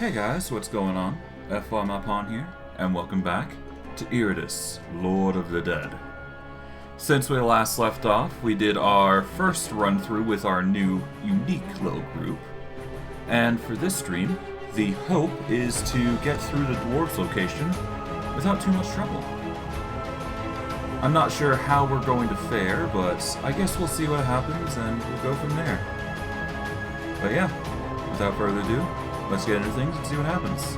Hey guys, what's going on? F1 upon here, and welcome back to Iratus, Lord of the Dead. Since we last left off, we did our first run through with our new, unique little group. And for this stream, the hope is to get through the Dwarves location without too much trouble. I'm not sure how we're going to fare, but I guess we'll see what happens and we'll go from there. But yeah, without further ado, let's get into things and see what happens.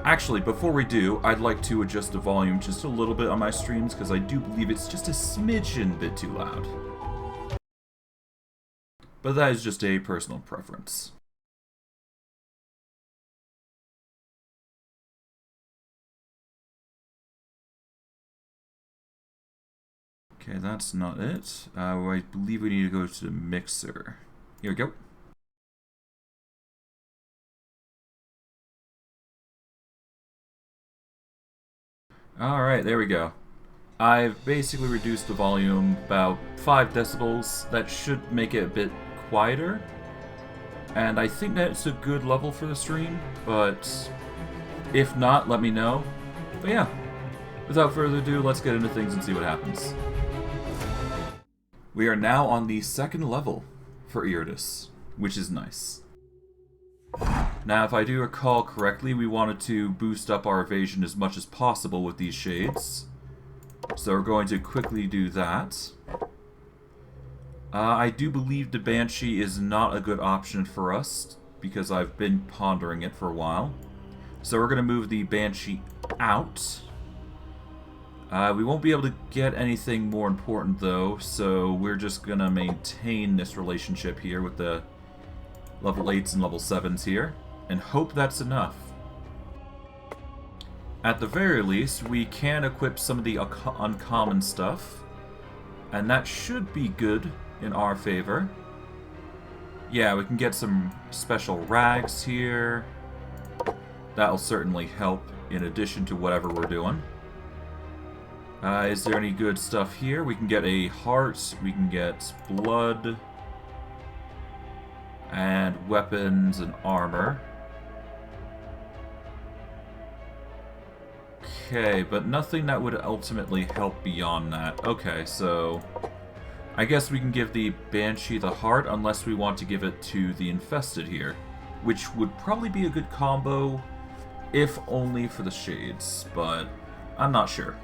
Actually, before we do, I'd like to adjust the volume just a little bit on my streams because I do believe it's just a smidgen bit too loud. But that is just a personal preference. Okay, that's not it. I believe we need to go to the mixer. Here we go. Alright, there we go. I've basically reduced the volume about 5 decibels. That should make it a bit quieter. And I think that's a good level for the stream, but if not, let me know. But yeah, without further ado, let's get into things and see what happens. We are now on the 2nd level for Iratus, which is nice. Now, if I do recall correctly, we wanted to boost up our evasion as much as possible with these shades. So we're going to quickly do that. I do believe the Banshee is not a good option for us, because I've been pondering it for a while. So we're going to move the Banshee out. We won't be able to get anything more important, though, so we're just going to maintain this relationship here with the level 8s and level 7s here, and hope that's enough. At the very least, we can equip some of the uncommon stuff, and that should be good in our favor. Yeah, we can get some special rags here. That'll certainly help in addition to whatever we're doing. Is there any good stuff here? We can get a heart, we can get blood, and weapons and armor. Okay, but nothing that would ultimately help beyond that. Okay, so I guess we can give the Banshee the heart unless we want to give it to the infested here, which would probably be a good combo if only for the shades, but I'm not sure.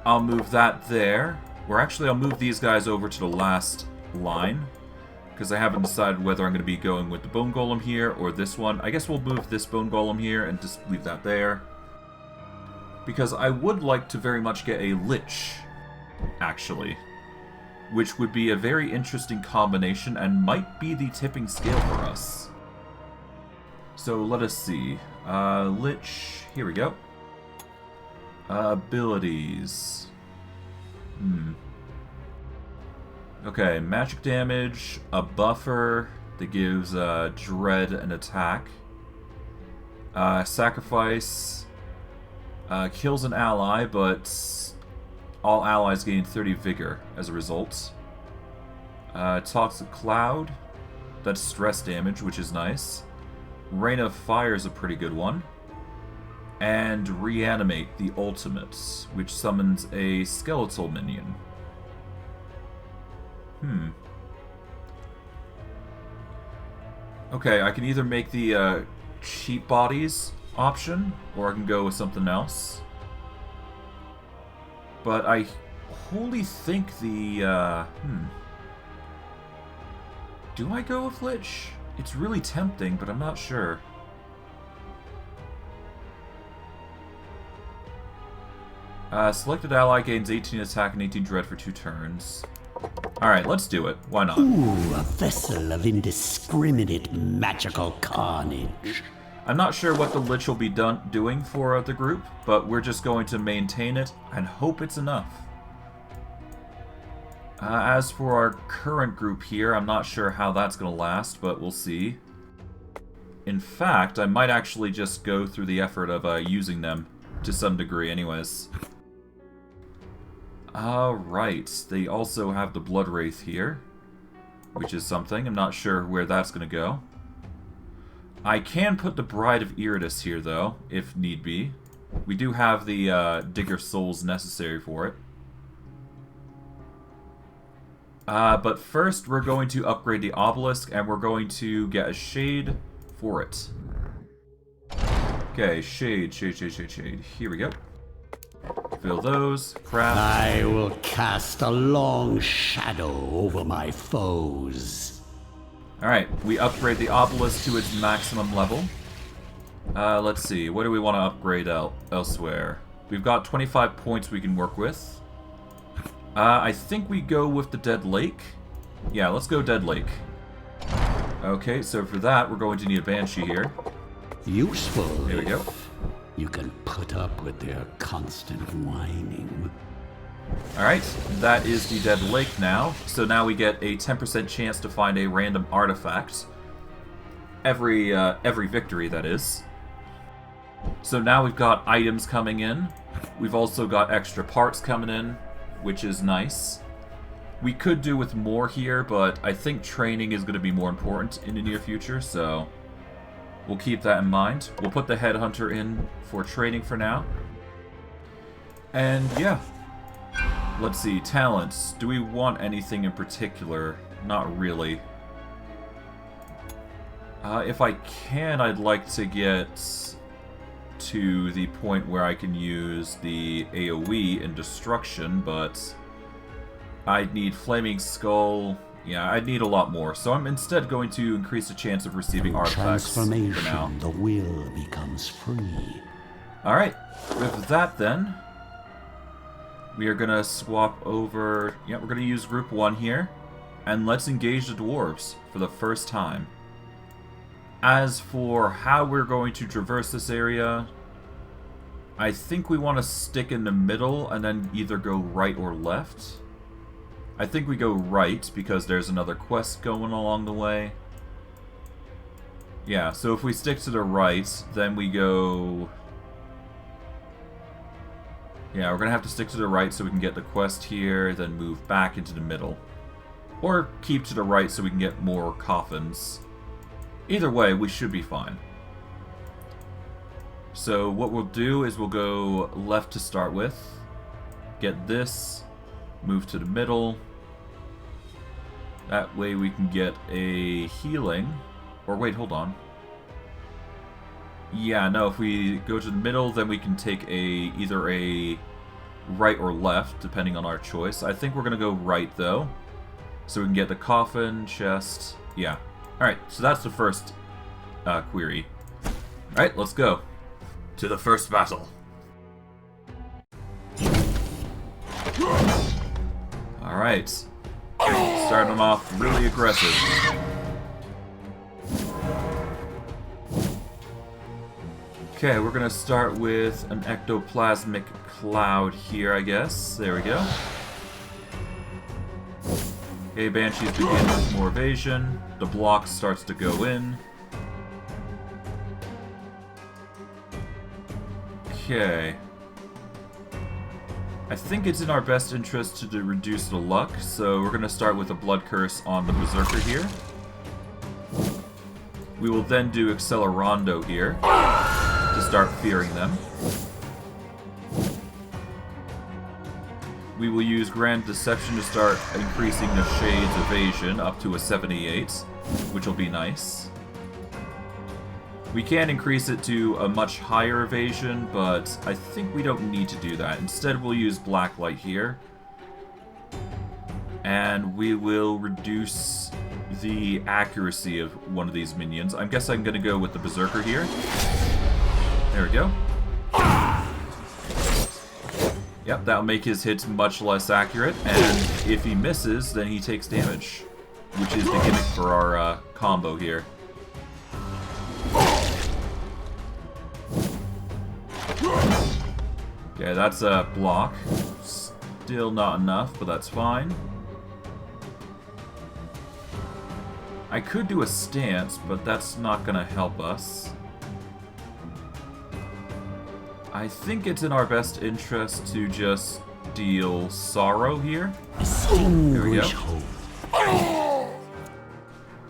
I'll move that there. Or actually, I'll move these guys over to the last line, because I haven't decided whether I'm going to be going with the Bone Golem here or this one. I guess we'll move this Bone Golem here and just leave that there. Because I would like to very much get a Lich, actually. Which would be a very interesting combination and might be the tipping scale for us. So let us see. Lich, here we go. Abilities. Okay, magic damage, a buffer that gives dread and attack. Sacrifice kills an ally, but all allies gain 30 vigor as a result. Toxic Cloud, that's stress damage, which is nice. Rain of Fire is a pretty good one. And Reanimate, the ultimate, which summons a skeletal minion. Okay, I can either make the cheap bodies option, or I can go with something else. But I wholly think the, Do I go with Lich? It's really tempting, but I'm not sure. Selected ally gains 18 attack and 18 dread for 2 turns. Alright, let's do it. Why not? Ooh, a vessel of indiscriminate magical carnage. I'm not sure what the Lich will be doing for the group, but we're just going to maintain it and hope it's enough. As for our current group here, I'm not sure how that's going to last, but we'll see. In fact, I might actually just go through the effort of using them to some degree anyways. Alright, they also have the Blood Wraith here, which is something. I'm not sure where that's going to go. I can put the Bride of Iratus here, though, if need be. We do have the Digger Souls necessary for it. But first, we're going to upgrade the Obelisk, and we're going to get a Shade for it. Okay, Shade. Here we go. Fill those. Craft. I will cast a long shadow over my foes. Alright, we upgrade the Obelisk to its maximum level. Let's see, what do we want to upgrade elsewhere? We've got 25 points we can work with. I think we go with the Dead Lake. Yeah, let's go Dead Lake. Okay, so for that, we're going to need a Banshee here. Useful. There we go. You can put up with their constant whining. Alright, that is the Dead Lake now. So now we get a 10% chance to find a random artifact. Every victory, that is. So now we've got items coming in. We've also got extra parts coming in, which is nice. We could do with more here, but I think training is going to be more important in the near future, so we'll keep that in mind. We'll put the Headhunter in for training for now. And yeah. Let's see, talents. Do we want anything in particular? Not really. If I can, I'd like to get to the point where I can use the AoE in Destruction, but I'd need Flaming Skull. Yeah, I'd need a lot more. So I'm instead going to increase the chance of receiving artifacts for now. The will becomes free. Alright, with that then, we are going to swap over... Yeah, we're going to use Group 1 here. And let's engage the Dwarves for the first time. As for how we're going to traverse this area, I think we want to stick in the middle and then either go right or left. I think we go right because there's another quest going along the way. Yeah, so if we stick to the right, then we go... Yeah, we're going to have to stick to the right so we can get the quest here, then move back into the middle. Or keep to the right so we can get more coffins. Either way, we should be fine. So what we'll do is we'll go left to start with. Get this. Move to the middle. That way we can get a healing. Or wait, hold on. Yeah, no, if we go to the middle, then we can take either a right or left, depending on our choice. I think we're going to go right, though. So we can get the coffin, chest. Yeah. Alright, so that's the first query. Alright, let's go. To the first battle. Alright. Starting them off really aggressive. Okay, we're gonna start with an ectoplasmic cloud here, I guess. There we go. Okay, Banshees begin with more evasion. The block starts to go in. Okay. I think it's in our best interest to reduce the luck, so we're gonna start with a Blood Curse on the Berserker here. We will then do Accelerando here to start fearing them. We will use Grand Deception to start increasing the Shade's evasion up to a 78, which will be nice. We can increase it to a much higher evasion, but I think we don't need to do that. Instead, we'll use Blacklight here. And we will reduce the accuracy of one of these minions. I guess I'm going to go with the Berserker here. There we go. Yep, that'll make his hits much less accurate, and if he misses, then he takes damage, which is the gimmick for our combo here. Okay, that's a block. Still not enough, but that's fine. I could do a stance, but that's not going to help us. I think it's in our best interest to just deal sorrow here. There we go.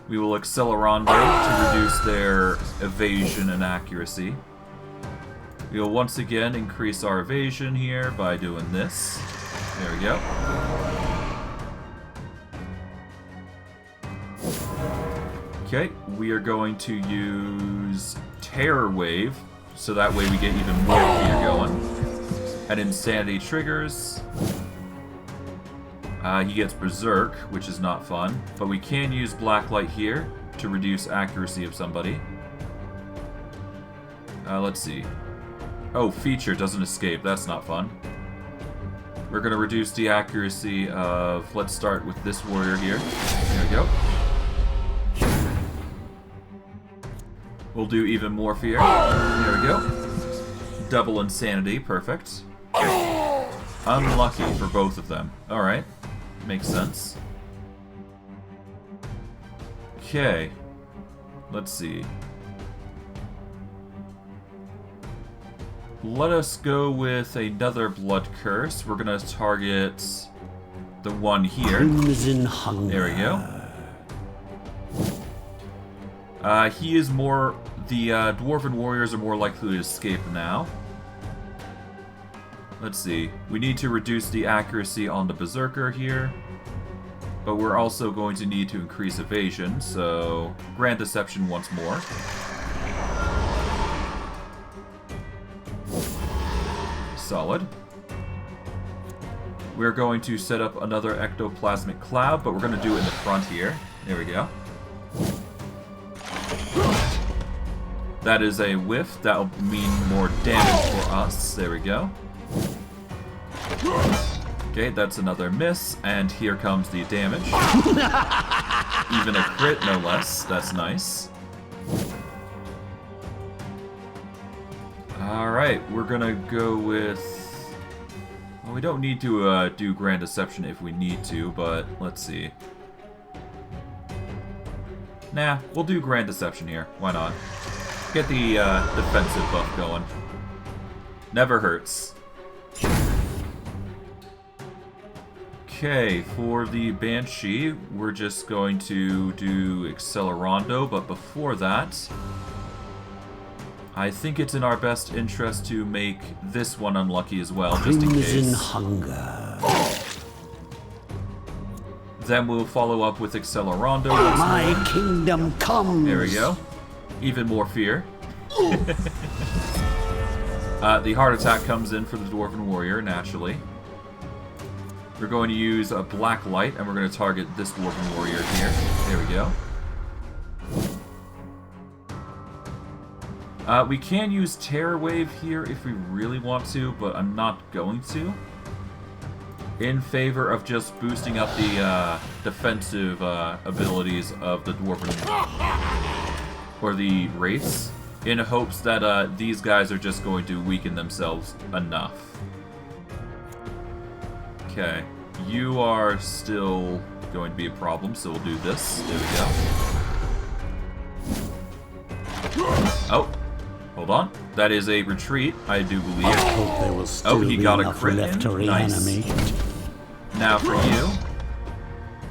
We will Accelerando to reduce their evasion and accuracy. We will once again increase our evasion here by doing this. There we go. Okay, we are going to use Terror Wave, so that way we get even more fear going. And Insanity triggers. He gets Berserk, which is not fun, but we can use Blacklight here to reduce accuracy of somebody. Let's see. Oh, feature doesn't escape, that's not fun. We're going to reduce the accuracy of, let's start with this warrior here. There we go. We'll do even more fear. There we go. Double insanity, perfect. Unlucky for both of them. Alright. Makes sense. Okay. Let's see. Let us go with another blood curse. We're gonna target the one here. There we go. He is more... The Dwarven warriors are more likely to escape now. Let's see. We need to reduce the accuracy on the Berserker here. But we're also going to need to increase evasion, so... Grand Deception once more. Solid. We're going to set up another ectoplasmic cloud, but we're going to do it in the front here. There we go. That is a whiff. That'll mean more damage for us. There we go. Okay, that's another miss, and here comes the damage. Even a crit, no less. That's nice. Alright, we're gonna go with... Well, we don't need to do Grand Deception if we need to, but let's see. Nah, we'll do Grand Deception here. Why not? Get the defensive buff going. Never hurts. Okay, for the Banshee, we're just going to do Accelerando, but before that, I think it's in our best interest to make this one unlucky as well, just in case. Hunger. Then we'll follow up with Accelerando once more. My kingdom comes. There we go. Even more fear. The heart attack comes in for the Dwarven Warrior, naturally. We're going to use a black light, and we're going to target this Dwarven Warrior here. There we go. We can use Terror Wave here if we really want to, but I'm not going to. In favor of just boosting up the defensive abilities of the Dwarven... or the Wraiths, in hopes that these guys are just going to weaken themselves enough. Okay, you are still going to be a problem, so we'll do this. There we go. Oh, hold on. That is a retreat, I do believe. I hope there will still he be got a enough crit left to in. Nice. reanimate. Now for you.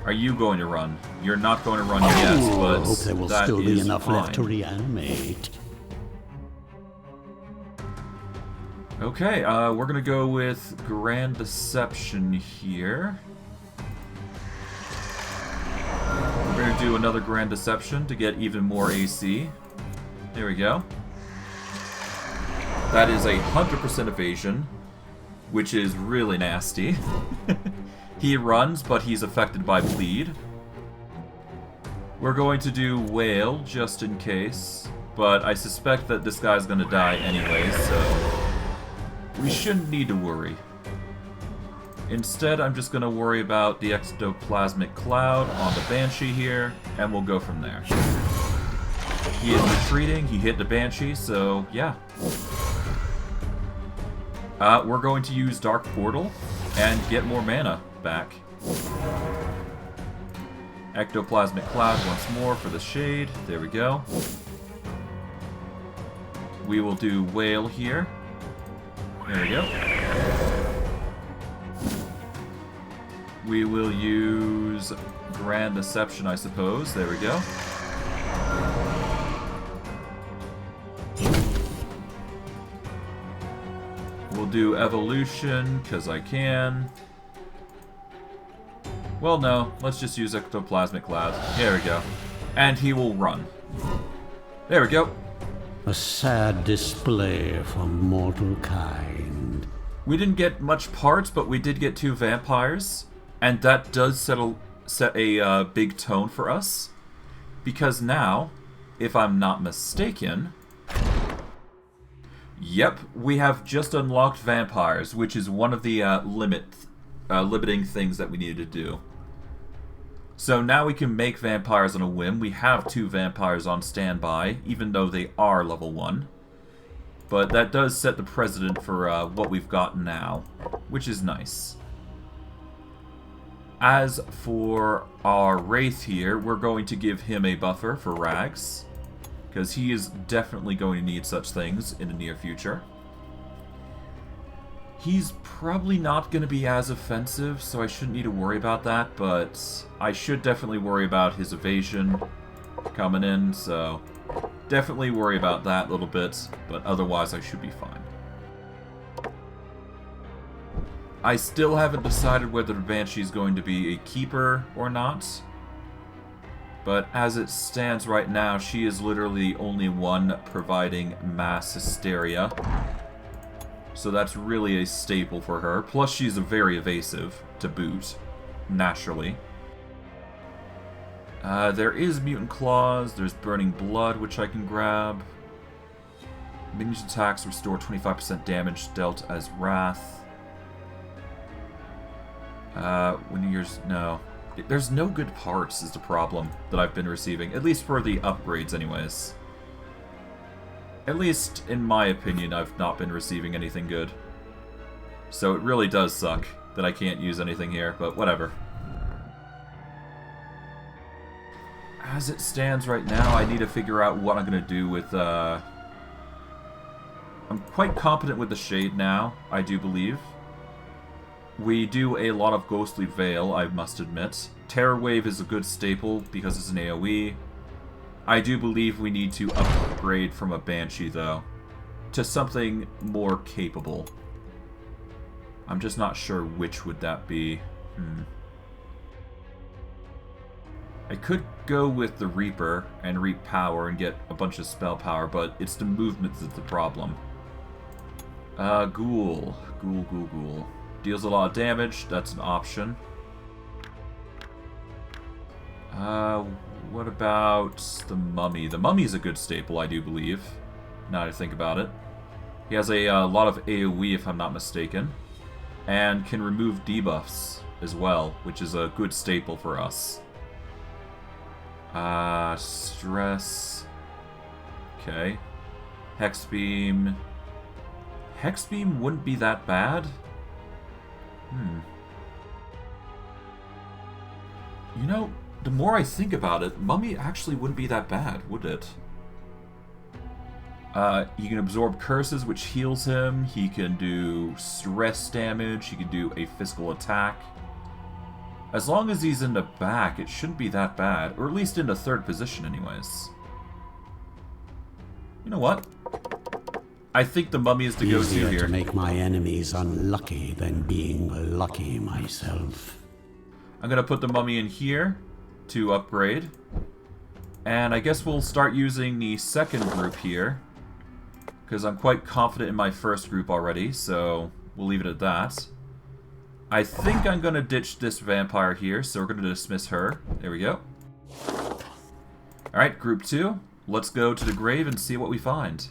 Are you going to run? You're not going to run yet, but I hope there will that still be is enough fine. left to reanimate. Okay, we're gonna go with Grand Deception here. We're gonna do another Grand Deception to get even more AC. There we go. That is 100% evasion, which is really nasty. He runs, but he's affected by bleed. We're going to do Wail, just in case, but I suspect that this guy's gonna die anyway, so... we shouldn't need to worry. Instead, I'm just going to worry about the ectoplasmic cloud on the Banshee here, and we'll go from there. He is retreating, he hit the Banshee, so yeah. We're going to use Dark Portal and get more mana back. Ectoplasmic cloud once more for the shade, there we go. We will do Wail here. There we go. We will use Grand Deception, I suppose. There we go. We'll do Evolution, because I can. Well, no. Let's just use Ectoplasmic Cloud. There we go. And he will run. There we go. A sad display from mortal kind. We didn't get much parts, but we did get 2 vampires. And that does set a big tone for us. Because now, if I'm not mistaken... Yep, we have just unlocked vampires, which is one of the limiting things that we needed to do. So now we can make vampires on a whim. We have 2 vampires on standby, even though they are level 1. But that does set the precedent for what we've got now, which is nice. As for our Wraith here, we're going to give him a buffer for Rags, because he is definitely going to need such things in the near future. He's probably not going to be as offensive, so I shouldn't need to worry about that, but I should definitely worry about his evasion coming in, so definitely worry about that a little bit, but otherwise I should be fine. I still haven't decided whether the Banshee is going to be a keeper or not, but as it stands right now, she is literally the only one providing mass hysteria. So that's really a staple for her. Plus, she's very evasive to boot, naturally. There is Mutant Claws. There's Burning Blood, which I can grab. Minions attacks restore 25% damage dealt as Wrath. When yours... No. There's no good parts is the problem that I've been receiving. At least for the upgrades, anyways. At least, in my opinion, I've not been receiving anything good. So it really does suck that I can't use anything here, but whatever. As it stands right now, I need to figure out what I'm going to do with, I'm quite competent with the Shade now, I do believe. We do a lot of Ghostly Veil, I must admit. Terror Wave is a good staple because it's an AoE. I do believe we need to upgrade from a Banshee, though, to something more capable. I'm just not sure which would that be. I could go with the Reaper and reap power and get a bunch of spell power, but it's the movement that's the problem. Ghoul. Ghoul. Deals a lot of damage, that's an option. What about the Mummy? The Mummy's a good staple, I do believe, now that I think about it. He has a lot of AoE, if I'm not mistaken, and can remove debuffs as well, which is a good staple for us. Stress. Okay. Hex Beam. Hex Beam wouldn't be that bad. You know, the more I think about it, Mummy actually wouldn't be that bad, would it? He can absorb curses, which heals him. He can do stress damage. He can do a physical attack. As long as he's in the back, it shouldn't be that bad. Or at least in the third position, anyways. You know what? I think the Mummy is the go-to here. Easier to make my enemies unlucky than being lucky myself. I'm going to put the Mummy in here to upgrade. And I guess we'll start using the second group here, because I'm quite confident in my first group already, so we'll leave it at that. I think I'm going to ditch this vampire here, so we're going to dismiss her. There we go. Alright, group 2. Let's go to the grave and see what we find.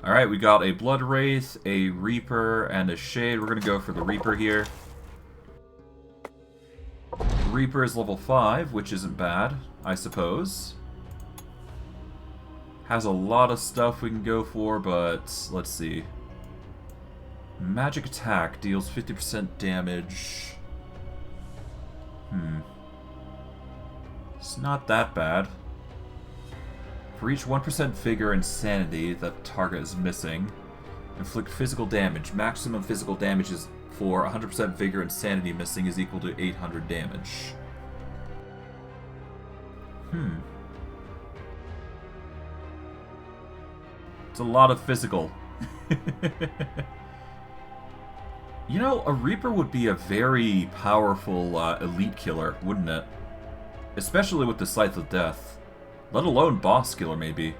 Alright, we got a Blood Wraith, a Reaper, and a Shade. We're going to go for the Reaper here. Reaper is level 5, which isn't bad, I suppose. Has a lot of stuff we can go for, but let's see. Magic attack deals 50% damage. It's not that bad. For each 1% vigor and sanity that the target is missing, inflict physical damage. Maximum physical damage is for 100% vigor and sanity missing is equal to 800 damage. It's a lot of physical. You know, a Reaper would be a very powerful elite killer, wouldn't it? Especially with the Scythe of Death. Let alone boss killer, maybe.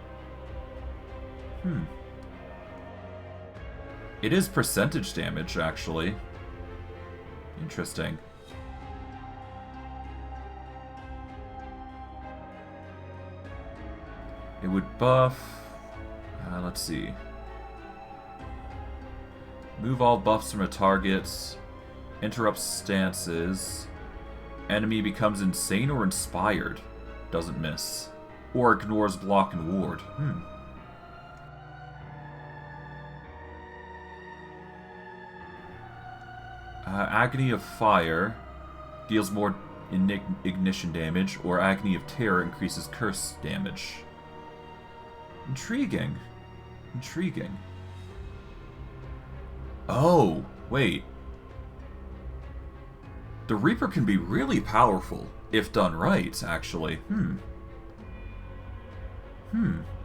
It is percentage damage, actually. Interesting. It would buff... let's see. Move all buffs from a target. Interrupts stances. Enemy becomes insane or inspired. Doesn't miss. Or ignores block and ward. Agony of Fire deals more ignition damage, or Agony of Terror increases curse damage. Intriguing. Intriguing. Oh, wait. The Reaper can be really powerful, if done right, actually.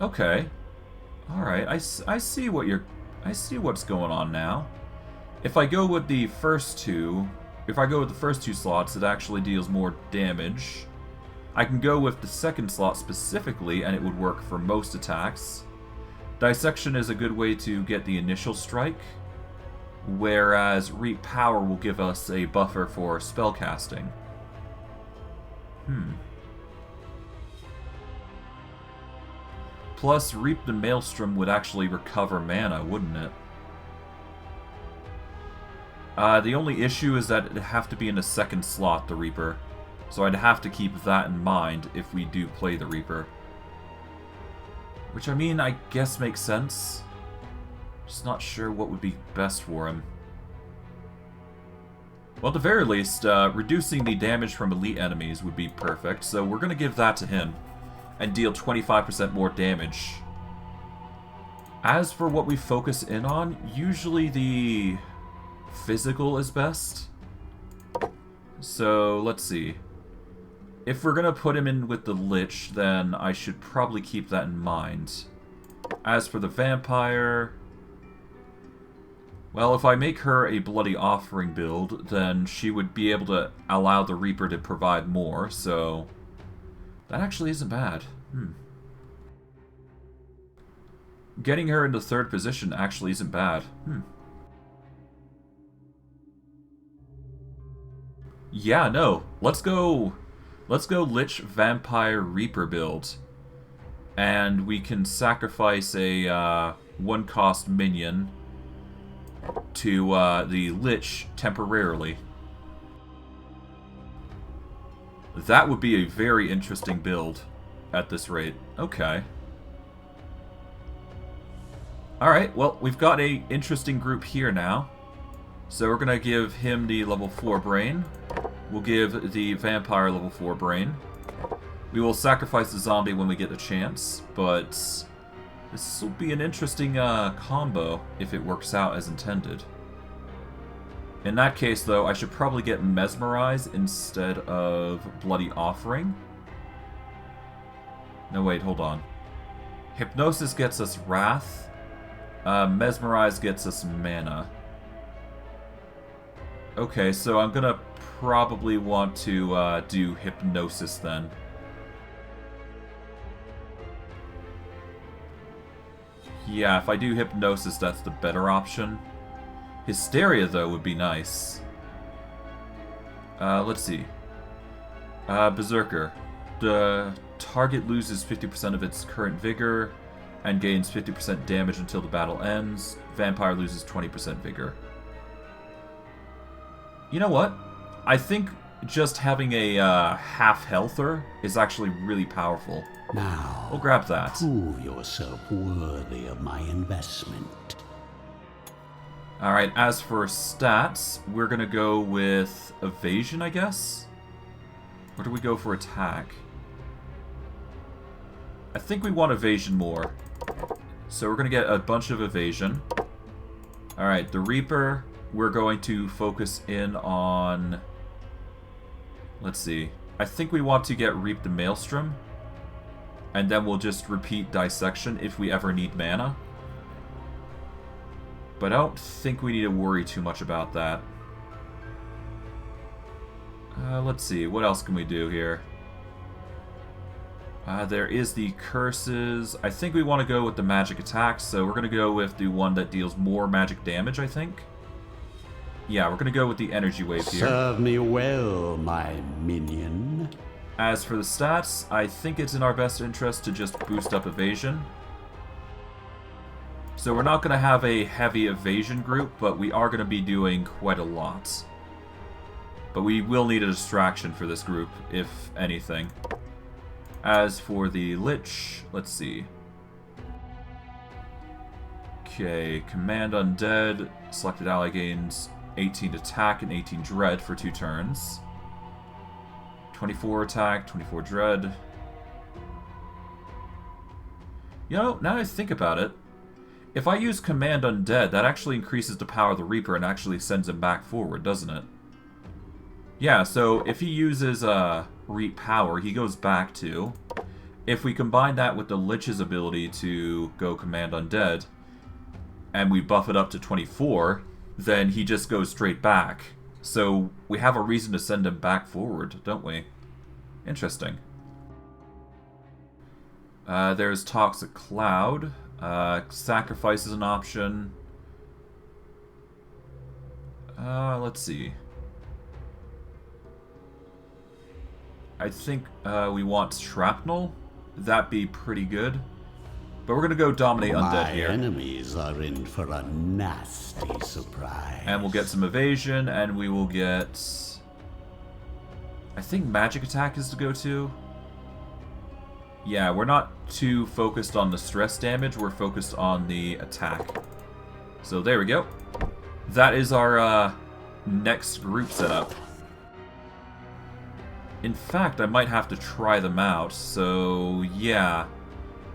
Okay. Alright, I see what you're... I see what's going on now. If I go with the first two... If I go with the first two slots, it actually deals more damage. I can go with the second slot specifically, and it would work for most attacks. Dissection is a good way to get the initial strike, whereas Reap Power will give us a buffer for spellcasting. Plus, Reap the Maelstrom would actually recover mana, wouldn't it? The only issue is that it'd have to be in a second slot, the Reaper. So I'd have to keep that in mind if we do play the Reaper. Which, I mean, I guess makes sense. Just not sure what would be best for him. Well, at the very least, reducing the damage from elite enemies would be perfect, so we're going to give that to him. And deal 25% more damage. As for what we focus in on, usually the physical is best. So, let's see. If we're going to put him in with the Lich, then I should probably keep that in mind. As for the Vampire... Well, if I make her a Bloody Offering build, then she would be able to allow the Reaper to provide more, so... That actually isn't bad. Getting her into third position actually isn't bad. Yeah, no. Let's go Lich Vampire Reaper build. And we can sacrifice a one-cost minion to the Lich temporarily. That would be a very interesting build at this rate. Okay. Alright, well, we've got a interesting group here now. So we're going to give him the level 4 brain. We'll give the vampire level 4 brain. We will sacrifice the zombie when we get the chance, but this will be an interesting combo if it works out as intended. In that case, though, I should probably get Mesmerize instead of Bloody Offering. No, wait, hold on. Hypnosis gets us Wrath. Mesmerize gets us Mana. Okay, so I'm gonna probably want to do Hypnosis then. Yeah, if I do Hypnosis, that's the better option. Hysteria, though, would be nice. Let's see. Berserker. The target loses 50% of its current vigor and gains 50% damage until the battle ends. Vampire loses 20% vigor. You know what? I think just having a half-healther is actually really powerful. Now, we'll grab that. Prove yourself worthy of my investment. Alright, as for stats, we're gonna go with evasion, I guess? Or do we go for attack? I think we want evasion more. So we're gonna get a bunch of evasion. Alright, the Reaper we're going to focus in on... Let's see. I think we want to get Reap the Maelstrom. And then we'll just repeat Dissection if we ever need mana. But I don't think we need to worry too much about that. Let's see. What else can we do here? There is the curses. I think we want to go with the magic attacks, so we're going to go with the one that deals more magic damage, I think. Yeah, we're going to go with the energy wave here. Serve me well, my minion. As for the stats, I think it's in our best interest to just boost up evasion. So we're not going to have a heavy evasion group, but we are going to be doing quite a lot. But we will need a distraction for this group, if anything. As for the Lich, let's see. Okay, Command Undead. Selected ally gains 18 attack and 18 dread for 2 turns. 24 attack, 24 dread. You know, now I think about it, if I use Command Undead, that actually increases the power of the Reaper and actually sends him back forward, doesn't it? Yeah, so if he uses Reap Power, he goes back to. If we combine that with the Lich's ability to go Command Undead, and we buff it up to 24, then he just goes straight back. So we have a reason to send him back forward, don't we? Interesting. There's Toxic Cloud. Sacrifice is an option. Let's see. I think we want Shrapnel. That'd be pretty good. But we're going to go Dominate Undead here. My enemies are in for a nasty surprise. And we'll get some evasion, and we will get... I think Magic Attack is to go to. Yeah, we're not too focused on the stress damage, we're focused on the attack. So there we go. That is our next group setup. In fact, I might have to try them out, so yeah.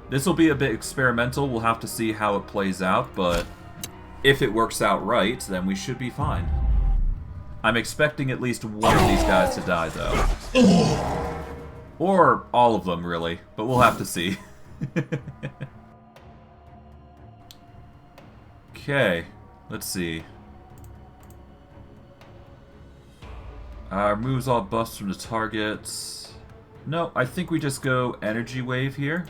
This will be a bit experimental, we'll have to see how it plays out, but if it works out right, then we should be fine. I'm expecting at least one of these guys to die, though. Or all of them, really, but we'll have to see. Okay, let's see. Removes all buffs from the targets. No, I think we just go Energy Wave here.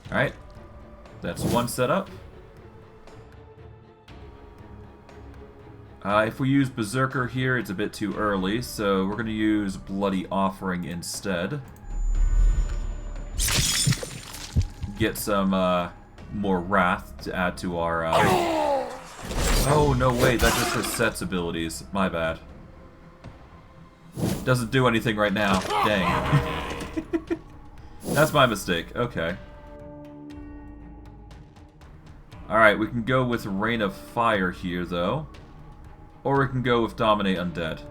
Alright, that's one setup. If we use Berserker here, it's a bit too early, so we're going to use Bloody Offering instead. Get some more Wrath to add to our... Oh, no, wait, that just resets abilities. My bad. Doesn't do anything right now. Dang. That's my mistake. Okay. Alright, we can go with Rain of Fire here, though. Or we can go with Dominate Undead.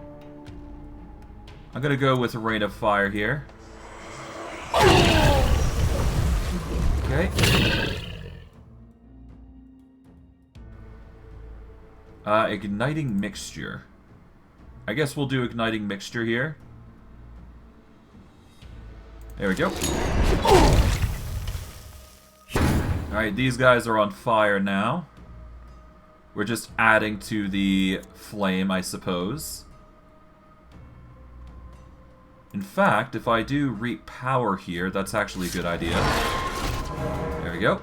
I'm gonna go with Rain of Fire here. Okay. Igniting Mixture. I guess we'll do Igniting Mixture here. There we go. Alright, these guys are on fire now. We're just adding to the flame, I suppose. In fact, if I do Reap Power here, that's actually a good idea. There we go.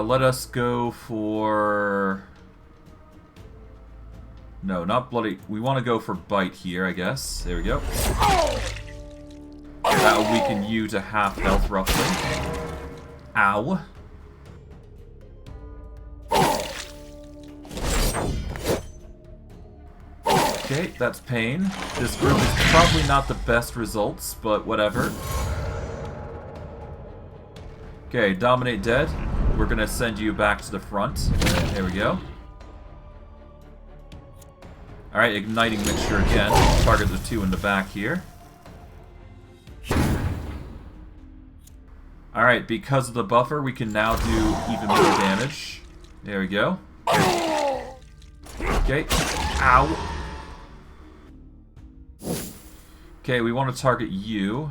Let us go for... No, not Bloody... We want to go for Bite here, I guess. There we go. That'll weaken you to half health, roughly. Ow. Okay, that's pain. This group is probably not the best results, but whatever. Okay, Dominate Dead. We're gonna send you back to the front. There we go. Alright, Igniting Mixture again. Target the two in the back here. Alright, because of the buffer, we can now do even more damage. There we go. Okay. Ow. Okay, we want to target you.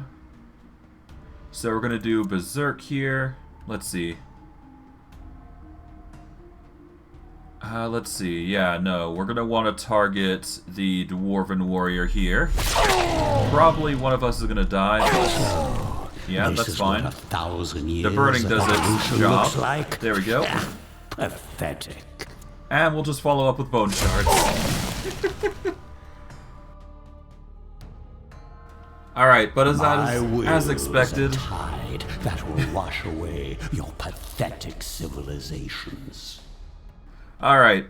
So we're going to do Berserk here. Let's see. Let's see. Yeah, no. We're going to want to target the Dwarven Warrior here. Probably one of us is going to die, but yeah, that's fine. The burning does its job. Like. There we go. Pathetic. And we'll just follow up with Bone Shards. Alright, but as expected... A tide that will wash away your pathetic civilizations. Alright,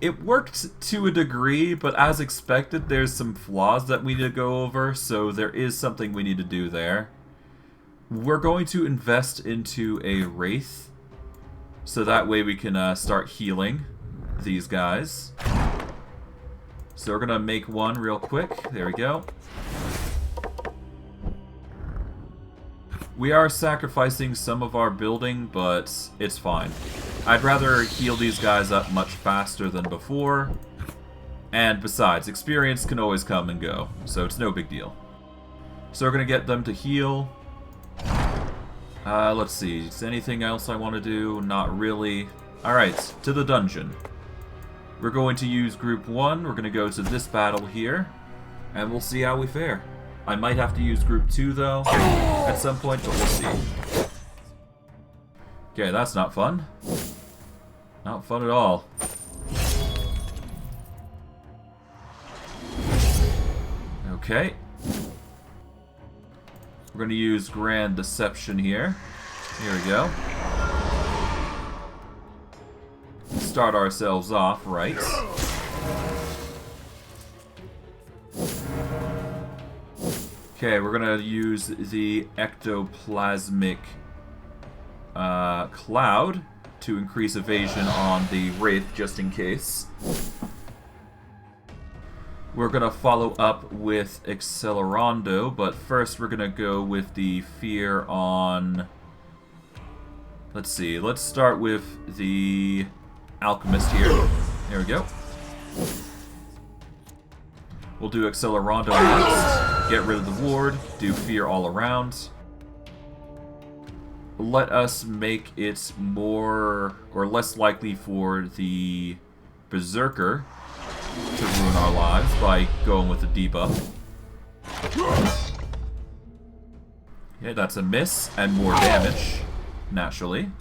it worked to a degree, but as expected, there's some flaws that we need to go over, so there is something we need to do there. We're going to invest into a Wraith, so that way we can start healing these guys. So we're going to make one real quick. There we go. We are sacrificing some of our building, but it's fine. I'd rather heal these guys up much faster than before. And besides, experience can always come and go, so it's no big deal. So we're going to get them to heal. Let's see. Is there anything else I want to do? Not really. Alright, to the dungeon. We're going to use Group 1. We're going to go to this battle here. And we'll see how we fare. I might have to use Group 2, though, at some point, but we'll see. Okay, that's not fun. Not fun at all. Okay. We're going to use Grand Deception here. Here we go. Start ourselves off right. Okay, we're going to use the ectoplasmic cloud to increase evasion on the Wraith, just in case. We're going to follow up with Accelerando, but first we're going to go with the Fear on... Let's see, let's start with the Alchemist here. There we go. We'll do Accelerando next. Get rid of the ward, do Fear all around. Let us make it more or less likely for the Berserker to ruin our lives by going with the debuff. Yeah, that's a miss and more damage, naturally.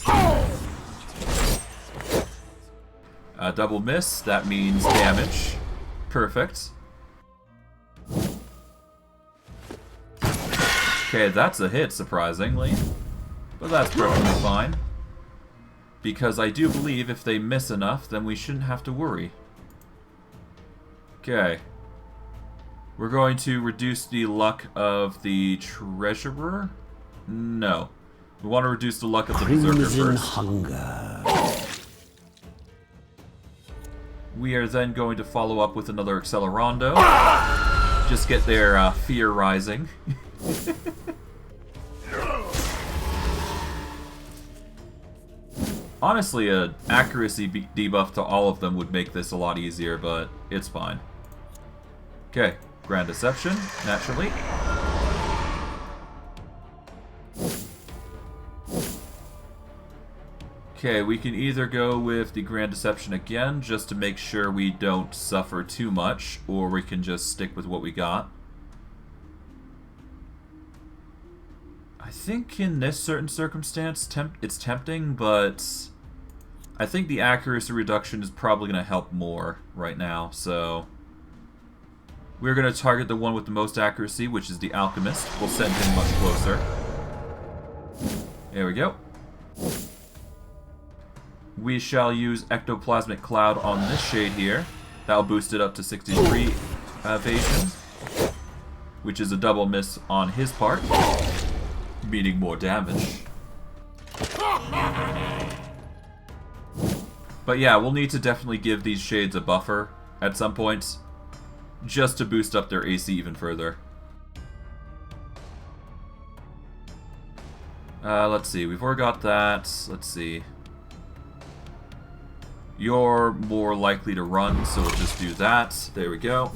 Double miss, that means damage. Perfect. Okay, that's a hit, surprisingly. But that's perfectly fine. Because I do believe if they miss enough, then we shouldn't have to worry. Okay. We're going to reduce the luck of the Treasurer? No. We want to reduce the luck of the Berserker first. Hunger. We are then going to follow up with another Accelerando. Just get their fear rising. Honestly, an accuracy debuff to all of them would make this a lot easier, but it's fine. Okay, Grand Deception, naturally. Okay, we can either go with the Grand Deception again, just to make sure we don't suffer too much, or we can just stick with what we got. I think in this certain circumstance, it's tempting, but I think the accuracy reduction is probably going to help more right now, so we're going to target the one with the most accuracy, which is the Alchemist. We'll send him much closer. There we go. We shall use Ectoplasmic Cloud on this shade here. That'll boost it up to 63 evasion, which is a double miss on his part, meaning more damage. But yeah, we'll need to definitely give these shades a buffer at some point, just to boost up their AC even further. Let's see. We've already got that. Let's see. You're more likely to run, so we'll just do that. There we go.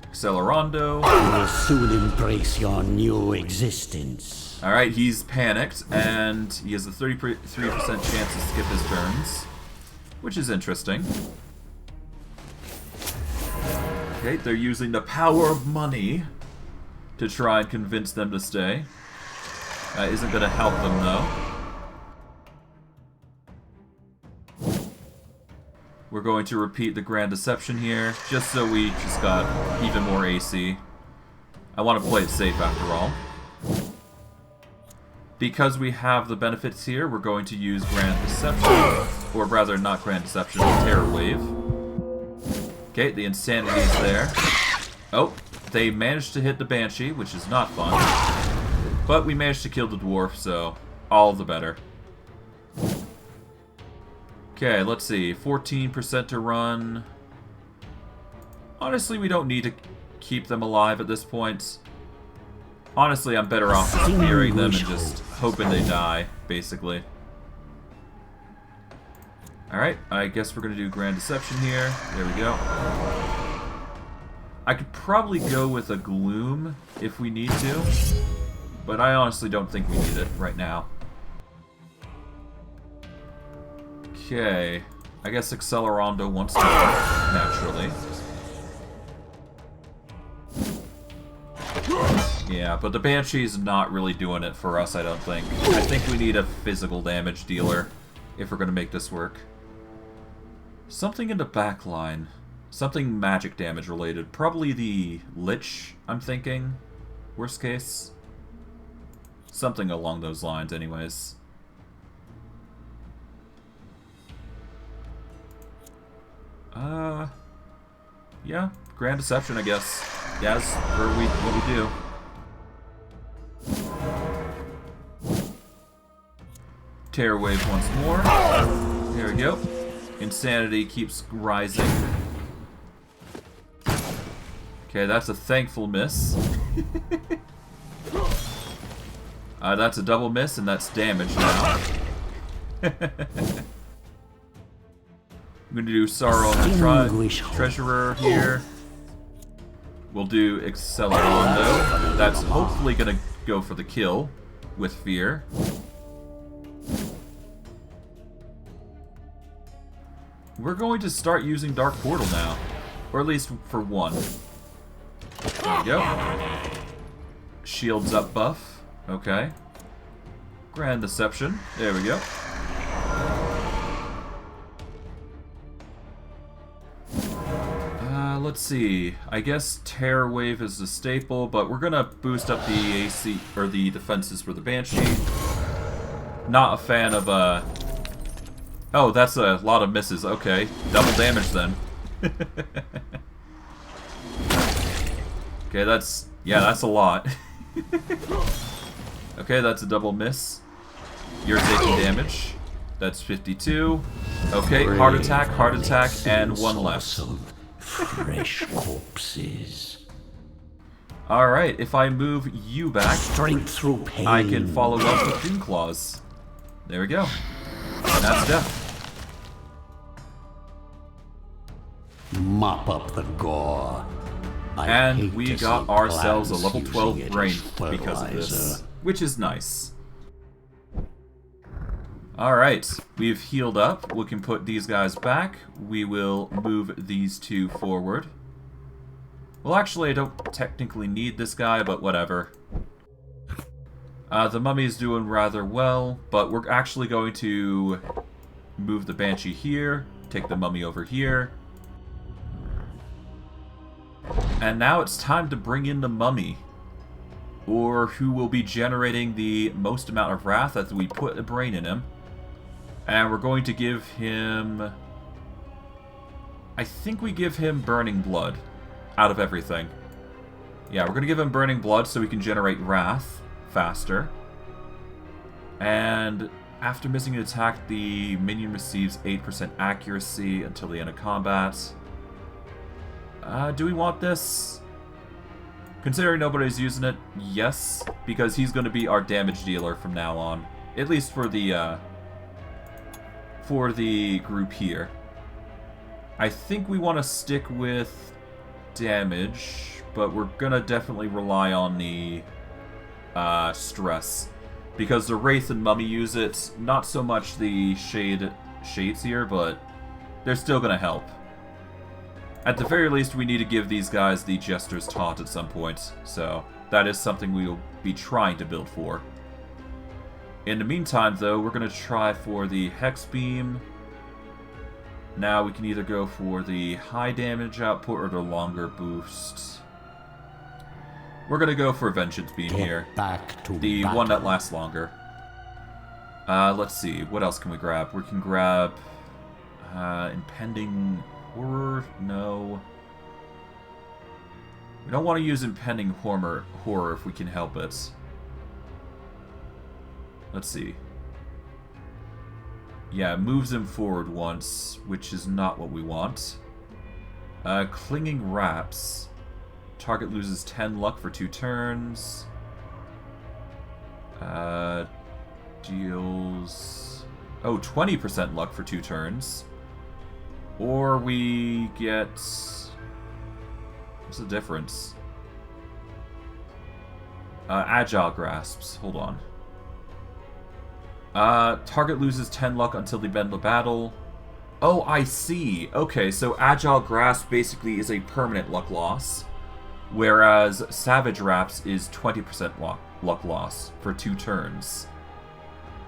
Accelerando. You will soon embrace your new existence. Alright, he's panicked, and he has a 33% chance to skip his turns, which is interesting. Okay, they're using the power of money to try and convince them to stay. That isn't going to help them, though. We're going to repeat the Grand Deception here, just so we just got even more AC. I want to play it safe after all. Because we have the benefits here, we're going to use Grand Deception, or rather not Grand Deception, Terror Wave. Okay, the insanity is there. Oh, they managed to hit the Banshee, which is not fun. But we managed to kill the Dwarf, so all the better. Okay, let's see. 14% to run. Honestly, we don't need to keep them alive at this point. Honestly, I'm better off just fearing them and just hoping they die, basically. Alright, I guess we're going to do Grand Deception here. There we go. I could probably go with a Gloom if we need to, but I honestly don't think we need it right now. Okay, I guess Accelerando once more, naturally. Yeah, but the Banshee's not really doing it for us, I don't think. I think we need a physical damage dealer if we're going to make this work. Something in the back line. Something magic damage related. Probably the Lich, I'm thinking. Worst case. Something along those lines, anyways. Yeah, Grand Deception, I guess. Yeah, that's what we do. Terror Wave once more. There we go. Insanity keeps rising. Okay, that's a thankful miss. That's a double miss, and that's damage now. I'm going to do Sorrow on the Treasurer here. We'll do Accelerando. That's hopefully going to go for the kill with Fear. We're going to start using Dark Portal now. Or at least for one. There we go. Shields up buff. Okay. Grand Deception. There we go. Let's see. I guess Terror Wave is the staple, but we're gonna boost up the AC or the defenses for the Banshee. Not a fan of Oh, that's a lot of misses. Okay, double damage then. Okay, that's a lot. Okay, that's a double miss. You're taking damage. That's 52. Okay, heart attack, and one left. Fresh corpses. Alright, if I move you back, Strength through pain. I can follow up with Doom Claws. There we go. And that's death. Mop up the gore. And we got ourselves a level 12 brain because of this, which is nice. Alright, we've healed up. We can put these guys back. We will move these two forward. Well, actually, I don't technically need this guy, but whatever. The mummy's doing rather well, but we're actually going to move the Banshee here, take the mummy over here. And now it's time to bring in the mummy, or who will be generating the most amount of wrath as we put a brain in him. And we're going to give him... I think we give him Burning Blood out of everything. Yeah, we're going to give him Burning Blood so we can generate wrath faster. And after missing an attack, the minion receives 8% accuracy until the end of combat. Do we want this? Considering nobody's using it, yes, because he's going to be our damage dealer from now on. At least for the group here. I think we want to stick with damage, but we're going to definitely rely on the stress. Because the Wraith and Mummy use it, not so much the shades here, but they're still going to help. At the very least, we need to give these guys the Jester's Taunt at some point, so that is something we will be trying to build for. In the meantime, though, we're going to try for the Hex Beam. Now we can either go for the high damage output or the longer boost. We're going to go for Vengeance Beam here, the one that lasts longer. Let's see, what else can we grab? We can grab Impending Horror? No. We don't want to use Impending Horror if we can help it. Let's see. Yeah, it moves him forward once, which is not what we want. Clinging Wraps. Target loses 10 luck for 2 turns. Deals... Oh, 20% luck for 2 turns. Or we get... What's the difference? Agile Grasps. Hold on. Target loses 10 luck until the end of battle. Oh, I see. Okay, so Agile Grasp basically is a permanent luck loss, whereas Savage Wraps is 20% luck loss for 2 turns.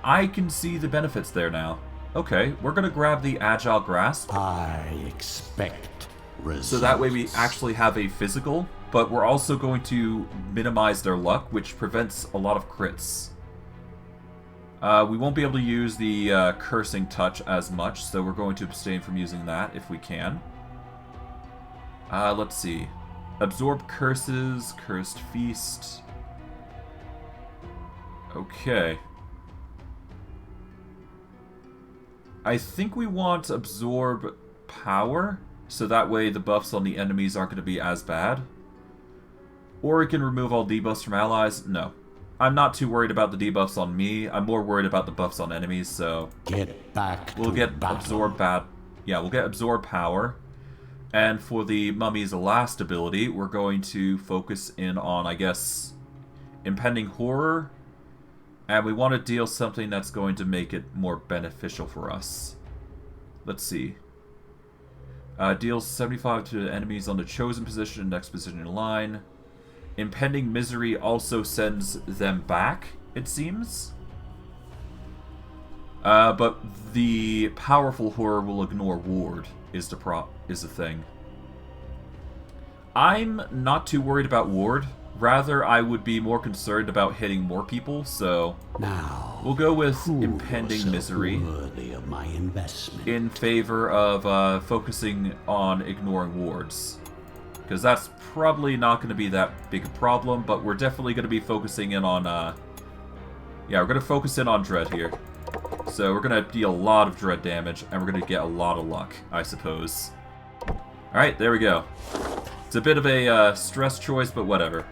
I can see the benefits there now. Okay, we're gonna grab the Agile Grasp. I expect results. So that way we actually have a physical, but we're also going to minimize their luck, which prevents a lot of crits. We won't be able to use the Cursing Touch as much, so we're going to abstain from using that if we can. Let's see. Absorb Curses, Cursed Feast. Okay. I think we want Absorb Power, so that way the buffs on the enemies aren't going to be as bad. Or it can remove all debuffs from allies. No. I'm not too worried about the debuffs on me. I'm more worried about the buffs on enemies, so... We'll get Absorb Power. And for the Mummy's last ability, we're going to focus in on, I guess, Impending Horror. And we want to deal something that's going to make it more beneficial for us. Let's see. Deals 75 to the enemies on the chosen position, next position in line. Impending Misery also sends them back, it seems. But the powerful horror will ignore ward, is the thing. I'm not too worried about ward. Rather, I would be more concerned about hitting more people, so now we'll go with Impending Misery of my investment. in favor of focusing on ignoring wards. Because that's probably not going to be that big a problem, but we're definitely going to be focusing in on, yeah, we're going to focus in on Dread here. So we're going to deal a lot of Dread damage, and we're going to get a lot of luck, I suppose. Alright, there we go. It's a bit of a stress choice, but whatever.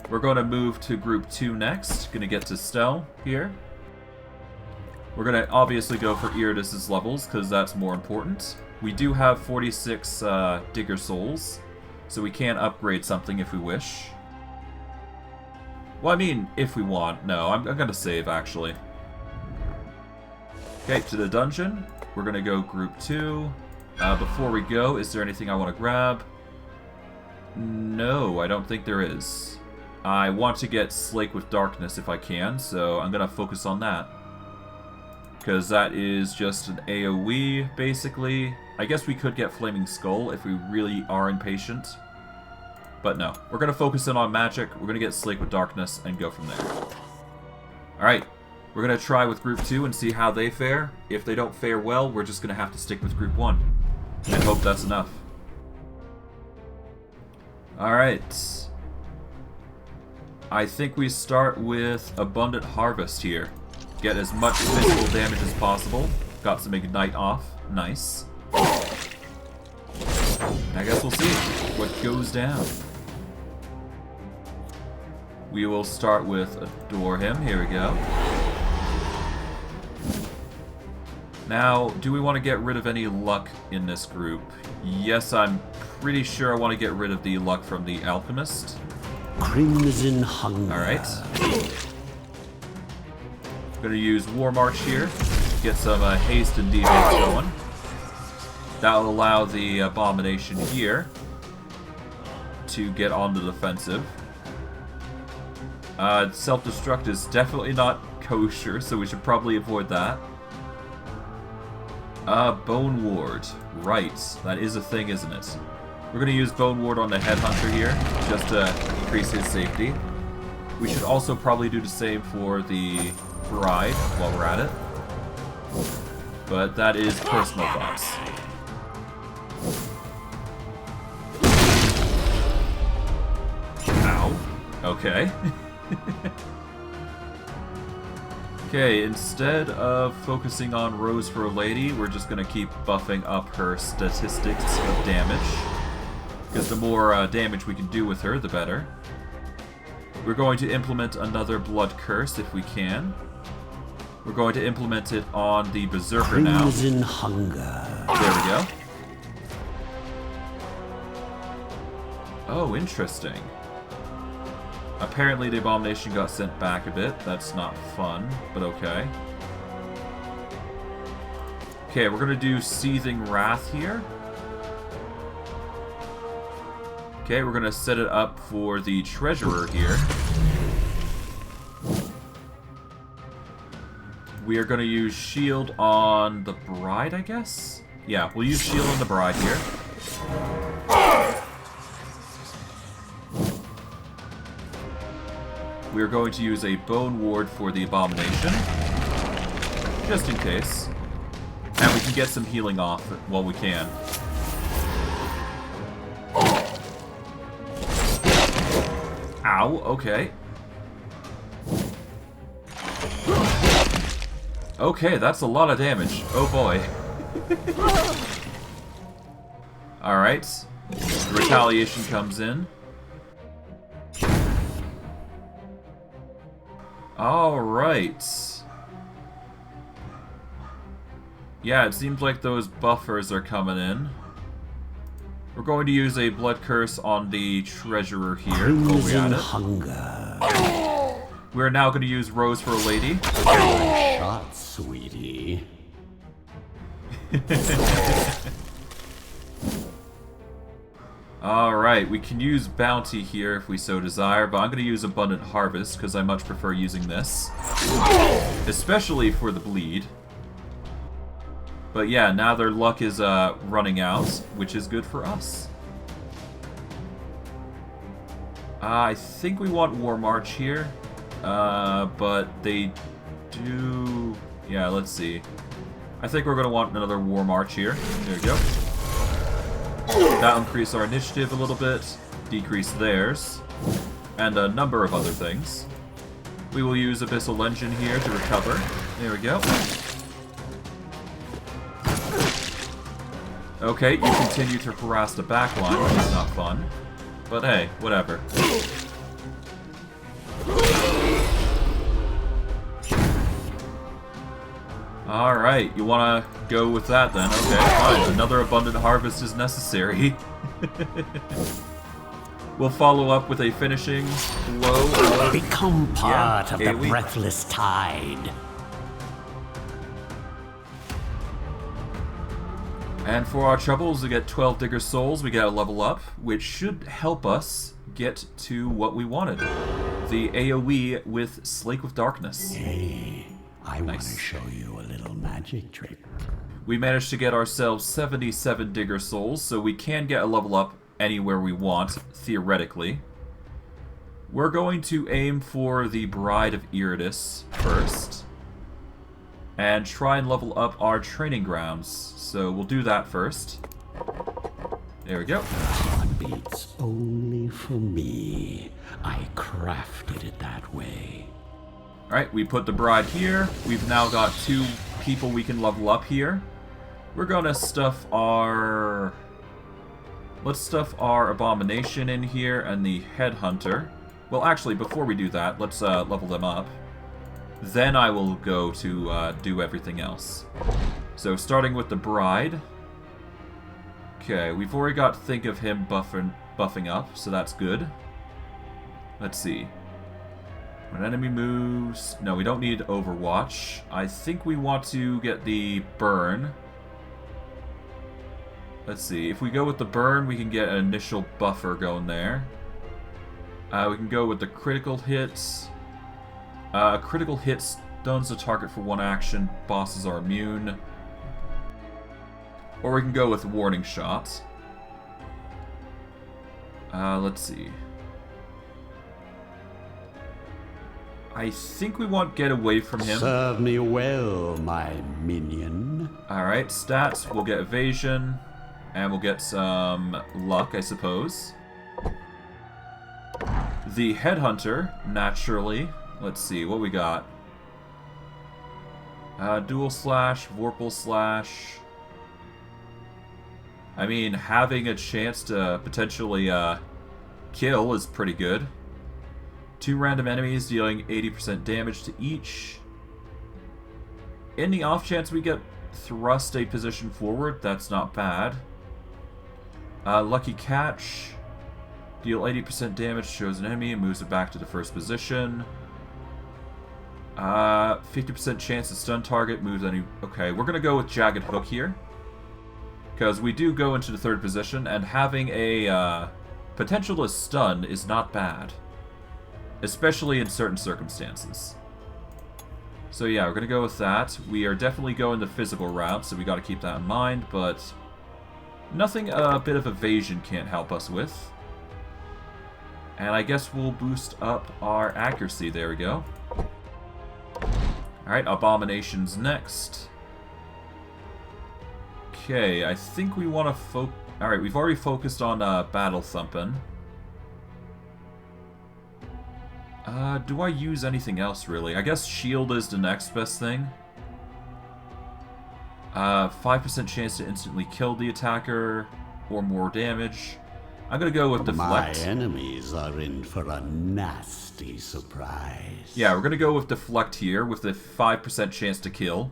We're going to move to Group 2 next. Going to get to Stell here. We're going to obviously go for Iratus' levels, because that's more important. We do have 46 Digger Souls, so we can upgrade something if we wish. Well, I mean, if we want. No, I'm going to save, actually. Okay, to the dungeon. We're going to go Group 2. Before we go, is there anything I want to grab? No, I don't think there is. I want to get Slake with Darkness if I can, so I'm going to focus on that. Because that is just an AoE, basically. I guess we could get Flaming Skull if we really are impatient. But no, we're going to focus in on magic, we're going to get Slake with Darkness, and go from there. Alright, we're going to try with Group 2 and see how they fare. If they don't fare well, we're just going to have to stick with Group 1. And hope that's enough. Alright. I think we start with Abundant Harvest here. Get as much physical damage as possible. Got some Ignite off. Nice. I guess we'll see what goes down. We will start with Adore Him. Here we go. Now, do we want to get rid of any luck in this group? Yes, I'm pretty sure I want to get rid of the luck from the Alchemist. Crimson Hunger. Alright. I'm going to use War March here. Get some haste and defense going. That will allow the Abomination here to get on the defensive. Self-destruct is definitely not kosher, so we should probably avoid that. Bone Ward. Right, that is a thing, isn't it? We're going to use Bone Ward on the Headhunter here, just to increase his safety. We should also probably do the same for the Bride while we're at it. But that is personal thoughts. Ow. Okay. Okay, instead of focusing on Rose for a Lady, we're just going to keep buffing up her statistics of damage. Because the more damage we can do with her, the better. We're going to implement another Blood Curse if we can. We're going to implement it on the Berserker now. Crimson Hunger. There we go. Oh, interesting. Apparently the Abomination got sent back a bit. That's not fun, but okay. Okay, we're gonna do Seething Wrath here. Okay, we're gonna set it up for the Treasurer here. We are gonna use Shield on the Bride, I guess? Yeah, we'll use Shield on the Bride here. We are going to use a Bone Ward for the Abomination, just in case. And we can get some healing off while we can. Ow, okay. Okay, that's a lot of damage. Oh boy. Alright. Retaliation comes in. Alright. Yeah, it seems like those buffers are coming in. We're going to use a Blood Curse on the Treasurer here. Crimson Hunger. We're now going to use Rose for a Lady. Nice shot, sweetie. Alright, we can use Bounty here if we so desire, but I'm going to use Abundant Harvest because I much prefer using this. Especially for the bleed. But yeah, now their luck is running out, which is good for us. I think we want War March here, but they do... Yeah, let's see. I think we're going to want another War March here. There we go. That'll increase our initiative a little bit, decrease theirs, and a number of other things. We will use Abyssal Legend here to recover. There we go. Okay, you continue to harass the backline, which is not fun. But hey, whatever. Alright, you wanna go with that then? Okay, fine. Another Abundant Harvest is necessary. We'll follow up with a finishing blow. Become part of the breathless tide. And for our troubles, we get 12 Digger Souls, we get a level up, which should help us get to what we wanted. The AoE with Slake with Darkness. Hey, I want to show you a little magic trick. We managed to get ourselves 77 Digger Souls, so we can get a level up anywhere we want, theoretically. We're going to aim for the Bride of Iratus first. And try and level up our training grounds. So we'll do that first. There we go. Heart beats only for me. I crafted it that way. Alright, we put the Bride here. We've now got 2 people we can level up here. We're gonna stuff our... Let's stuff our Abomination in here and the Headhunter. Well, actually, before we do that, let's level them up. Then I will go to do everything else. So, starting with the Bride. Okay, we've already got Think of Him buffing up, so that's good. Let's see. When enemy moves... No, we don't need Overwatch. I think we want to get the Burn. Let's see. If we go with the Burn, we can get an initial buffer going there. We can go with the Critical Hits. Critical hit stuns the target for one action. Bosses are immune. Or we can go with Warning Shot. Let's see. I think we want Get Away from Him. Serve me well, my minion. Alright, stats. We'll get Evasion. And we'll get some luck, I suppose. The Headhunter, naturally. Let's see, what we got? Dual Slash, Vorpal Slash. I mean, having a chance to potentially kill is pretty good. 2 random enemies dealing 80% damage to each. In the off chance we get thrust a position forward, that's not bad. Lucky Catch. Deal 80% damage to chosen enemy and moves it back to the first position. 50% chance to stun target, moves any... Okay, we're going to go with Jagged Hook here. Because we do go into the third position, and having a potential to stun is not bad. Especially in certain circumstances. So yeah, we're going to go with that. We are definitely going the physical route, so we got to keep that in mind, but... Nothing a bit of evasion can't help us with. And I guess we'll boost up our accuracy. There we go. Alright, Abomination's next. Okay, I think we want to Alright, we've already focused on Battle Thumping. Do I use anything else, really? I guess Shield is the next best thing. 5% chance to instantly kill the attacker, or more damage. I'm gonna go with Deflect. My enemies are in for a nasty surprise. Yeah, we're gonna go with Deflect here, with the 5% chance to kill.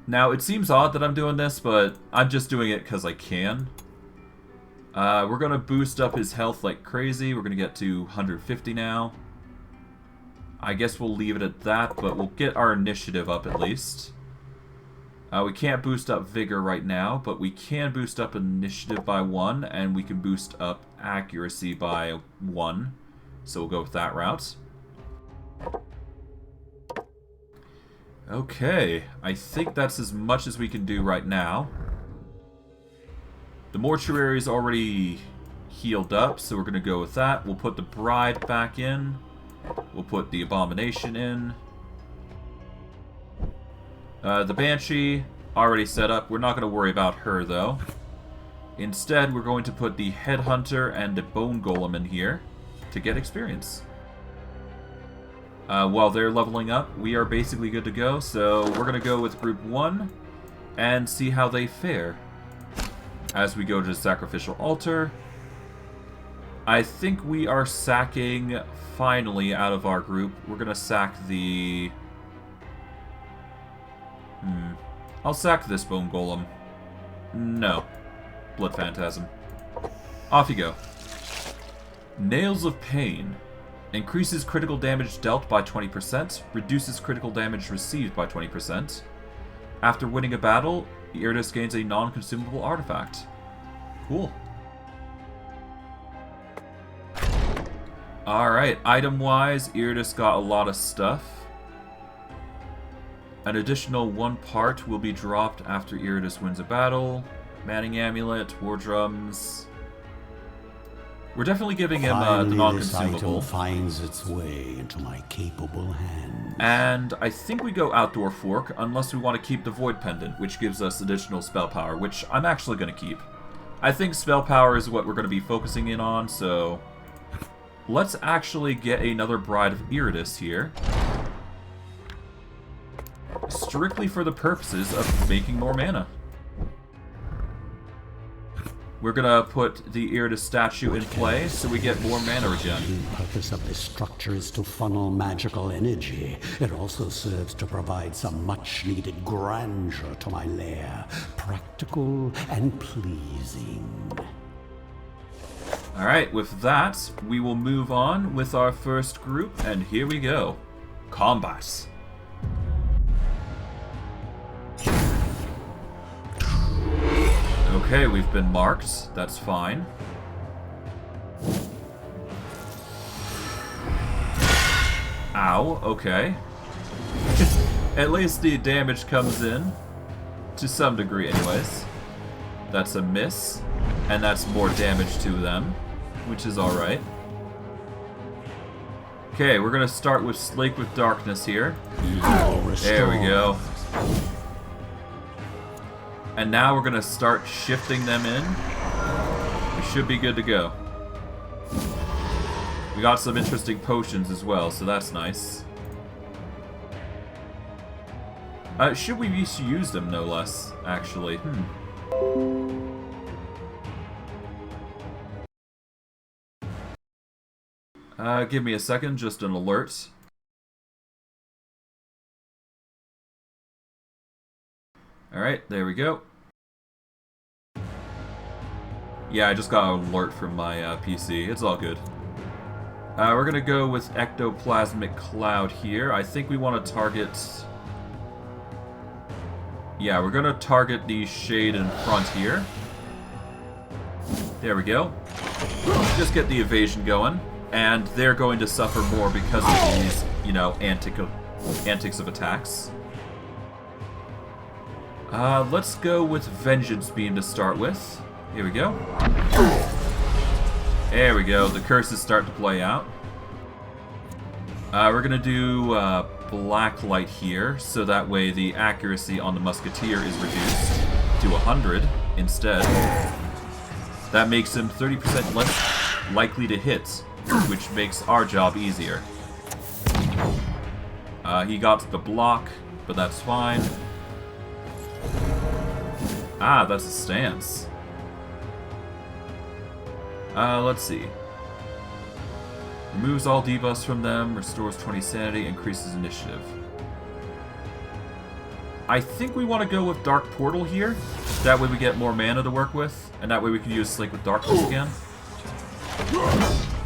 Now, it seems odd that I'm doing this, but I'm just doing it because I can. We're gonna boost up his health like crazy. We're gonna get to 150 now. I guess we'll leave it at that, but we'll get our initiative up at least. We can't boost up Vigor right now, but we can boost up Initiative by 1, and we can boost up Accuracy by 1. So we'll go with that route. Okay, I think that's as much as we can do right now. The Mortuary is already healed up, so we're going to go with that. We'll put the Bride back in. We'll put the Abomination in. The Banshee, already set up. We're not going to worry about her, though. Instead, we're going to put the Headhunter and the Bone Golem in here to get experience. While they're leveling up, we are basically good to go, so we're going to go with Group 1 and see how they fare. As we go to the Sacrificial Altar, I think we are sacking, finally, out of our group. We're going to sack the... I'll sack this Bone Golem. No. Blood Phantasm. Off you go. Nails of Pain. Increases critical damage dealt by 20%. Reduces critical damage received by 20%. After winning a battle, Iratus gains a non-consumable artifact. Cool. Alright, item-wise, Iratus got a lot of stuff. An additional 1 part will be dropped after Iratus wins a battle. Manning Amulet, War Drums. We're definitely giving him the non-consumable. This item finds its way into my capable hands. And I think we go Outdoor Fork, unless we want to keep the Void Pendant, which gives us additional spell power, which I'm actually going to keep. I think spell power is what we're going to be focusing in on, so... Let's actually get another Bride of Iratus here. Strictly for the purposes of making more mana. We're gonna put the Iratus statue in play so we get more mana regen. The purpose of this structure is to funnel magical energy. It also serves to provide some much-needed grandeur to my lair. Practical and pleasing. Alright, with that, we will move on with our first group, and here we go. Combat. Okay, we've been marked. That's fine. Ow, okay. At least the damage comes in. To some degree, anyways. That's a miss. And that's more damage to them. Which is alright. Okay, we're gonna start with Slake with Darkness here. There we go. And now we're gonna start shifting them in. We should be good to go. We got some interesting potions as well, so that's nice. Should we use them, no less, actually? Give me a second, just an alert. Alright, there we go. Yeah, I just got an alert from my PC. It's all good. We're gonna go with Ectoplasmic Cloud here. I think we want to target... Yeah, we're gonna target the shade in front here. There we go. Just get the evasion going. And they're going to suffer more because of these, you know, antics of attacks. Let's go with Vengeance Beam to start with. Here we go. There we go. The curses start to play out. We're gonna do Black Light here, so that way the accuracy on the Musketeer is reduced to 100 instead. That makes him 30% less likely to hit, which makes our job easier. He got the block, but that's fine. Ah, that's a stance. Let's see. Removes all debuffs from them, restores 20 sanity, increases initiative. I think we want to go with Dark Portal here. That way we get more mana to work with, and that way we can use Slake with Darkness again.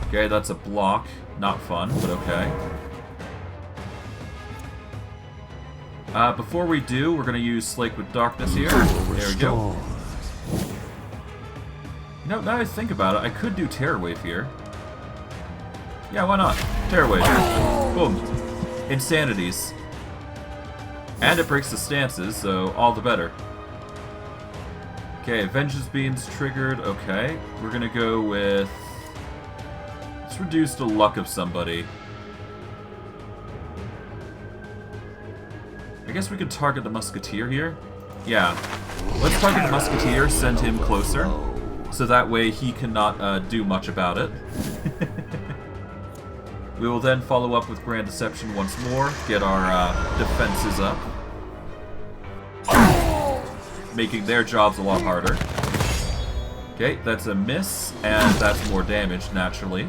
Okay, that's a block. Not fun, but okay. Before we do, we're going to use Slake with Darkness here. There we go. You know, now I think about it, I could do Terror Wave here. Yeah, why not? Terror Wave. Boom. Insanities. And it breaks the stances, so all the better. Okay, Vengeance Beam's triggered. Okay, we're going to go with... Let's reduce the luck of somebody. I guess we could target the Musketeer here. Yeah. Let's target the Musketeer, send him closer. So that way he cannot do much about it. We will then follow up with Grand Deception once more. Get our defenses up. Making their jobs a lot harder. Okay, that's a miss. And that's more damage, naturally.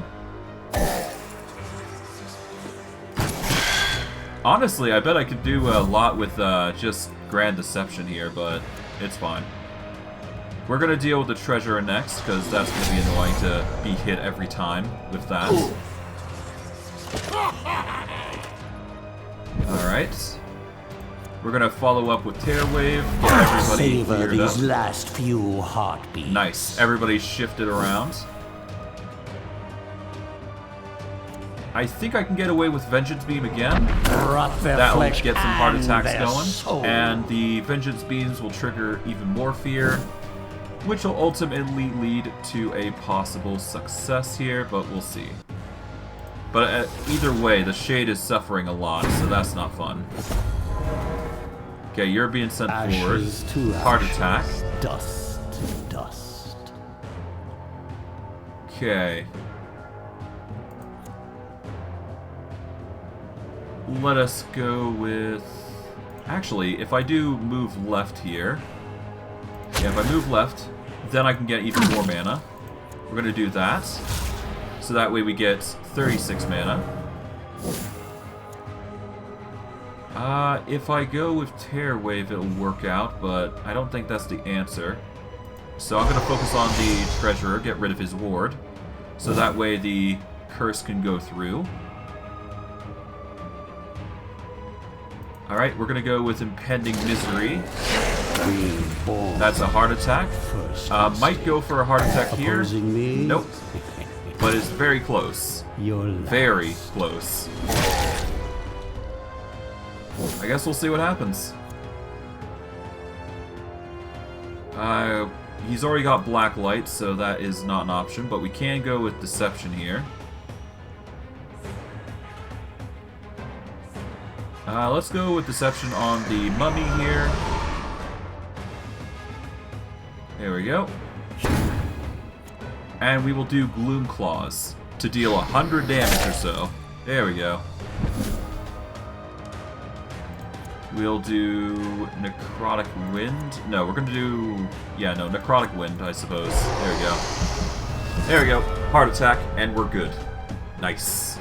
Honestly, I bet I could do a lot with just Grand Deception here, but it's fine. We're going to deal with the Treasurer next, because that's going to be annoying to be hit every time with that. Alright. We're going to follow up with Terror Wave, get everybody Savor geared up. these last few heartbeats. Nice. Everybody's shifted around. I think I can get away with Vengeance Beam again. That'll get some heart attacks going. And the Vengeance Beams will trigger even more fear, which will ultimately lead to a possible success here, but we'll see. But either way, the Shade is suffering a lot, so that's not fun. Okay, you're being sent forward. Heart attack. Dust to dust. Okay. Let us go with... Actually, if I do move left here... Yeah, if I move left, then I can get even more mana. We're going to do that. So that way we get 36 mana. If I go with Tear Wave, it'll work out, but I don't think that's the answer. So I'm going to focus on the Treasurer, get rid of his ward, so that way the curse can go through. Alright, we're going to go with Impending Misery. That's a heart attack. Might go for a heart attack here. Nope. But it's very close. Very close. I guess we'll see what happens. He's already got Black Light, so that is not an option, but we can go with Deception here. Let's go with Deception on the Mummy here. There we go. And we will do Gloom Claws to deal 100 damage or so. There we go. We'll do Necrotic Wind. No, we're going to do... Yeah, no, Necrotic Wind, I suppose. There we go. There we go. Heart attack, and we're good. Nice.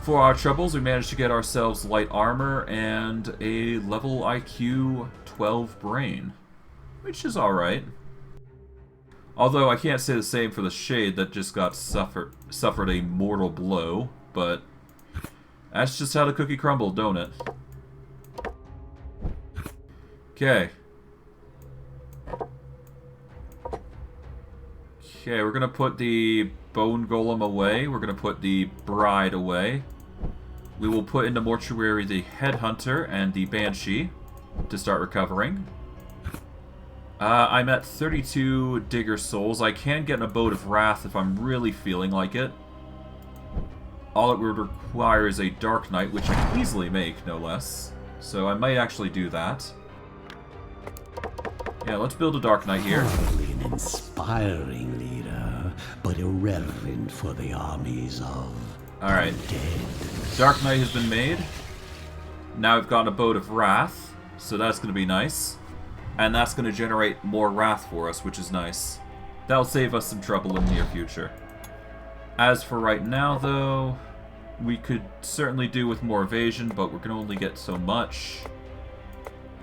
For our troubles, we managed to get ourselves light armor and a level IQ 12 brain. Which is alright. Although I can't say the same for the Shade that just got suffered a mortal blow. But that's just how the cookie crumbled, don't it? Okay. Okay, we're gonna put the Bone Golem away. We're gonna put the Bride away. We will put in the Mortuary the Headhunter and the Banshee to start recovering. I'm at 32 Digger Souls. I can get an Abode of Wrath if I'm really feeling like it. All it would require is a Dark Knight, which I can easily make, no less. So I might actually do that. Yeah, let's build a Dark Knight here. Hardly an inspiring leader, but irrelevant for the armies of Alright. dead. Dark Knight has been made. Now I've got a Abode of Wrath, so that's going to be nice. And that's going to generate more Wrath for us, which is nice. That'll save us some trouble in the near future. As for right now, though, we could certainly do with more evasion, but we're going to only get so much.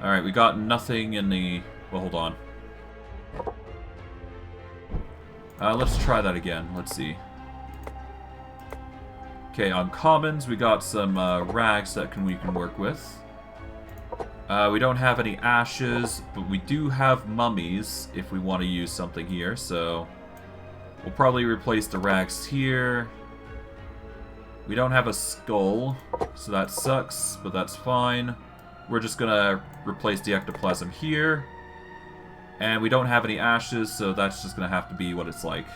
Alright, we got nothing in the... Well, hold on. Let's try that again. Let's see. Okay, on commons, we got some rags that we can work with. We don't have any ashes, but we do have mummies if we want to use something here, so... We'll probably replace the rags here. We don't have a skull, so that sucks, but that's fine. We're just gonna replace the ectoplasm here. And we don't have any ashes, so that's just gonna have to be what it's like.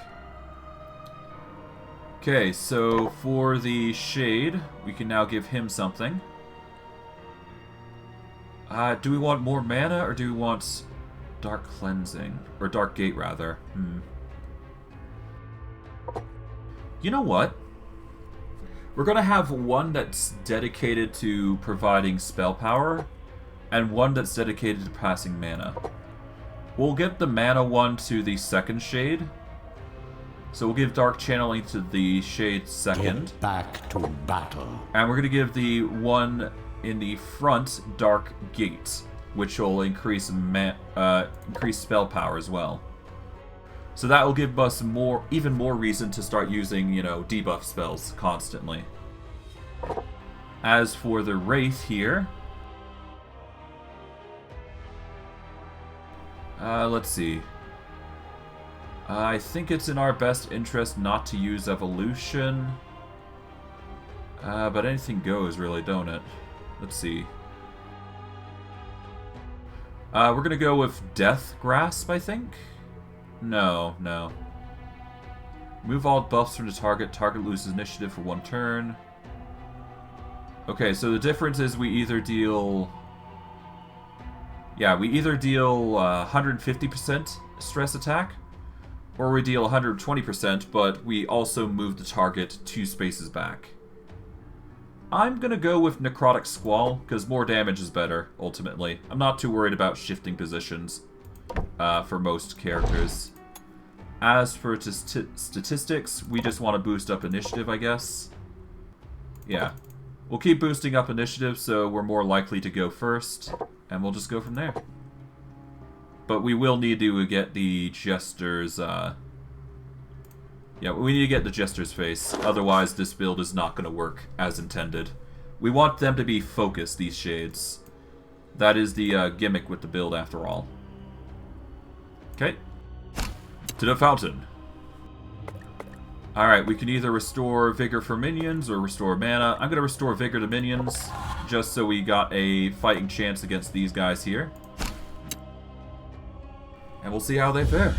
Okay, so for the Shade, we can now give him something. Do we want more mana, or do we want Dark Cleansing? Or Dark Gate, rather. You know what? We're going to have one that's dedicated to providing spell power, and one that's dedicated to passing mana. We'll give the mana one to the second Shade. So we'll give Dark Channeling to the Shade second. Get back to battle. And we're going to give the one in the front Dark Gate, which will increase spell power as well. So that will give us even more reason to start using, you know, debuff spells constantly. As for the Wraith here... let's see. I think it's in our best interest not to use Evolution. But anything goes, really, don't it? Let's see. We're gonna go with Death Grasp, I think? No. Move all buffs from the target. Target loses initiative for 1 turn. Okay, so the difference is we either deal... Yeah, we either deal 150% stress attack, or we deal 120%, but we also move the target 2 spaces back. I'm gonna go with Necrotic Squall, because more damage is better, ultimately. I'm not too worried about shifting positions for most characters. As for statistics, we just want to boost up initiative, I guess. Yeah. We'll keep boosting up initiative, so we're more likely to go first, and we'll just go from there. But we will need to get the Jester's, yeah, we need to get the Jester's face, otherwise this build is not going to work as intended. We want them to be focused, these shades. That is the gimmick with the build, after all. Okay. To the fountain. Alright, we can either restore vigor for minions or restore mana. I'm going to restore vigor to minions, just so we got a fighting chance against these guys here. And we'll see how they fare.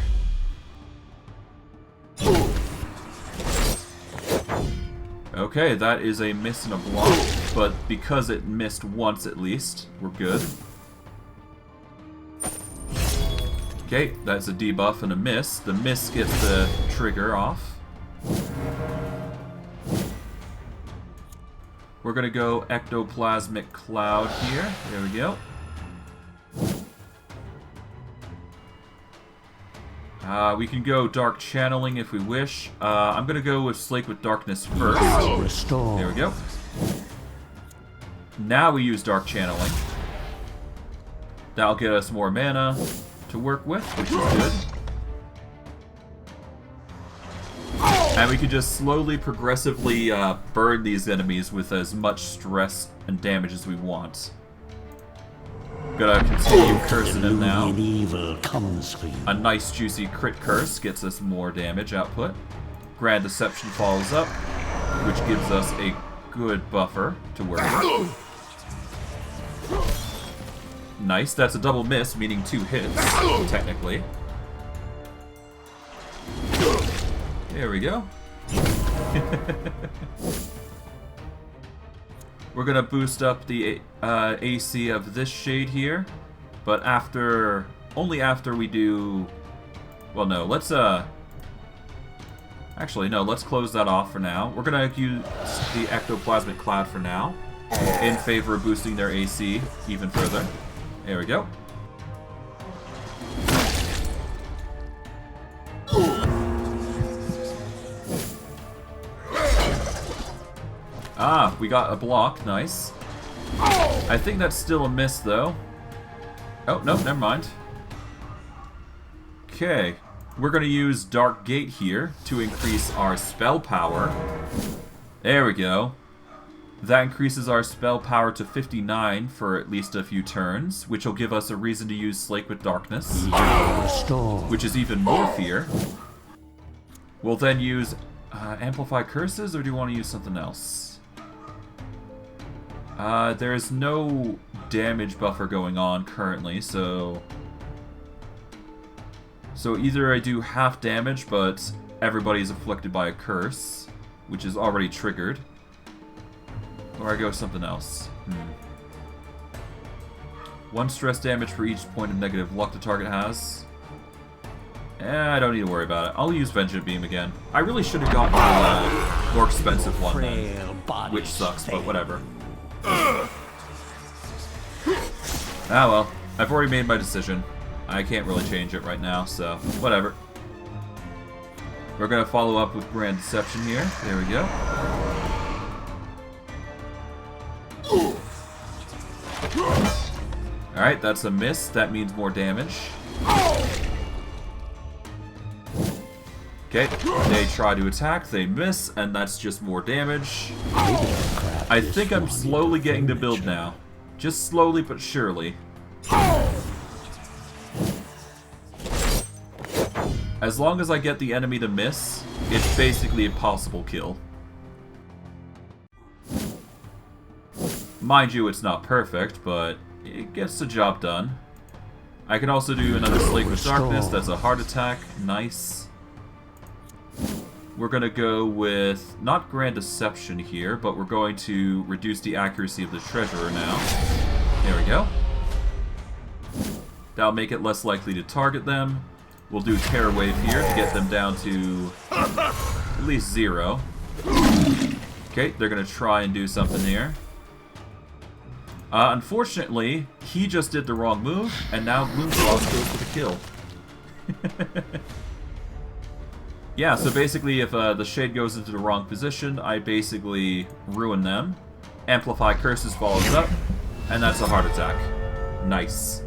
Okay, that is a miss and a block, but because it missed once at least, we're good. Okay, that's a debuff and a miss. The miss gets the trigger off. We're gonna go Ectoplasmic Cloud here. There we go. We can go Dark Channeling if we wish. I'm gonna go with Slake with Darkness first. Restore. There we go. Now we use Dark Channeling. That'll get us more mana to work with, which is good. And we can just slowly, progressively burn these enemies with as much stress and damage as we want. Gotta continue cursing them now. A nice juicy crit curse gets us more damage output. Grand Deception follows up, which gives us a good buffer to work with. Nice, that's a double miss, meaning 2 hits, technically. There we go. We're gonna boost up the AC of this shade here, but only after we do. Well, no. Let's actually no. Let's close that off for now. We're gonna use the Ectoplasmic Cloud for now, in favor of boosting their AC even further. There we go. Ah, we got a block. Nice. I think that's still a miss, though. Oh, no, never mind. Okay. We're going to use Dark Gate here to increase our spell power. There we go. That increases our spell power to 59 for at least a few turns, which will give us a reason to use Slake with Darkness, which is even more fear. We'll then use Amplify Curses, or do you want to use something else? There's no damage buffer going on currently, so either I do half damage, but everybody's afflicted by a curse, which is already triggered, or I go with something else. 1 stress damage for each point of negative luck the target has. I don't need to worry about it. I'll use Vengeance Beam again. I really should have gotten the more expensive one then, which sucks, but whatever. Ah well, I've already made my decision. I can't really change it right now, so whatever. We're gonna follow up with Grand Deception here. There we go. Alright, that's a miss. That means more damage. Okay, they try to attack, they miss, and that's just more damage. I think I'm slowly getting to build now. Just slowly but surely. As long as I get the enemy to miss, it's basically a possible kill. Mind you, it's not perfect, but it gets the job done. I can also do another Slake with Darkness, that's a heart attack, nice. We're going to go with, not Grand Deception here, but we're going to reduce the accuracy of the Treasurer now. There we go. That'll make it less likely to target them. We'll do Terror Wave here to get them down to at least 0. Okay, they're gonna try and do something here. Unfortunately, he just did the wrong move, and now Gloomclaw goes for the kill. Yeah, so basically if the Shade goes into the wrong position, I basically ruin them. Amplify Curses follows up, and that's a heart attack. Nice.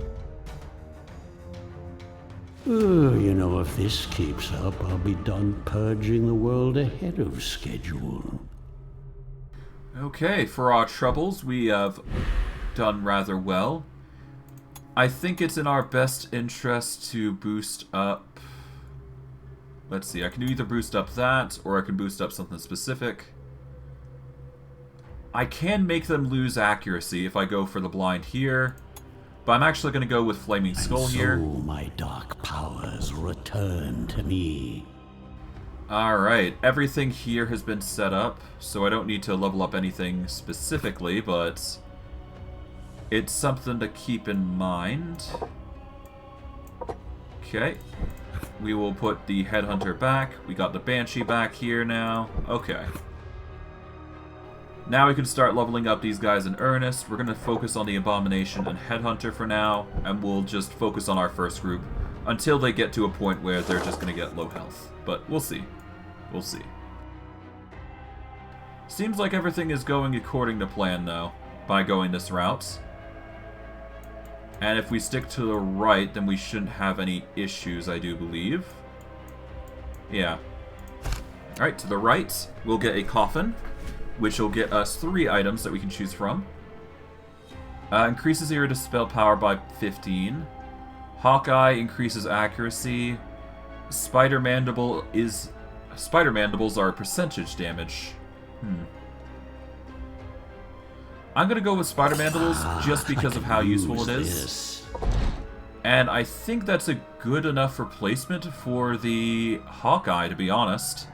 You know, if this keeps up, I'll be done purging the world ahead of schedule. Okay, for our troubles, we have done rather well. I think it's in our best interest to boost up... Let's see, I can either boost up that, or I can boost up something specific. I can make them lose accuracy if I go for the blind here, but I'm actually going to go with Flaming Skull here. So my dark powers return to me. Alright, everything here has been set up, so I don't need to level up anything specifically, but it's something to keep in mind. Okay. We will put the Headhunter back. We got the Banshee back here now. Okay. Now we can start leveling up these guys in earnest. We're going to focus on the Abomination and Headhunter for now, and we'll just focus on our first group until they get to a point where they're just going to get low health. But we'll see. We'll see. Seems like everything is going according to plan, though, by going this route. And if we stick to the right, then we shouldn't have any issues, I do believe. Yeah. Alright, to the right, we'll get a Coffin, which will get us 3 items that we can choose from. Increases Iratus spell power by 15. Hawkeye increases accuracy. Spider Mandibles are percentage damage. I'm gonna go with Spider Mandibles just because of how useful it is. And I think that's a good enough replacement for the Hawkeye, to be honest.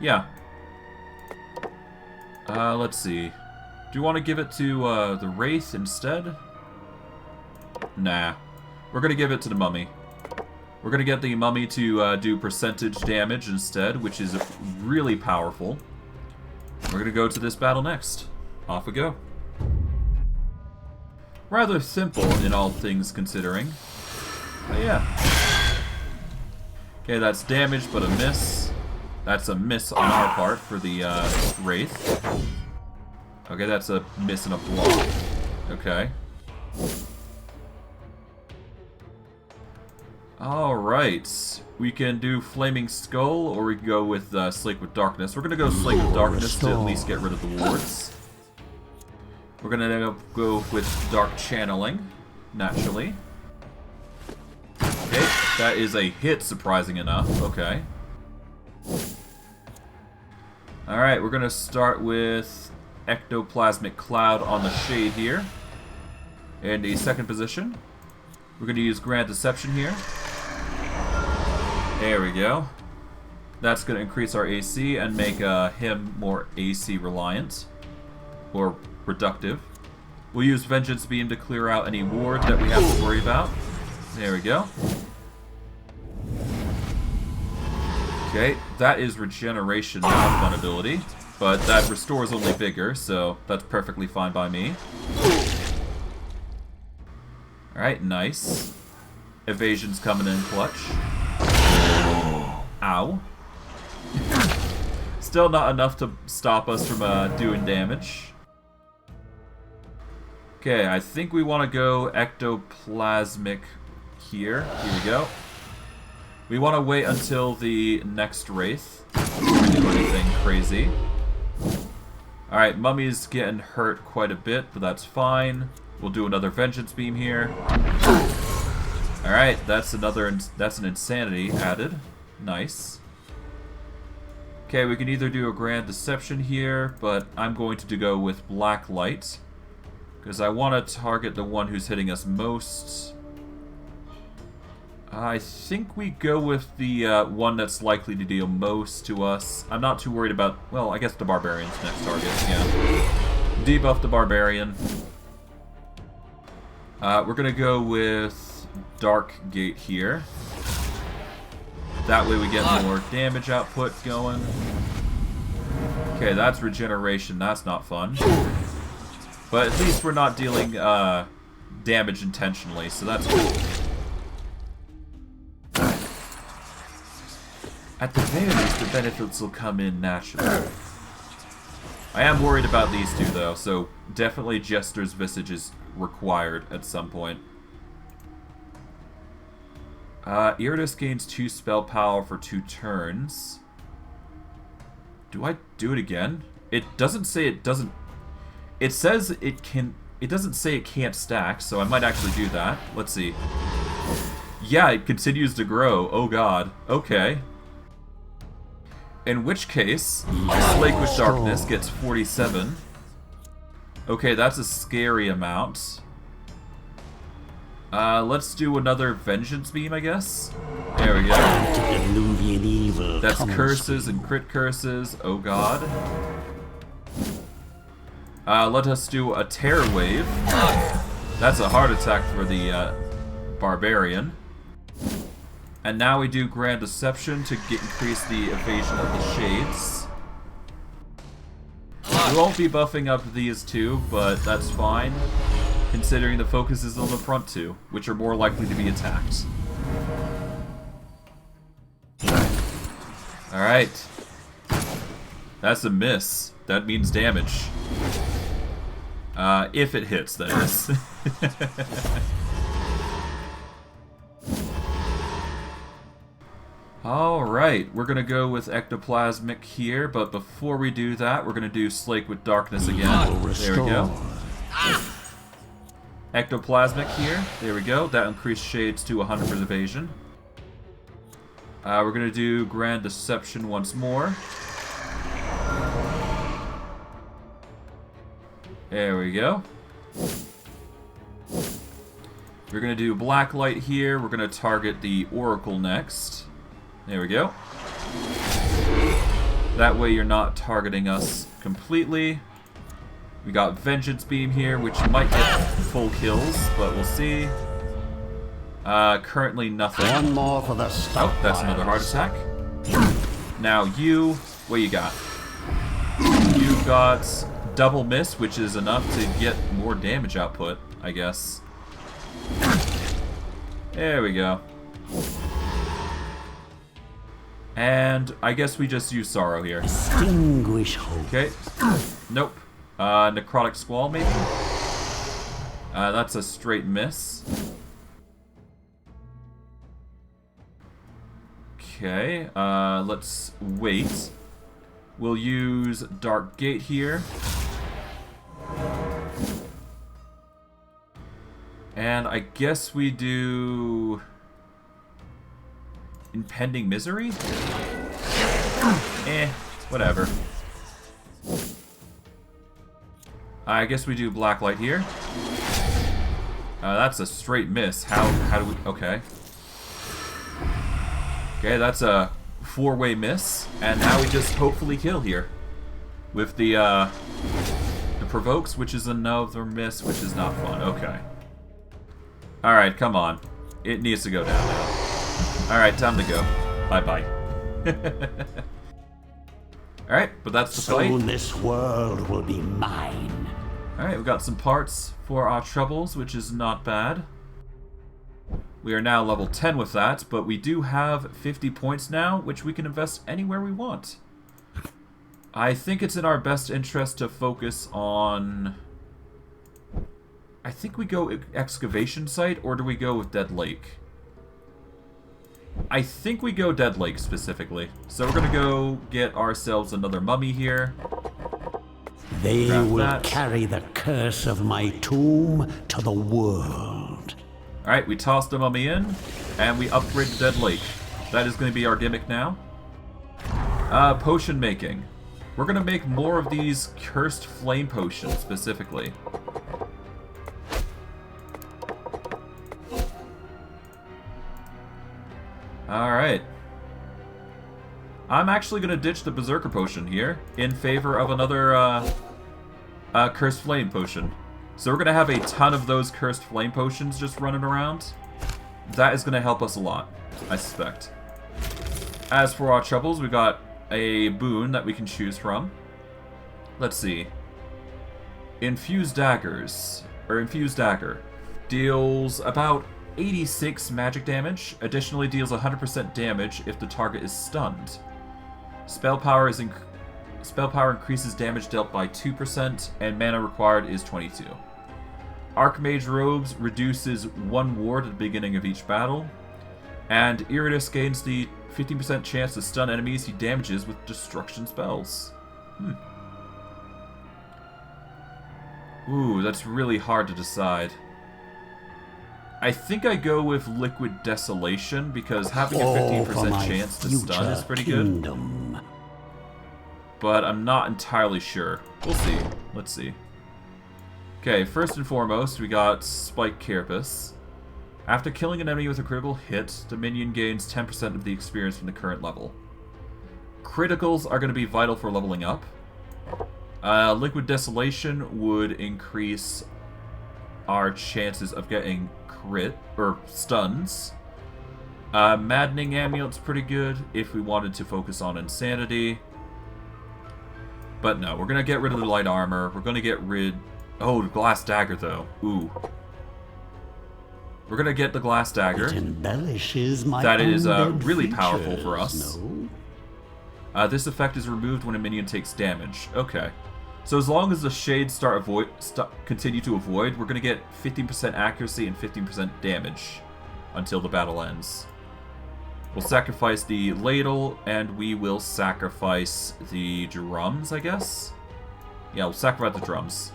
Yeah. Let's see. Do you want to give it to the Wraith instead? Nah. We're gonna give it to the Mummy. We're gonna get the Mummy to do percentage damage instead, which is really powerful. We're gonna go to this battle next. Off we go. Rather simple in all things considering. But yeah. Okay, that's damage, but a miss. That's a miss on our part for the Wraith. Okay, that's a miss and a block. Okay. Alright. We can do Flaming Skull, or we can go with Slake with Darkness. We're going to go Slake with Darkness to at least get rid of the wards. We're going to go with Dark Channeling, naturally. Okay, that is a hit, surprising enough. Okay. Alright, we're going to start with Ectoplasmic Cloud on the Shade here. In the second position. We're going to use Grand Deception here. There we go. That's going to increase our AC and make him more AC reliant. Or reductive. We'll use Vengeance Beam to clear out any ward that we have to worry about. There we go. Okay, that is Regeneration, not a fun ability. But that restores only Vigor, so that's perfectly fine by me. Alright, nice. Evasion's coming in clutch. Ow. Still not enough to stop us from doing damage. Okay, I think we want to go Ectoplasmic here. Here we go. We want to wait until the next Wraith before we do anything crazy. Alright, Mummy's getting hurt quite a bit, but that's fine. We'll do another Vengeance Beam here. Alright, that's an Insanity added. Nice. Okay, we can either do a Grand Deception here, but I'm going to go with Black Light. Because I want to target the one who's hitting us most. I think we go with the one that's likely to deal most to us. I'm not too worried about... Well, I guess the Barbarian's next target, yeah. Debuff the Barbarian. We're going to go with Dark Gate here. That way we get more damage output going. Okay, that's regeneration. That's not fun. But at least we're not dealing damage intentionally, so that's cool. At the very least, the benefits will come in naturally. I am worried about these two, though, so definitely Jester's Visage is required at some point. Iratus gains 2 spell power for 2 turns. Do I do it again? It doesn't say it doesn't... It says it can... It doesn't say it can't stack, so I might actually do that. Let's see. Yeah, it continues to grow. Oh god. Okay. In which case, Slake with Darkness gets 47. Okay, that's a scary amount. Let's do another Vengeance Beam, I guess. There we go. That's curses and crit curses. Oh god. Let us do a Terror Wave. That's a heart attack for the Barbarian. And now we do Grand Deception to increase the evasion of the Shades. We won't be buffing up these two, but that's fine, considering the focus is on the front two, which are more likely to be attacked. Alright. That's a miss. That means damage. If it hits, that is. Alright, we're gonna go with Ectoplasmic here, but before we do that, we're gonna do Slake with Darkness again. There we go. Ectoplasmic here. There we go. That increased Shades to 100 for evasion. We're gonna do Grand Deception once more. There we go. We're gonna do Black Light here. We're gonna target the Oracle next. There we go. That way you're not targeting us completely. We got Vengeance Beam here, which might get full kills, but we'll see. Currently nothing. One more for the stuff. Oh, that's another heart attack. Now you, what you got? You've got double miss, which is enough to get more damage output, I guess. There we go. And I guess we just use Sorrow here. Extinguish hope. Okay. Nope. Necrotic Squall, maybe? That's a straight miss. Okay, let's wait. We'll use Dark Gate here. And I guess we do... Impending Misery? Whatever. I guess we do Black Light here. That's a straight miss. How do we... Okay. Okay, that's a 4-way miss. And now we just hopefully kill here. With the Provokes, which is another miss, which is not fun. Okay. Alright, come on. It needs to go down now. Alright, time to go. Bye-bye. Alright, but that's the fight. Soon this world will be mine. Alright, we got some parts for our troubles, which is not bad. We are now level 10 with that, but we do have 50 points now, which we can invest anywhere we want. I think it's in our best interest to focus on... I think we go Excavation Site, or do we go with Dead Lake? I think we go Dead Lake specifically. So we're gonna go get ourselves another mummy here. They will carry the curse of my tomb to the world. Alright, we tossed the mummy in, and we upgrade to Dead Lake. That is going to be our gimmick now. Potion making. We're going to make more of these Cursed Flame Potions, specifically. Alright. I'm actually going to ditch the Berserker Potion here, in favor of another Cursed Flame Potion. So we're going to have a ton of those Cursed Flame Potions just running around. That is going to help us a lot, I suspect. As for our troubles, we got a boon that we can choose from. let's see. Infused daggers, or infused dagger, deals about 86 magic damage. Additionally, deals 100% damage if the target is stunned. Spell power increases damage dealt by 2%, and mana required is 22. Archmage robes reduces 1 ward at the beginning of each battle, and Iratus gains the 15% chance to stun enemies he damages with destruction spells. Ooh, that's really hard to decide. I think I go with Liquid Desolation, because having a 15% chance to stun is pretty good. But I'm not entirely sure. We'll see. Let's see. Okay, first and foremost, we got Spike Carapace. After killing an enemy with a critical hit, the minion gains 10% of the experience from the current level. Criticals are going to be vital for leveling up. Liquid Desolation would increase our chances of getting crit, or stuns. Maddening Amulet's pretty good if we wanted to focus on Insanity. But no, we're going to get rid of the light armor. We're going to get rid... Oh, the Glass Dagger, though. Ooh. We're going to get the Glass Dagger. It embellishes my that is really features, powerful for us. No? This effect is removed when a minion takes damage. Okay. So as long as the shades continue to avoid, we're going to get 15% accuracy and 15% damage until the battle ends. We'll sacrifice the ladle, and we will sacrifice the drums, I guess? Yeah, we'll sacrifice the drums.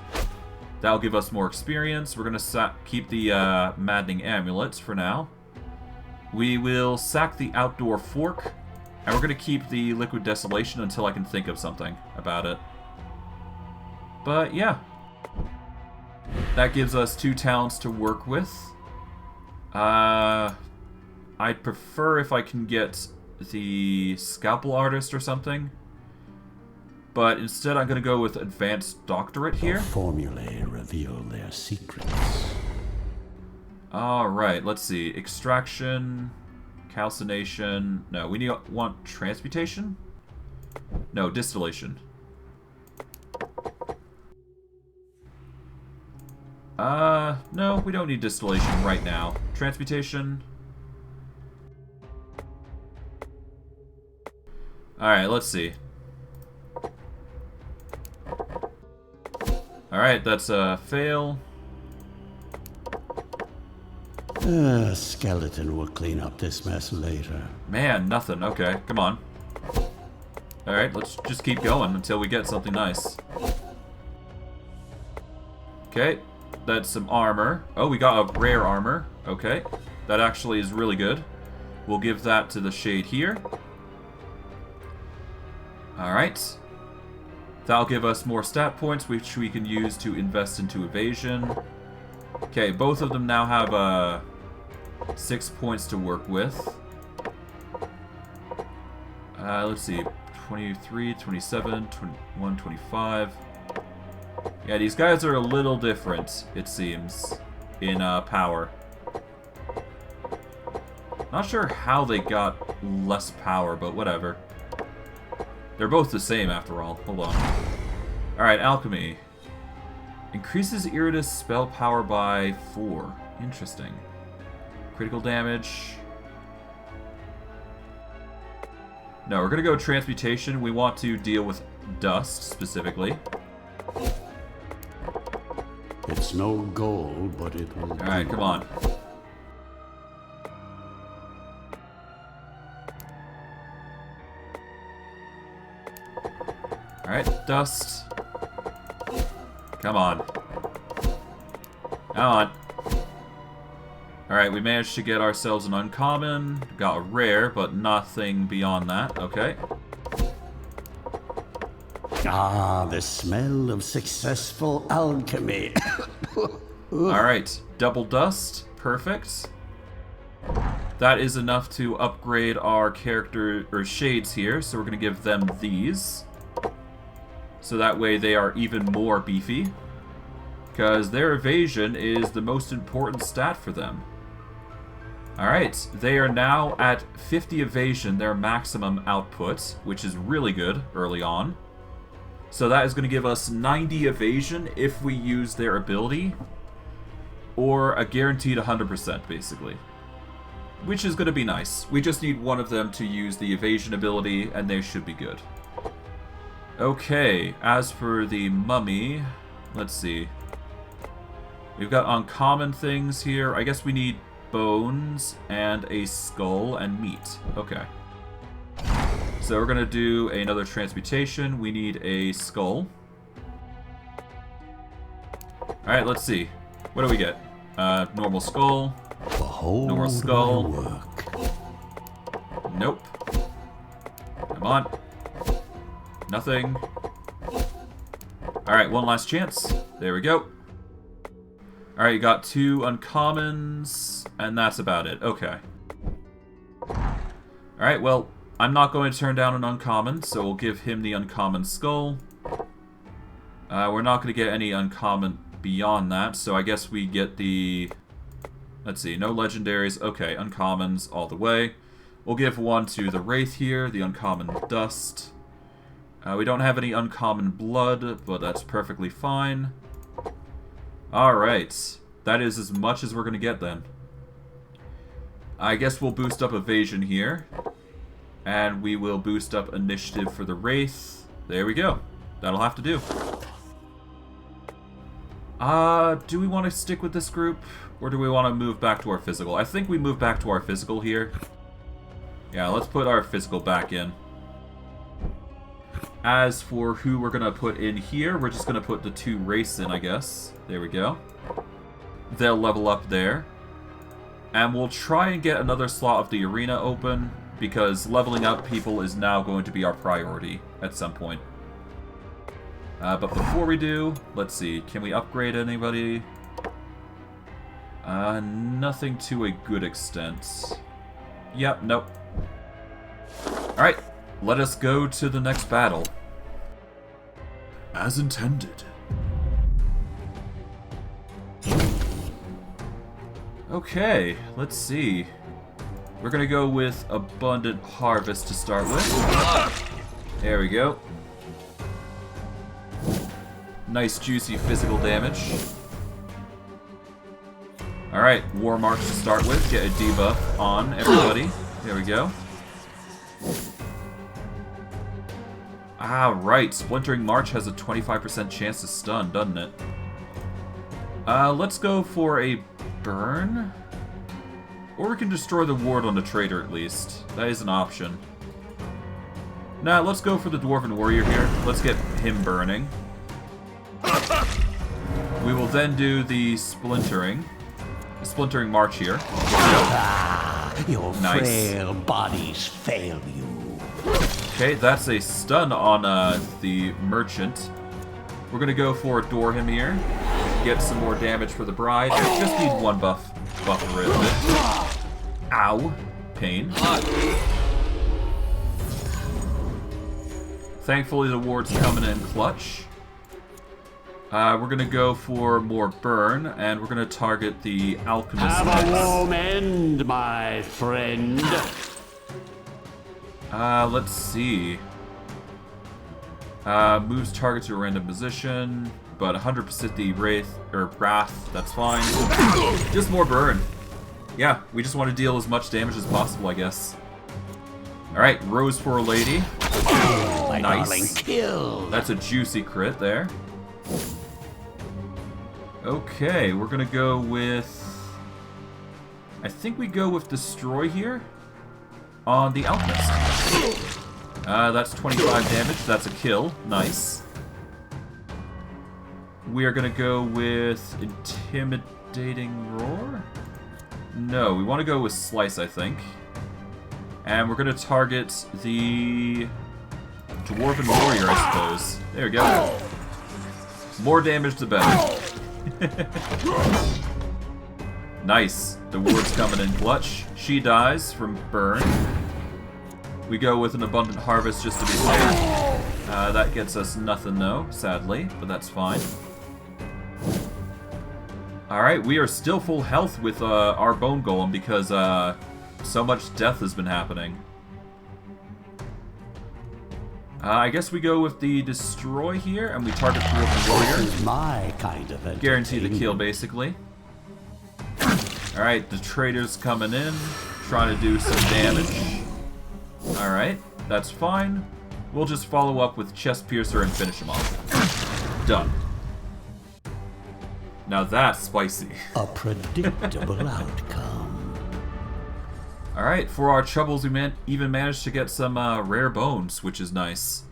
That'll give us more experience. We're going to keep the Maddening Amulets for now. We will sack the Outdoor Fork, and we're going to keep the Liquid Desolation until I can think of something about it. But yeah, that gives us 2 talents to work with. I'd prefer if I can get the Scalpel Artist or something. But instead I'm going to go with Advanced Doctorate here. The formulae reveal their secrets. Alright, let's see. Extraction, Calcination. No, we want Transmutation? No, Distillation. No, we don't need Distillation right now. Transmutation. Alright, let's see. Alright, that's a fail. Skeleton will clean up this mess later. Man, nothing. Okay, come on. Alright, let's just keep going until we get something nice. Okay, that's some armor. Oh, we got a rare armor. Okay, that actually is really good. We'll give that to the shade here. Alright. That'll give us more stat points, which we can use to invest into evasion. Okay, both of them now have 6 points to work with. Let's see. 23, 27, 21, 25. Yeah, these guys are a little different, it seems, in power. Not sure how they got less power, but whatever. They're both the same, after all. Hold on. Alright, Alchemy. Increases Iratus spell power by 4. Interesting. Critical damage. No, we're going to go Transmutation. We want to deal with dust, specifically. It's no goal, but it will do. Alright, come on. Alright, dust. Come on. Come on. Alright, we managed to get ourselves an uncommon. Got a rare, but nothing beyond that. Okay. Ah, the smell of successful alchemy. Alright, double dust. Perfect. That is enough to upgrade our character, or shades here, so we're going to give them these. So that way they are even more beefy. Because their evasion is the most important stat for them. Alright, they are now at 50 evasion, their maximum output, which is really good early on. So that is going to give us 90 evasion if we use their ability. Or a guaranteed 100%, basically. Which is going to be nice. We just need one of them to use the evasion ability, and they should be good. Okay, as for the mummy, let's see. We've got uncommon things here. I guess we need bones and a skull and meat. Okay. So we're going to do another transmutation. We need a skull. Alright, let's see. What do we get? Normal skull. Normal skull. Nope. Come on. Nothing. Alright, one last chance. There we go. Alright, you got 2 uncommons, and that's about it. Okay. Alright, well, I'm not going to turn down an uncommon, so we'll give him the uncommon skull. We're not going to get any uncommon beyond that, so I guess we get the... Let's see, no legendaries. Okay, uncommons all the way. We'll give one to the Wraith here, the uncommon dust. We don't have any uncommon blood, but that's perfectly fine. Alright, that is as much as we're going to get then. I guess we'll boost up evasion here. And we will boost up initiative for the Wraith. There we go. That'll have to do. Do we want to stick with this group? Or do we want to move back to our physical? I think we move back to our physical here. Yeah, let's put our physical back in. As for who we're going to put in here, we're just going to put the 2 Wraiths in, I guess. There we go. They'll level up there. And we'll try and get another slot of the arena open, because leveling up people is now going to be our priority at some point. But before we do, let's see, can we upgrade anybody? Nothing to a good extent. Yep, nope. Alright, let us go to the next battle. As intended. Okay, let's see. We're gonna go with Abundant Harvest to start with. There we go. Nice juicy physical damage. Alright, War March to start with. Get a debuff on everybody. There we go. Ah, right. Splintering March has a 25% chance to stun, doesn't it? Let's go for a burn. Or we can destroy the ward on the trader at least. That is an option. Nah, let's go for the Dwarven Warrior here. Let's get him burning. We will then do the Splintering March here. Your frail bodies fail you. Okay, that's a stun on the Merchant. We're gonna go for Adore him here. Get some more damage for the Bride. Just need one buff for it. Ow. Pain. Thankfully the ward's coming in clutch. We're gonna go for more burn, and we're gonna target the Alchemist. Have a warm end, my friend. Let's see. Moves target to a random position, but 100% the Wrath, that's fine. Just more burn. Yeah, we just want to deal as much damage as possible, I guess. Alright, Rose for a Lady. My darling, Nice. kill. That's a juicy crit there. Okay, we're gonna go with... I think we go with Destroy here on the Alchemist. That's 25 damage. That's a kill. Nice. We are gonna go with Intimidating Roar? No, we want to go with Slice, I think. And we're gonna target the Dwarven Warrior, I suppose. There we go. More damage the better. Nice. The ward's coming in clutch. She dies from burn. We go with an Abundant Harvest just to be safe. That gets us nothing though, sadly, but that's fine. Alright, we are still full health with our Bone Golem because so much death has been happening. I guess we go with the destroy here, and we target the Dwarf Warrior. This is my kind of Guarantee the kill, basically. Alright, the trader's coming in, trying to do some damage. Alright, that's fine. We'll just follow up with Chest Piercer and finish him off. Done. Now that's spicy. A predictable outcome. Alright, for our troubles, we even managed to get some rare bones, which is nice.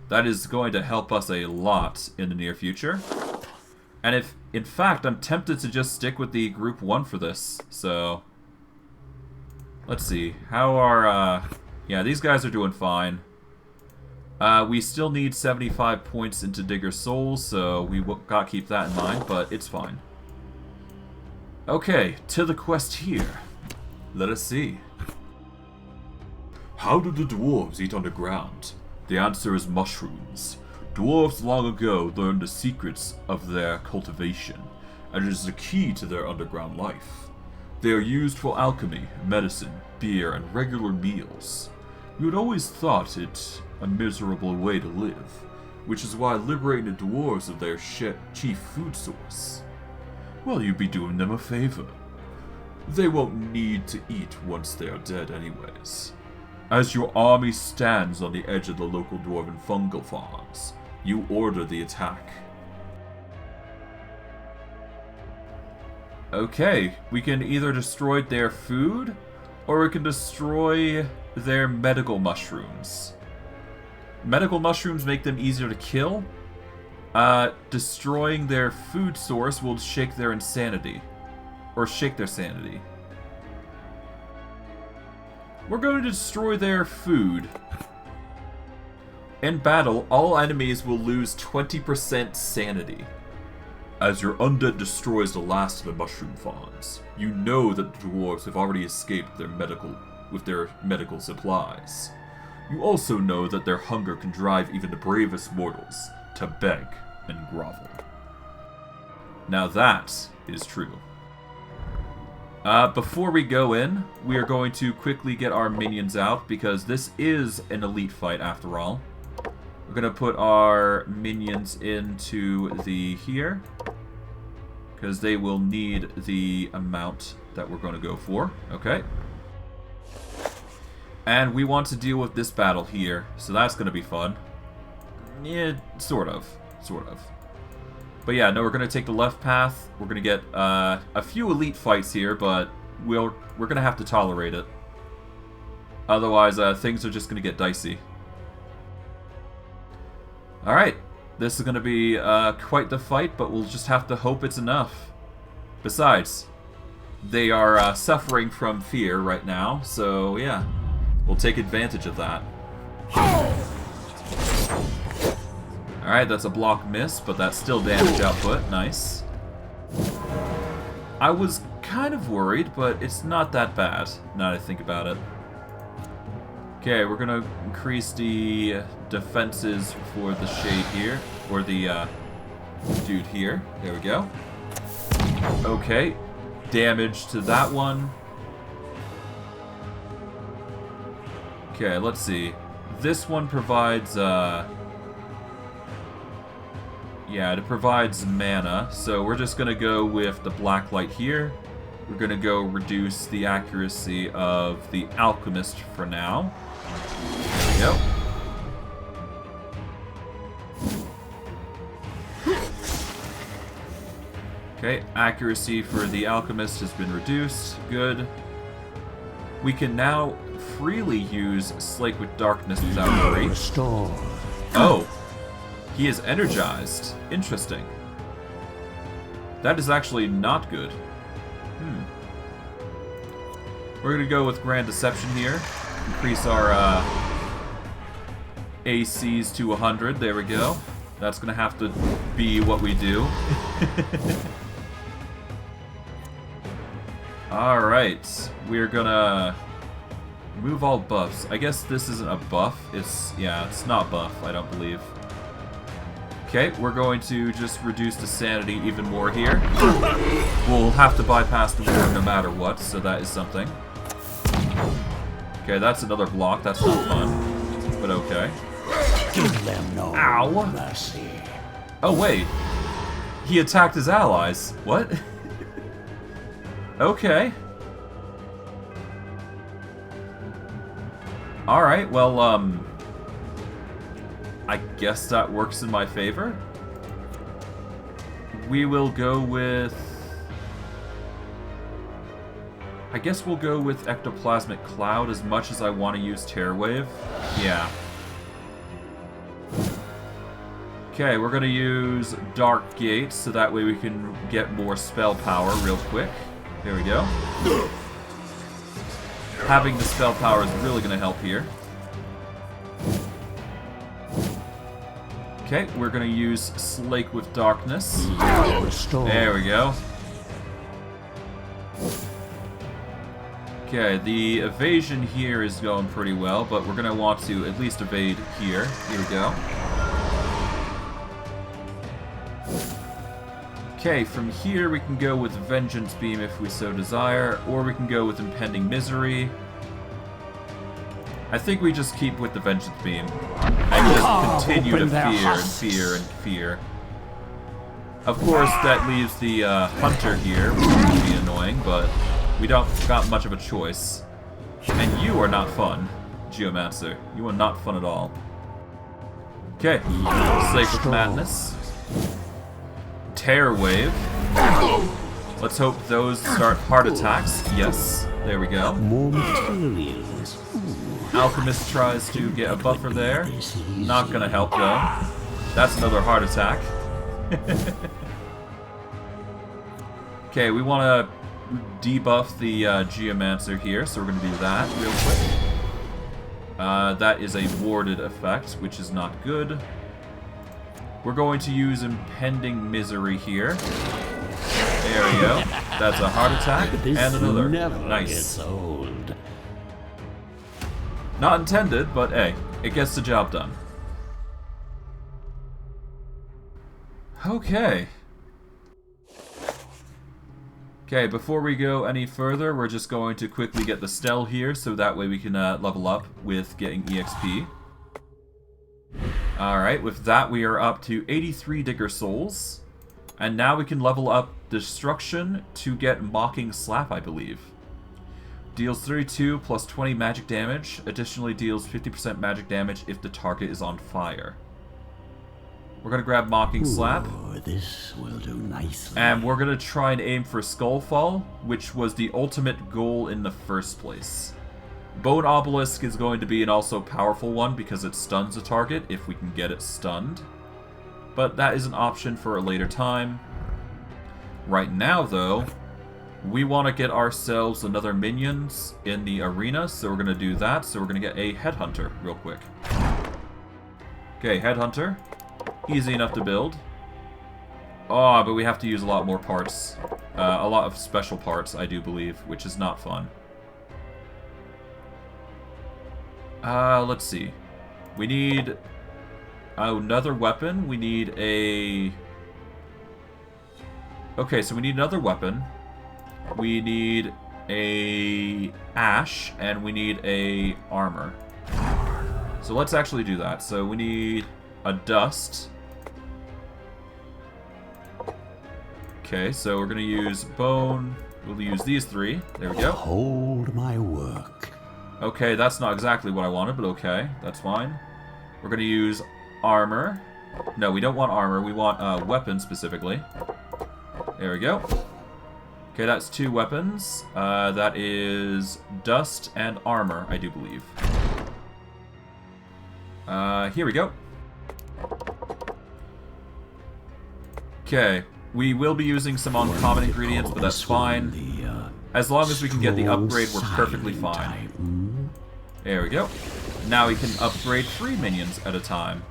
That is going to help us a lot in the near future. And if, in fact, I'm tempted to just stick with the group 1 for this, so... Let's see, how are, yeah, these guys are doing fine. We still need 75 points into Digger Souls, so we gotta keep that in mind, but it's fine. Okay, to the quest here. Let us see. How do the dwarves eat underground? The answer is mushrooms. Dwarves long ago learned the secrets of their cultivation, and it is the key to their underground life. They are used for alchemy, medicine, beer, and regular meals. You had always thought it a miserable way to live, which is why liberating the dwarves of their chief food source. Well, you'd be doing them a favor. They won't need to eat once they are dead anyways. As your army stands on the edge of the local dwarven fungal farms, you order the attack. Okay, we can either destroy their food, or we can destroy their medical mushrooms. Medical mushrooms make them easier to kill. Destroying their food source will shake their insanity. Or shake their sanity. We're going to destroy their food. In battle, all enemies will lose 20% sanity. As your undead destroys the last of the mushroom farms, you know that the dwarves have already escaped their medical supplies. You also know that their hunger can drive even the bravest mortals to beg and grovel. Now that is true. Before we go in, we are going to quickly get our minions out, because this is an elite fight after all. We're going to put our minions into the here, because they will need the amount that we're going to go for. Okay. And we want to deal with this battle here, so that's going to be fun. Yeah, sort of. Sort of. But yeah, no, we're going to take the left path. We're going to get a few elite fights here, but we're going to have to tolerate it. Otherwise, things are just going to get dicey. Alright, this is going to be quite the fight, but we'll just have to hope it's enough. Besides, they are suffering from fear right now, so yeah, we'll take advantage of that. Alright, that's a block miss, but that's still damage output. Nice. I was kind of worried, but it's not that bad, now that I think about it. Okay, we're gonna increase the defenses for the shade here, or the dude here. There we go. Okay, damage to that one. Okay, let's see. This one provides, yeah, it provides mana, so we're just gonna go with the black light here. We're gonna go reduce the accuracy of the alchemist for now. There we go. Okay, accuracy for the alchemist has been reduced. Good. We can now freely use Slake with Darkness without worry. Oh, he is energized. Interesting. That is actually not good. We're gonna go with Grand Deception here. Increase our ACs to 100. There we go. That's gonna have to be what we do. Alright, we're gonna remove all buffs. I guess this isn't a buff. Yeah, it's not buff, I don't believe. Okay, we're going to just reduce the sanity even more here. We'll have to bypass the war no matter what, so that is something. Okay, that's another block. That's not fun, but okay. Give them no Ow. mercy. Oh, wait. He attacked his allies. What? Okay. Alright, well, I guess that works in my favor. We will go with... I guess we'll go with Ectoplasmic Cloud as much as I want to use Terror Wave. Yeah. Okay, we're going to use Dark Gate so that way we can get more spell power real quick. There we go. Having the spell power is really going to help here. Okay, we're going to use Slake with Darkness. There we go. Okay, the evasion here is going pretty well, but we're going to want to at least evade here. Here we go. Okay, from here we can go with Vengeance Beam if we so desire, or we can go with Impending Misery. I think we just keep with the Vengeance Beam, and just continue to fear and fear and fear. Of course, that leaves the Hunter here, which would be annoying, but we don't got much of a choice. And you are not fun, Geomancer. You are not fun at all. Okay, Slake with Madness. Terror Wave. Let's hope those start heart attacks. Yes, there we go. More materials. Alchemist tries to get a buffer there. Not gonna help though. That's another heart attack. Okay, we want to debuff the Geomancer here, so we're gonna do that real quick. That is a warded effect, which is not good. We're going to use Impending Misery here. There we go. That's a heart attack, and another. Nice. Not intended, but hey, it gets the job done. Okay. Okay, before we go any further, we're just going to quickly get the Stell here, so that way we can level up with getting EXP. Alright, with that we are up to 83 Digger Souls. And now we can level up Destruction to get Mocking Slap, I believe. Deals 32 plus 20 magic damage. Additionally deals 50% magic damage if the target is on fire. We're going to grab Mocking Slap. This will do nicely. And we're going to try and aim for Skullfall, which was the ultimate goal in the first place. Bone Obelisk is going to be an also powerful one because it stuns a target if we can get it stunned. But that is an option for a later time. Right now, though, we want to get ourselves another minions in the arena, so we're going to do that. So we're going to get a Headhunter real quick. Okay, Headhunter. Easy enough to build. Oh, but we have to use a lot more parts. A lot of special parts, I do believe, which is not fun. Let's see. We need another weapon. We need a... Okay, so we need another weapon. We need a Ash, and we need a armor. So let's actually do that. So we need a Dust. Okay, so we're going to use Bone. We'll use these three. There we go. Hold my work. Okay, that's not exactly what I wanted, but okay. That's fine. We're going to use armor. No, we don't want armor. We want weapon specifically. There we go. Okay, that's 2 weapons. That is Dust and Armor, I do believe. Here we go. Okay, we will be using some uncommon ingredients, but that's fine. As long as we can get the upgrade, we're perfectly fine. There we go. Now we can upgrade 3 minions at a time.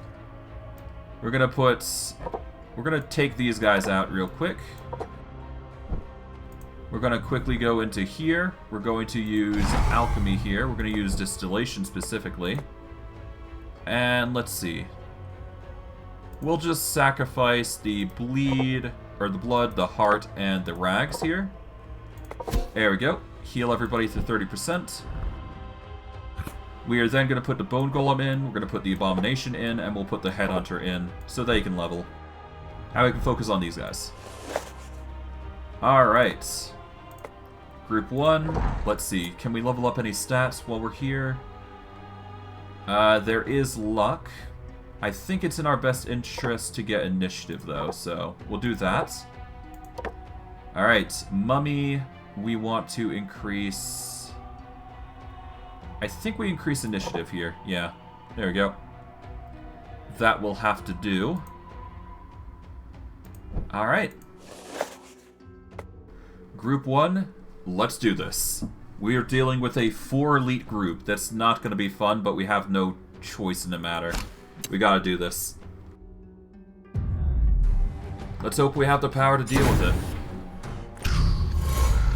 We're gonna take these guys out real quick. We're gonna quickly go into here. We're going to use alchemy here. We're gonna use distillation specifically. And let's see. We'll just sacrifice the bleed, or the blood, the heart, and the rags here. There we go. Heal everybody to 30%. We are then going to put the Bone Golem in, we're going to put the Abomination in, and we'll put the Headhunter in so they can level. Now we can focus on these guys. Alright. Group 1, let's see, can we level up any stats while we're here? There is luck. I think it's in our best interest to get initiative though, so we'll do that. Alright, Mummy, we want to increase... I think we increase initiative here. Yeah, there we go. That will have to do. Alright. Group 1, let's do this. We are dealing with a 4 elite group. That's not going to be fun, but we have no choice in the matter. We gotta do this. Let's hope we have the power to deal with it.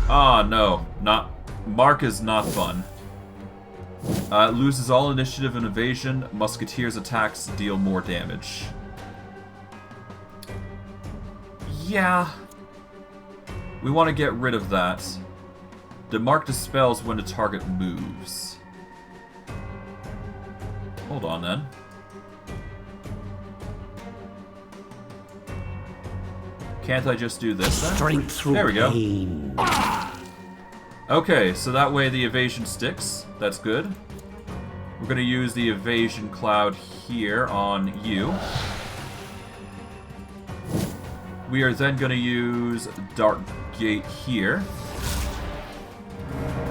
Ah, no. Mark is not fun. Loses all initiative and evasion. Musketeers' attacks deal more damage. Yeah. We want to get rid of that. The mark dispels when the target moves. Hold on then. Can't I just do this then? Strength through there we go. pain. Okay, so that way the evasion sticks. That's good. We're going to use the evasion cloud here on you. We are then going to use Dark Gate here.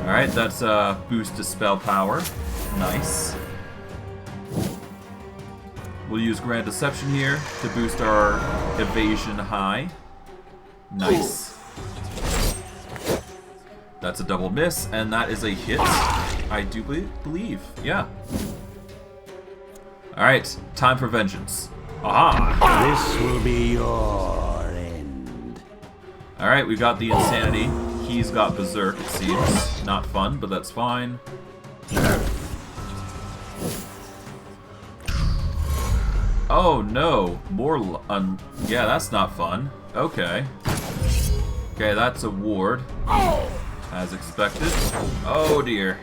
Alright, that's a boost to spell power. Nice. We'll use Grand Deception here to boost our evasion high. Nice. That's a double miss, and that is a hit, I do believe. Yeah. Alright, time for vengeance. Aha! This will be your end. Alright, we've got the insanity. He's got berserk, it seems. Not fun, but that's fine. Oh no, more yeah, that's not fun. Okay. Okay, that's a ward. As expected. Oh dear.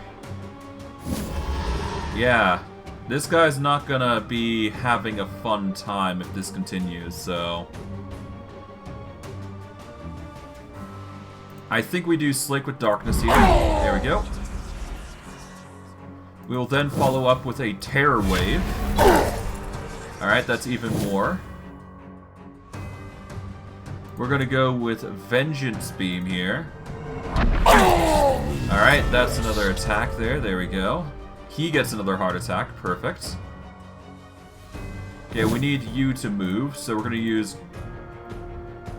Yeah. This guy's not gonna be having a fun time if this continues, so... I think we do Slake with Darkness here. There we go. We will then follow up with a Terror Wave. Alright, that's even more. We're gonna go with Vengeance Beam here. Alright, that's another attack there. There we go. He gets another heart attack. Perfect. Okay, we need you to move, so we're gonna use...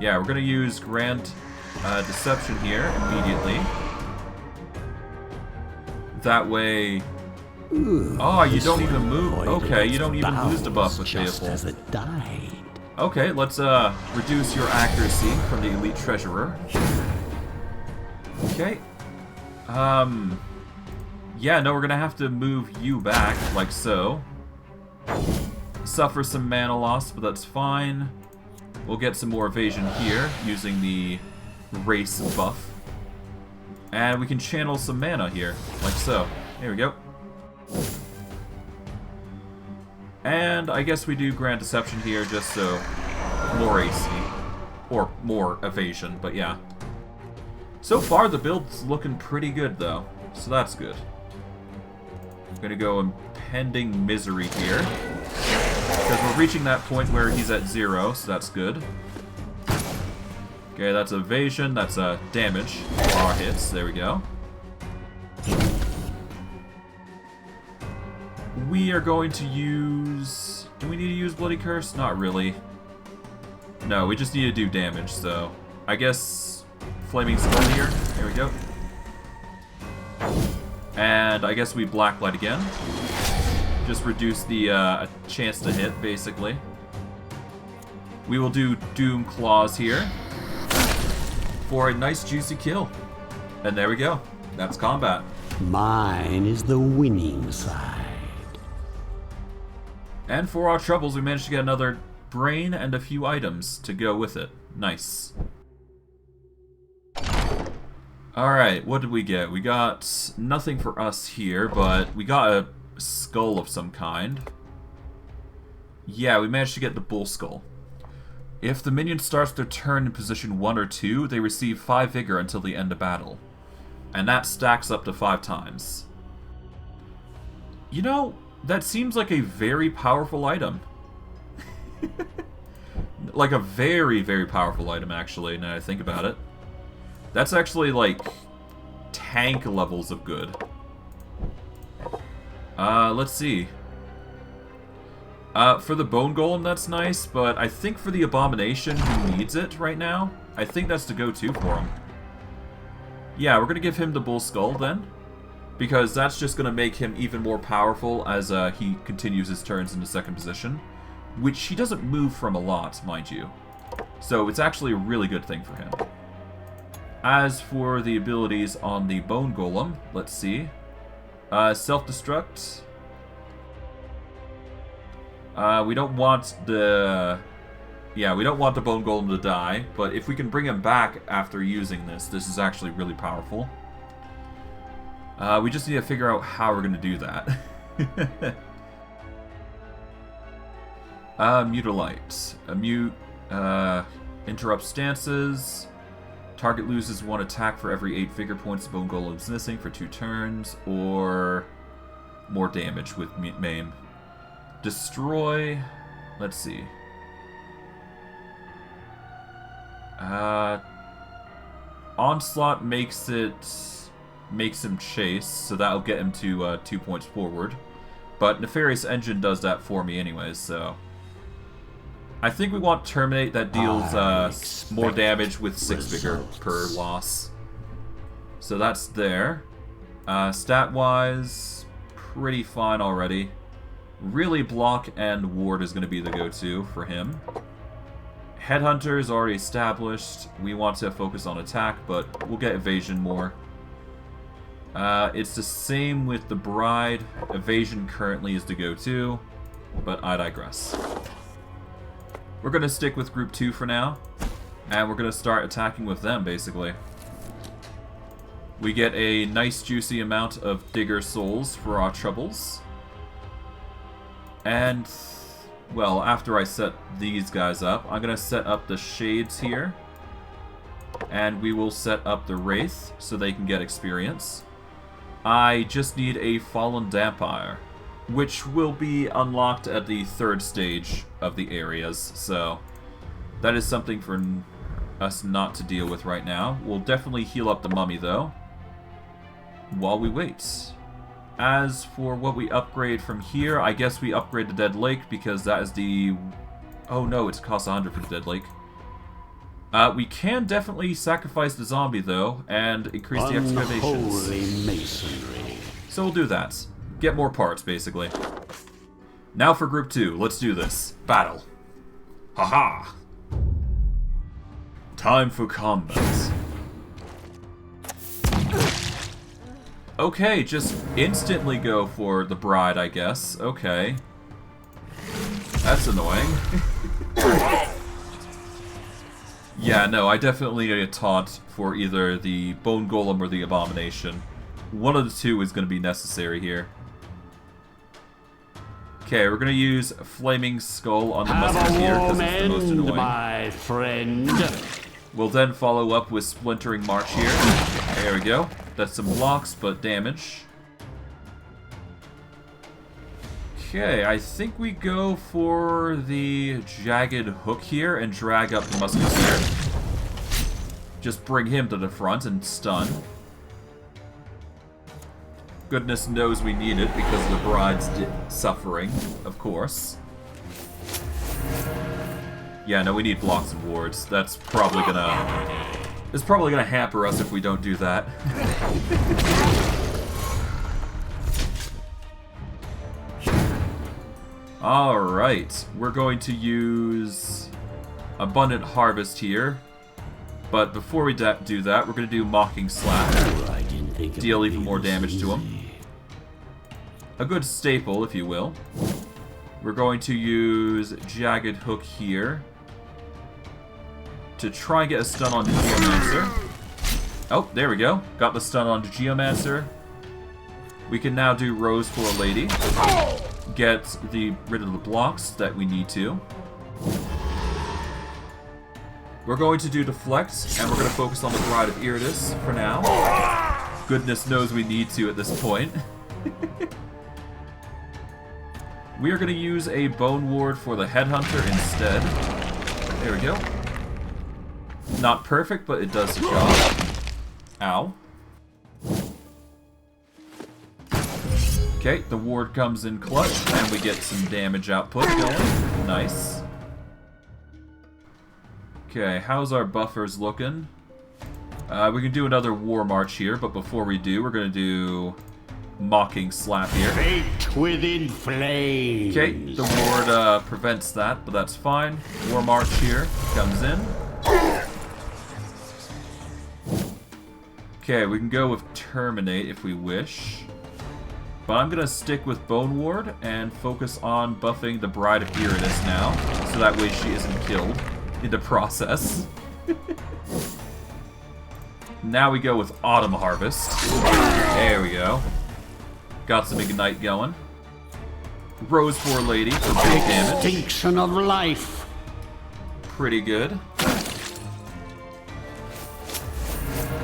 Yeah, we're gonna use Grand Deception here immediately. That way... Oh, you don't even move. Okay, you don't even lose the buff with Baleful. As it died. Okay, let's reduce your accuracy from the Elite Treasurer. Okay. Yeah, no, we're gonna have to move you back, like so. Suffer some mana loss, but that's fine. We'll get some more evasion here, using the race buff. And we can channel some mana here, like so. There we go. And I guess we do Grand Deception here, just so more AC. Or more evasion, but yeah. So far, the build's looking pretty good, though. So that's good. I'm gonna go Impending Misery here. Because we're reaching that point where he's at 0, so that's good. Okay, that's evasion, that's damage. Our hits, there we go. We are going to use... Do we need to use Bloody Curse? Not really. No, we just need to do damage, so... I guess... Flaming Skull here. There we go. And I guess we Blacklight again. Just reduce the chance to hit, basically. We will do Doom Claws here. For a nice juicy kill. And there we go. That's combat. Mine is the winning side. And for our troubles, we managed to get another brain and a few items to go with it. Nice. Alright, what did we get? We got nothing for us here, but we got a skull of some kind. Yeah, we managed to get the bull skull. If the minion starts their turn in position 1 or 2, they receive 5 vigor until the end of battle. And that stacks up to 5 times. You know, that seems like a very powerful item. Like a very, very powerful item, actually, now I think about it. That's actually, like, tank levels of good. Let's see. For the Bone Golem, that's nice, but I think for the Abomination, who needs it right now, I think that's the go-to for him. Yeah, we're gonna give him the Bull Skull, then. Because that's just gonna make him even more powerful as he continues his turns in the second position. Which he doesn't move from a lot, mind you. So it's actually a really good thing for him. As for the abilities on the Bone Golem, let's see. Self-destruct. We don't want the... Yeah, we don't want the Bone Golem to die, but if we can bring him back after using this, this is actually really powerful. We just need to figure out how we're going to do that. Mutilite. Interrupt stances. Target loses 1 attack for every 8 vigor points the Bone Golem is missing for 2 turns, or more damage with Maim. Destroy. Let's see. Onslaught makes him chase, so that'll get him to 2 points forward. But Nefarious Engine does that for me anyways, so... I think we want Terminate, that deals more damage with 6 vigor per loss. So that's there. Stat-wise, pretty fine already. Really, Block and Ward is going to be the go-to for him. Headhunter is already established. We want to focus on attack, but we'll get Evasion more. It's the same with the Bride. Evasion currently is the go-to, but I digress. We're going to stick with Group 2 for now, and we're going to start attacking with them, basically. We get a nice juicy amount of Digger Souls for our troubles. And, well, after I set these guys up, I'm going to set up the Shades here. And we will set up the Wraith, so they can get experience. I just need a Fallen Dhampir, which will be unlocked at the 3rd stage of the areas, so that is something for us not to deal with right now. We'll definitely heal up the mummy, though, while we wait. As for what we upgrade from here, I guess we upgrade the Dead Lake, because that is the... Oh no, it costs 100 for the Dead Lake. We can definitely sacrifice the zombie, though, and increase the excavations. Unholy masonry. So we'll do that. Get more parts, basically. Now for Group 2. Let's do this. Battle. Haha! Time for combat. Okay, just instantly go for the Bride, I guess. Okay. That's annoying. Yeah, no, I definitely need a taunt for either the Bone Golem or the Abomination. One of the two is going to be necessary here. Okay, we're going to use Flaming Skull on the Musketeer because it's the most annoying. My friend. We'll then follow up with Splintering March here. There we go. That's some blocks, but damage. Okay, I think we go for the Jagged Hook here and drag up the Musketeer. Just bring him to the front and stun. Goodness knows we need it because of the Bride's suffering, of course. Yeah, no, we need blocks and wards. That's probably gonna... It's probably gonna hamper us if we don't do that. Alright, we're going to use Abundant Harvest here. But before we do that, we're going to do Mocking Slap. Deal even more damage to him. A good staple, if you will. We're going to use Jagged Hook here to try and get a stun on the Geomancer. Oh, there we go. Got the stun on the Geomancer. We can now do Rose for a Lady. Get rid of the blocks that we need to. We're going to do Deflect, and we're going to focus on the Bride of Iratus for now. Goodness knows we need to at this point. We are going to use a Bone Ward for the Headhunter instead. There we go. Not perfect, but it does the job. Ow. Okay, the ward comes in clutch, and we get some damage output going. Nice. Okay, how's our buffers looking? We can do another War March here, but before we do, we're going to do Mocking Slap here. Fate within flames. Okay, the ward prevents that, but that's fine. War March here comes in. Okay, we can go with Terminate if we wish. But I'm going to stick with Bone Ward and focus on buffing the Bride of Iratus now, so that way she isn't killed in the process. Now we go with Autumn Harvest. There we go. Got some Ignite going. Rose for a Lady for big damage. Extinction of life. Pretty good.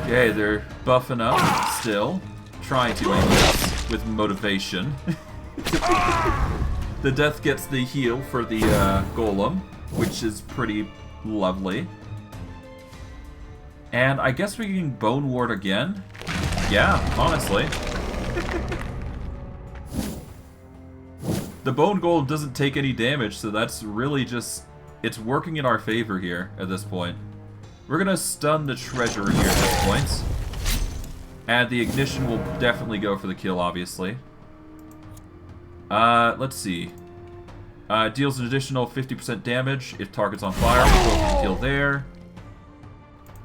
Okay, they're buffing up still. Trying to aim this with motivation. The death gets the heal for the golem, which is pretty lovely. And I guess we can Bone Ward again? Yeah, honestly. The Bone Golem doesn't take any damage, so that's really just... It's working in our favor here at this point. We're gonna stun the Treasurer here at this point. And the Ignition will definitely go for the kill, obviously. Let's see. Deals an additional 50% damage if target's on fire. We'll go for the kill there.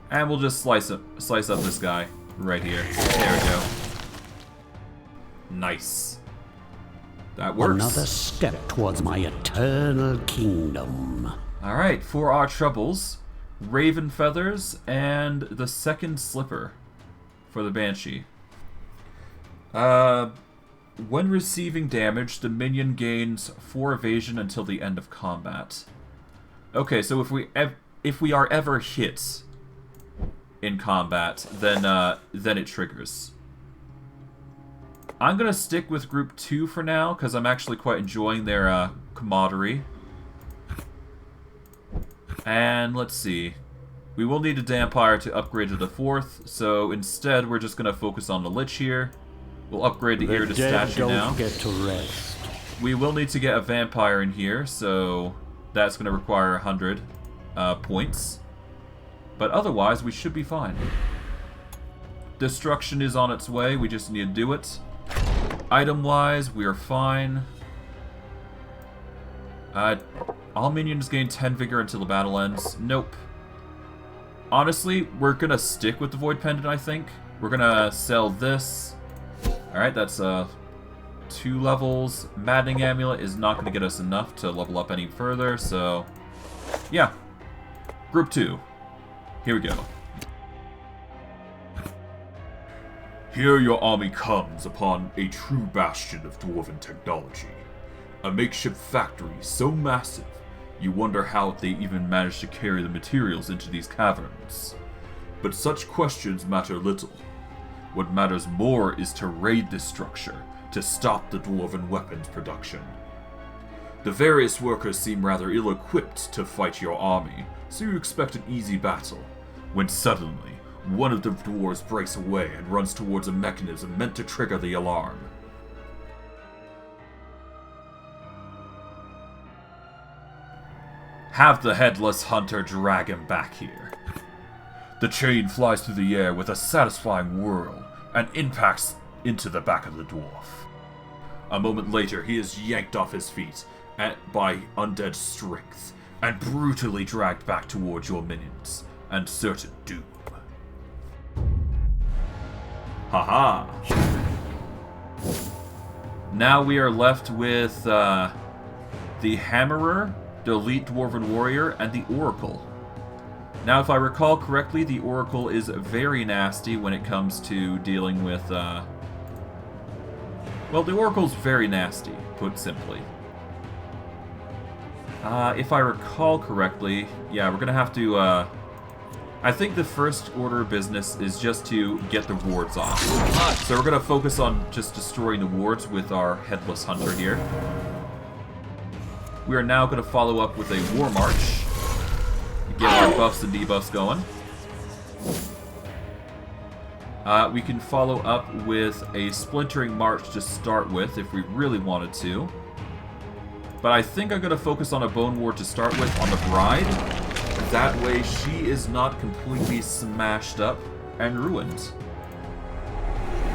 And we'll just slice up this guy right here. There we go. Nice. That works. Another step towards my eternal kingdom. Alright, for our troubles, Raven Feathers and the second Slipper for the Banshee. When receiving damage, the minion gains 4 evasion until the end of combat. Okay, so if we are ever hit in combat, then it triggers. I'm gonna stick with Group 2 for now, because I'm actually quite enjoying their camaraderie. And let's see. We will need a Dhampir to upgrade to the 4th, so instead we're just gonna focus on the Lich here. We'll upgrade the Iratus statue now. Get to rest. We will need to get a Vampire in here, so that's gonna require 100 points. But otherwise, we should be fine. Destruction is on its way, we just need to do it. Item-wise, we are fine. All minions gain 10 vigor until the battle ends. Nope. Honestly, we're gonna stick with the Void Pendant, I think. We're gonna sell this. Alright, that's 2 levels. Maddening Amulet is not gonna get us enough to level up any further, so... yeah. Group 2. Here we go. Here your army comes upon a true bastion of dwarven technology. A makeshift factory so massive, you wonder how they even managed to carry the materials into these caverns. But such questions matter little. What matters more is to raid this structure, to stop the dwarven weapons production. The various workers seem rather ill-equipped to fight your army, so you expect an easy battle, when suddenly, one of the dwarves breaks away and runs towards a mechanism meant to trigger the alarm. Have the Headless Hunter drag him back here. The chain flies through the air with a satisfying whirl and impacts into the back of the dwarf. A moment later, he is yanked off his feet by undead strength and brutally dragged back towards your minions and certain doom. Haha! Now we are left with the Hammerer, the Elite Dwarven Warrior, and the Oracle. Now, if I recall correctly, the Oracle is very nasty when it comes to dealing with Well, the Oracle's very nasty, put simply. If I recall correctly, yeah, we're gonna have to, I think the first order of business is just to get the wards off. So we're gonna focus on just destroying the wards with our Headless Hunter here. We are now gonna follow up with a War March. Get our buffs and debuffs going. We can follow up with a Splintering March to start with if we really wanted to. But I think I'm going to focus on a Bone Ward to start with on the Bride. That way she is not completely smashed up and ruined.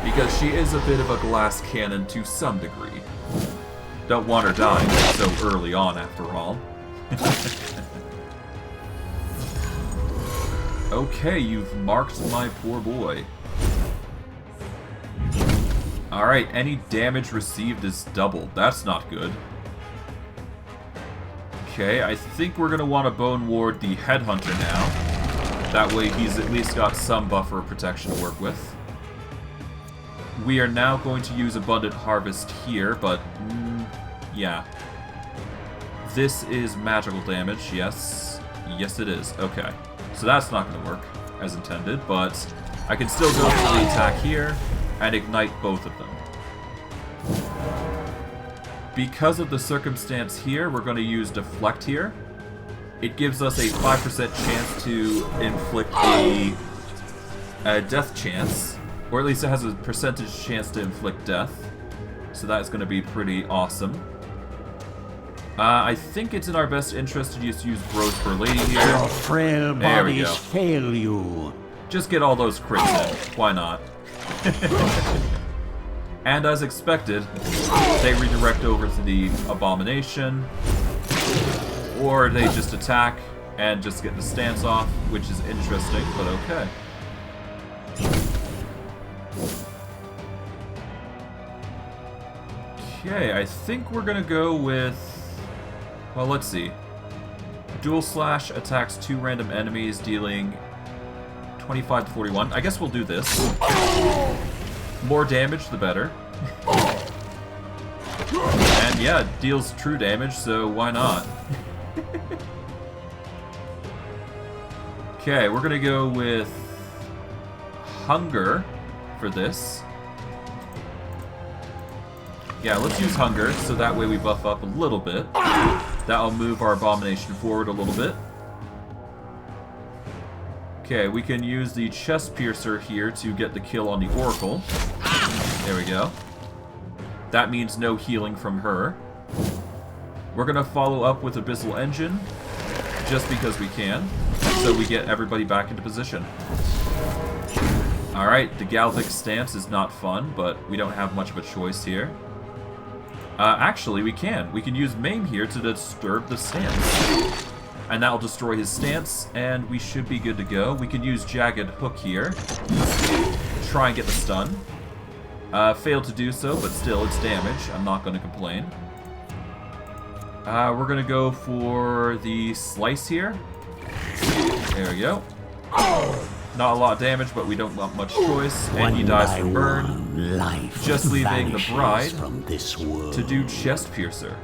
Because she is a bit of a glass cannon to some degree. Don't want her dying so early on after all. Okay, you've marked my poor boy. Alright, any damage received is doubled. That's not good. Okay, I think we're going to want to Bone Ward the Headhunter now. That way he's at least got some buffer protection to work with. We are now going to use Abundant Harvest here, but yeah. This is magical damage, yes. Yes it is, okay. So that's not going to work as intended, but I can still go for the attack here and ignite both of them. Because of the circumstance here, we're going to use Deflect here. It gives us a 5% chance to inflict a death chance, or at least it has a percentage chance to inflict death. So that's going to be pretty awesome. I think it's in our best interest to just use Growth for Lady here. Your frail bodies fail you. Just get all those crits in. Why not? And as expected, they redirect over to the Abomination, or they just attack and just get the stance off, which is interesting, but okay. Okay, I think we're gonna go with, well, let's see. Dual Slash attacks 2 random enemies, dealing 25 to 41. I guess we'll do this. More damage, the better. And yeah, it deals true damage, so why not? Okay, we're gonna go with Hunger for this. Yeah, let's use Hunger, so that way we buff up a little bit. That'll move our Abomination forward a little bit. Okay, we can use the Chest Piercer here to get the kill on the Oracle. There we go. That means no healing from her. We're going to follow up with Abyssal Engine, just because we can, so we get everybody back into position. Alright, the Galvic stance is not fun, but we don't have much of a choice here. Actually, we can. We can use Maim here to disturb the stance. And that'll destroy his stance, and we should be good to go. We can use Jagged Hook here. Try and get the stun. Failed to do so, but still, it's damage. I'm not going to complain. We're going to go for the Slice here. There we go. Not a lot of damage, but we don't want much choice. And he dies from burn. Just leaving the Bride to do Chest Piercer,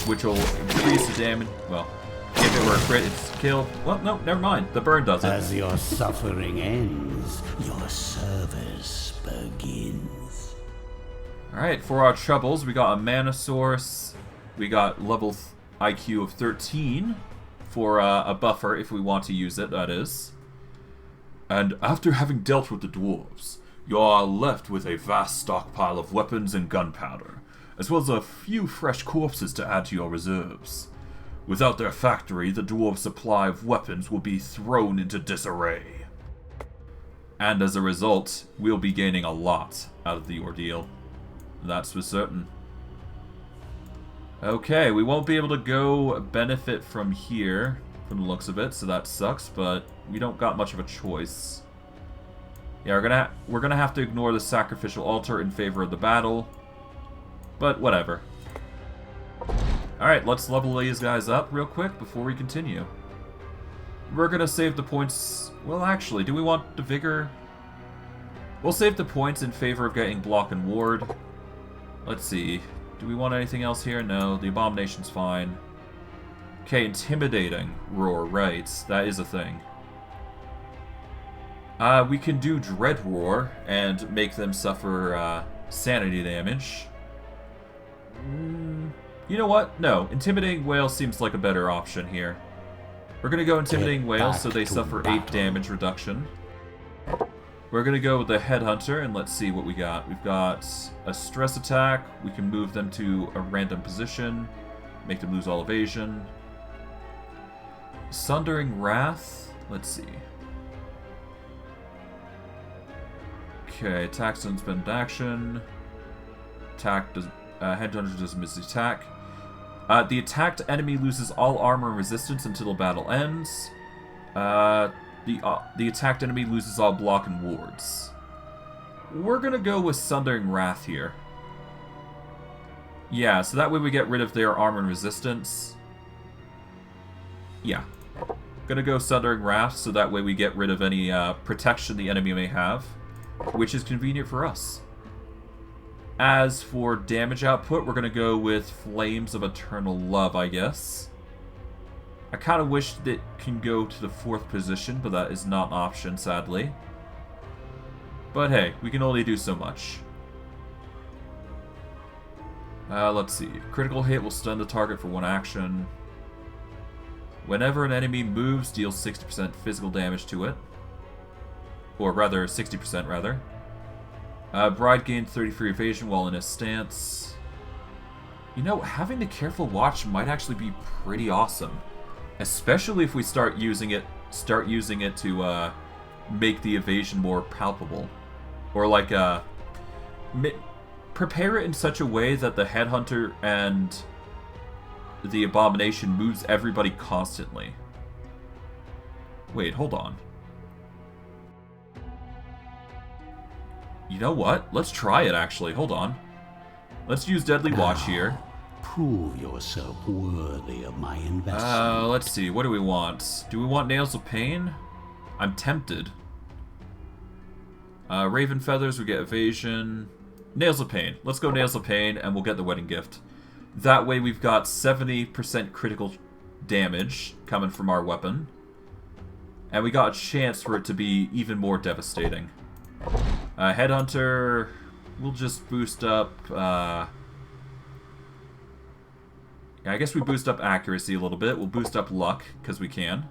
which will increase the damage. Well, if it were a crit, it's killed. Well, no, never mind. The burn does it. As your suffering ends, your service begins. Alright, for our troubles, we got a Mana Source. We got level IQ of 13 for a buffer if we want to use it, that is. And after having dealt with the dwarves, you are left with a vast stockpile of weapons and gunpowder, as well as a few fresh corpses to add to your reserves. Without their factory, the dwarves' supply of weapons will be thrown into disarray. And as a result, we'll be gaining a lot out of the ordeal. That's for certain. Okay, we won't be able to go benefit from here, from the looks of it, so that sucks, but we don't got much of a choice. Yeah, we're gonna have to ignore the sacrificial altar in favor of the battle, but whatever. Alright, let's level these guys up real quick before we continue. We're gonna save the points. Well, actually, do we want the vigor? We'll save the points in favor of getting block and ward. Let's see. Do we want anything else here? No, the Abomination's fine. Okay, intimidating roar, right. That is a thing. We can do Dread Roar and make them suffer sanity damage. You know what? No, Intimidating Whale seems like a better option here. We're gonna go Intimidating Whale so they suffer 8 damage reduction. We're gonna go with the Headhunter and let's see what we got. We've got a stress attack. We can move them to a random position, make them lose all evasion. Sundering Wrath. Let's see. Okay, attacks don't spend action. Attack does. Headhunter doesn't miss the attack. The attacked enemy loses all armor and resistance until the battle ends. The attacked enemy loses all block and wards. We're gonna go with Sundering Wrath here. Yeah, so that way we get rid of their armor and resistance. Yeah. Gonna go Sundering Wrath so that way we get rid of any protection the enemy may have, which is convenient for us. As for damage output, we're gonna go with Flames of Eternal Love, I guess. I kind of wish that it can go to the 4th position, but that is not an option, sadly. But hey, we can only do so much. Let's see. Critical hit will stun the target for 1 action. Whenever an enemy moves, deals 60% physical damage to it. Or rather, 60% rather. Bride gained 33 evasion while in his stance. You know, having the Careful Watch might actually be pretty awesome. Especially if we start using it to make the evasion more palpable. Or like, prepare it in such a way that the Headhunter and the Abomination moves everybody constantly. Wait, hold on. You know what? Let's try it, actually. Hold on. Let's use Deadly Watch here. Prove yourself worthy of my investment. Let's see. What do we want? Do we want Nails of Pain? I'm tempted. Raven Feathers, we get Evasion. Nails of Pain. Let's go Nails of Pain, and we'll get the Wedding Gift. That way we've got 70% critical damage coming from our weapon. And we got a chance for it to be even more devastating. Headhunter, we'll just boost up, yeah, I guess we boost up accuracy a little bit. We'll boost up luck, because we can.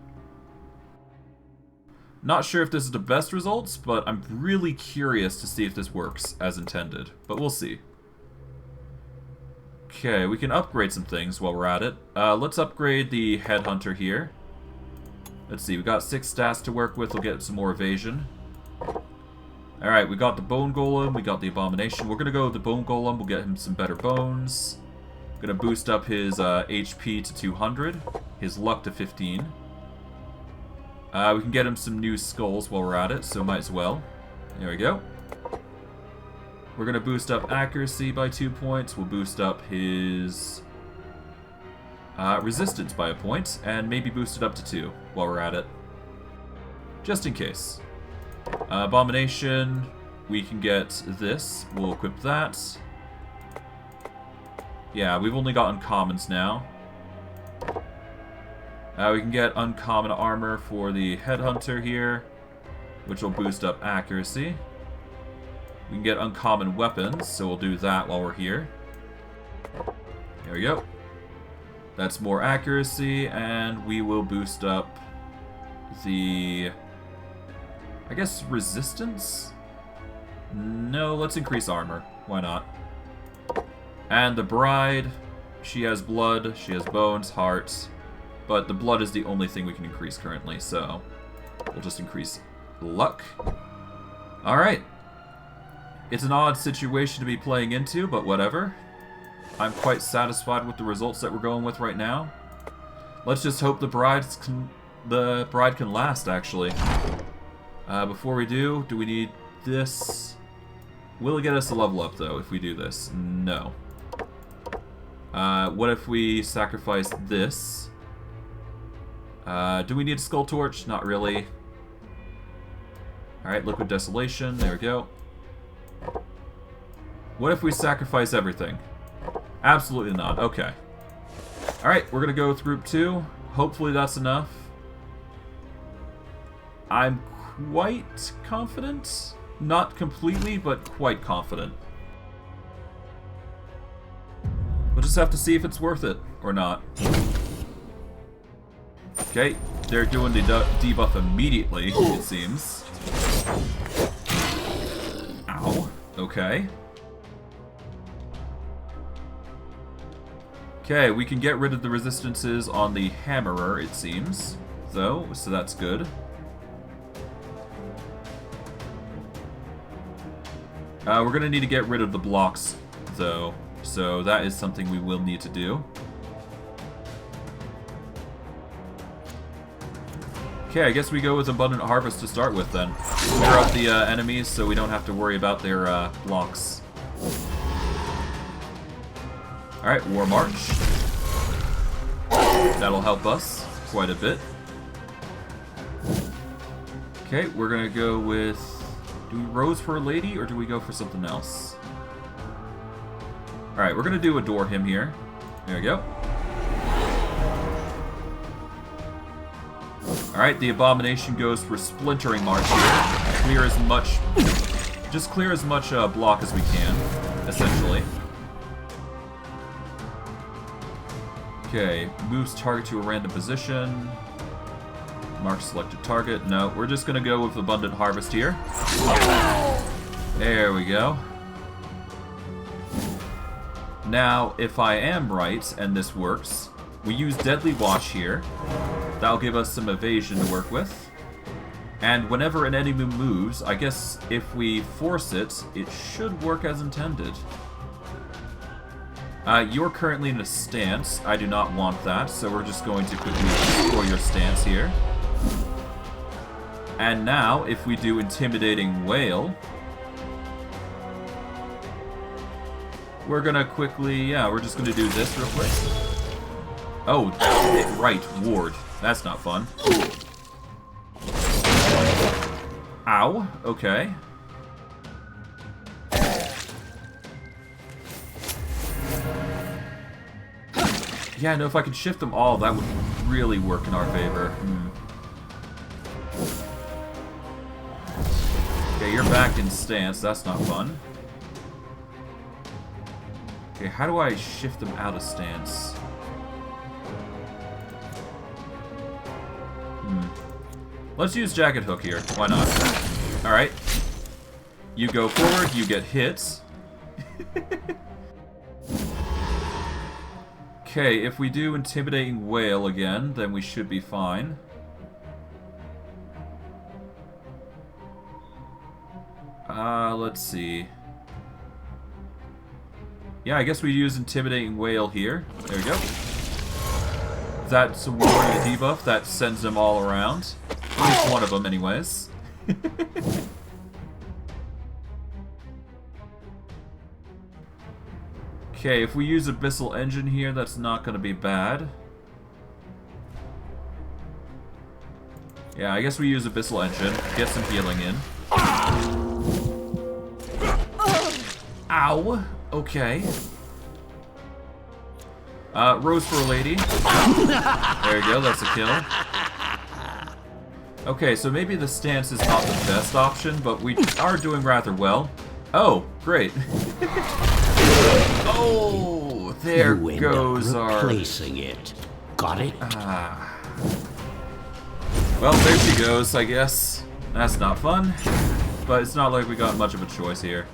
Not sure if this is the best results, but I'm really curious to see if this works as intended. But we'll see. Okay, we can upgrade some things while we're at it. Let's upgrade the Headhunter here. Let's see, we got 6 stats to work with. We'll get some more evasion. Alright, we got the Bone Golem, we got the Abomination. We're gonna go with the Bone Golem, we'll get him some better bones. Gonna boost up his HP to 200, his luck to 15. We can get him some new skulls while we're at it, so might as well. There we go. We're gonna boost up accuracy by 2 points, we'll boost up his resistance by 1 point, and maybe boost it up to 2 while we're at it. Just in case. Abomination, we can get this. We'll equip that. Yeah, we've only got uncommons now. We can get uncommon armor for the Headhunter here, which will boost up accuracy. We can get uncommon weapons, so we'll do that while we're here. There we go. That's more accuracy, and we will boost up the... I guess resistance? No, let's increase armor. Why not? And the Bride, she has blood, she has bones, hearts, but the blood is the only thing we can increase currently, so we'll just increase luck. Alright. It's an odd situation to be playing into, but whatever. I'm quite satisfied with the results that we're going with right now. Let's just hope the bride can last, actually. Before we do we need this? Will it get us a level up, though, if we do this? No. What if we sacrifice this? Do we need a Skull Torch? Not really. Alright, Liquid Desolation. There we go. What if we sacrifice everything? Absolutely not. Okay. Alright, we're gonna go with group 2. Hopefully that's enough. I'm quite confident. Not completely, but quite confident. We'll just have to see if it's worth it or not. Okay, they're doing the debuff immediately, it seems. Ow. Okay. Okay, we can get rid of the resistances on the Hammerer, it seems, though, so that's good. We're gonna need to get rid of the blocks, though, so that is something we will need to do. Okay, I guess we go with Abundant Harvest to start with, then. Clear up the enemies so we don't have to worry about their blocks. Alright, War March. That'll help us quite a bit. Okay, we're gonna go with... Do we Rose for a Lady, or do we go for something else? Alright, we're gonna do Adore Him here. There we go. Alright, the Abomination goes for Splintering March here. Clear as much... Just clear as much block as we can, essentially. Okay, moves target to a random position. Mark selected target. No, we're just gonna go with Abundant Harvest here. There we go. Now, if I am right, and this works, we use Deadly Watch here. That'll give us some evasion to work with. And whenever an enemy moves, I guess if we force it, it should work as intended. You're currently in a stance. I do not want that, so we're just going to quickly destroy your stance here. And now, if we do Intimidating Wail, we're gonna quickly, yeah, we're just gonna do this real quick. Oh, right, Ward. That's not fun. Ow, okay. Yeah, no, if I could shift them all, that would really work in our favor. Okay, you're back in stance. That's not fun. Okay, how do I shift them out of stance? Let's use Jagged Hook here. Why not? Alright. You go forward, you get hit. Okay, if we do Intimidating Wail again, then we should be fine. Let's see. Yeah, I guess we use Intimidating Wail here. There we go. That's awarding a debuff that sends them all around. At least one of them, anyways. Okay, if we use Abyssal Engine here, that's not going to be bad. Yeah, I guess we use Abyssal Engine. Get some healing in. Ow! Okay. Rose for a Lady. There you go, that's a kill. Okay, so maybe the stance is not the best option, but we are doing rather well. Oh, great. Oh, there goes our... replacing it. Got it? Well, there she goes, I guess. That's not fun, but it's not like we got much of a choice here.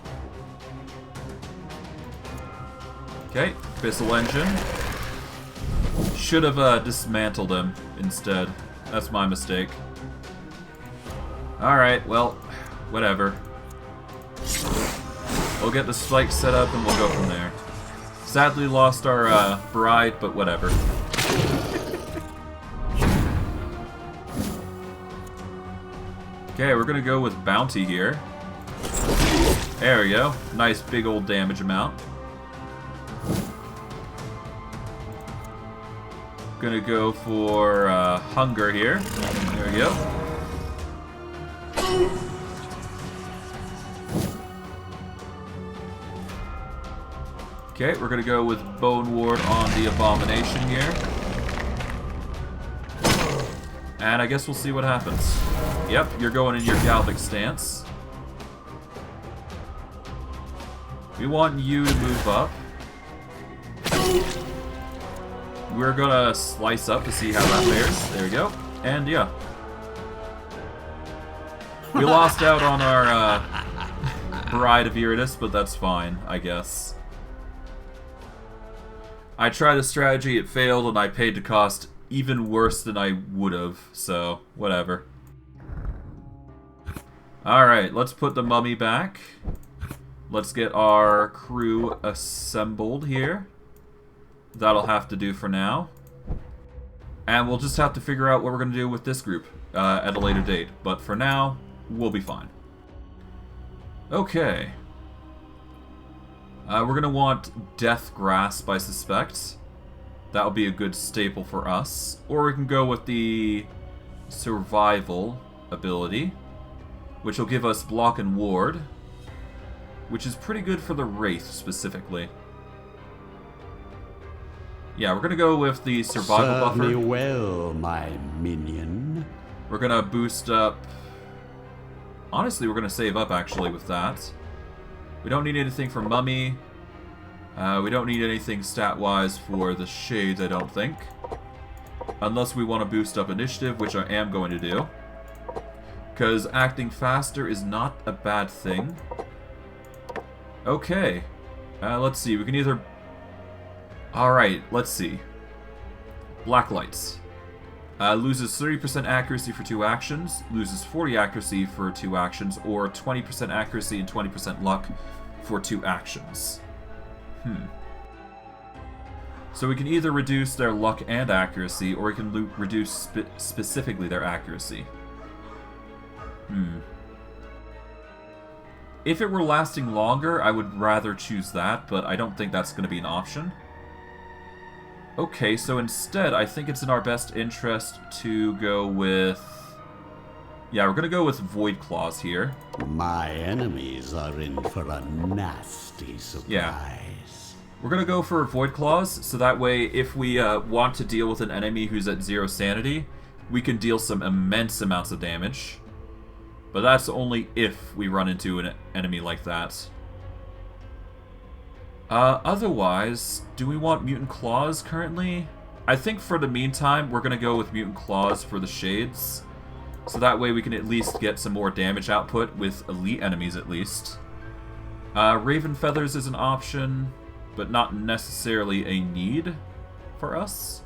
Okay, Abyssal Engine. Should have dismantled him instead. That's my mistake. Alright, well, whatever. We'll get the spike set up and we'll go from there. Sadly lost our bride, but whatever. Okay, we're gonna go with Bounty here. There we go. Nice big old damage amount. Gonna go for Hunger here. There we go. Okay, we're gonna go with Bone Ward on the Abomination here. And I guess we'll see what happens. Yep, you're going in your Galvic stance. We want you to move up. We're gonna slice up to see how that fares. There we go. And yeah. We lost out on our Bride of Iratus, but that's fine, I guess. I tried a strategy, it failed, and I paid the cost even worse than I would have, so whatever. Alright, let's put the mummy back. Let's get our crew assembled here. That'll have to do for now. And we'll just have to figure out what we're going to do with this group at a later date. But for now, we'll be fine. Okay. We're going to want Death Grasp, I suspect. That'll be a good staple for us. Or we can go with the Survival ability, which will give us Block and Ward, which is pretty good for the Wraith specifically. Yeah, we're gonna go with the Survival buffer. Serve me well, my minion. We're gonna boost up... Honestly, we're gonna save up actually with that. We don't need anything for Mummy. We don't need anything stat-wise for the Shades, I don't think. Unless we want to boost up Initiative, which I am going to do. Because acting faster is not a bad thing. Okay. Let's see, we can either... Alright, let's see. Black Lights. Loses 30% accuracy for 2 actions, loses 40 accuracy for 2 actions, or 20% accuracy and 20% luck for 2 actions. So we can either reduce their luck and accuracy, or we can reduce specifically their accuracy. If it were lasting longer, I would rather choose that, but I don't think that's going to be an option. Okay, so instead, I think it's in our best interest to go with... Yeah, we're going to go with Void Claws here. My enemies are in for a nasty surprise. Yeah. We're going to go for Void Claws, so that way if we want to deal with an enemy who's at 0 sanity, we can deal some immense amounts of damage. But that's only if we run into an enemy like that. Otherwise, do we want Mutant Claws currently? I think for the meantime, we're going to go with Mutant Claws for the Shades. So that way we can at least get some more damage output with elite enemies at least. Raven Feathers is an option, but not necessarily a need for us.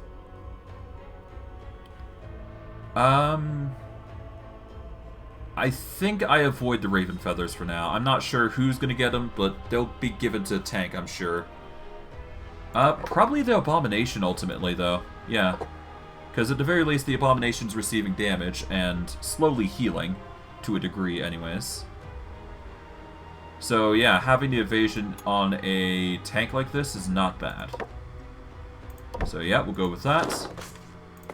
I think I avoid the Raven Feathers for now. I'm not sure who's going to get them, but they'll be given to tank, I'm sure. Probably the Abomination ultimately, though. Yeah. Because at the very least, the Abomination's receiving damage and slowly healing, to a degree anyways. So yeah, having the evasion on a tank like this is not bad. So yeah, we'll go with that.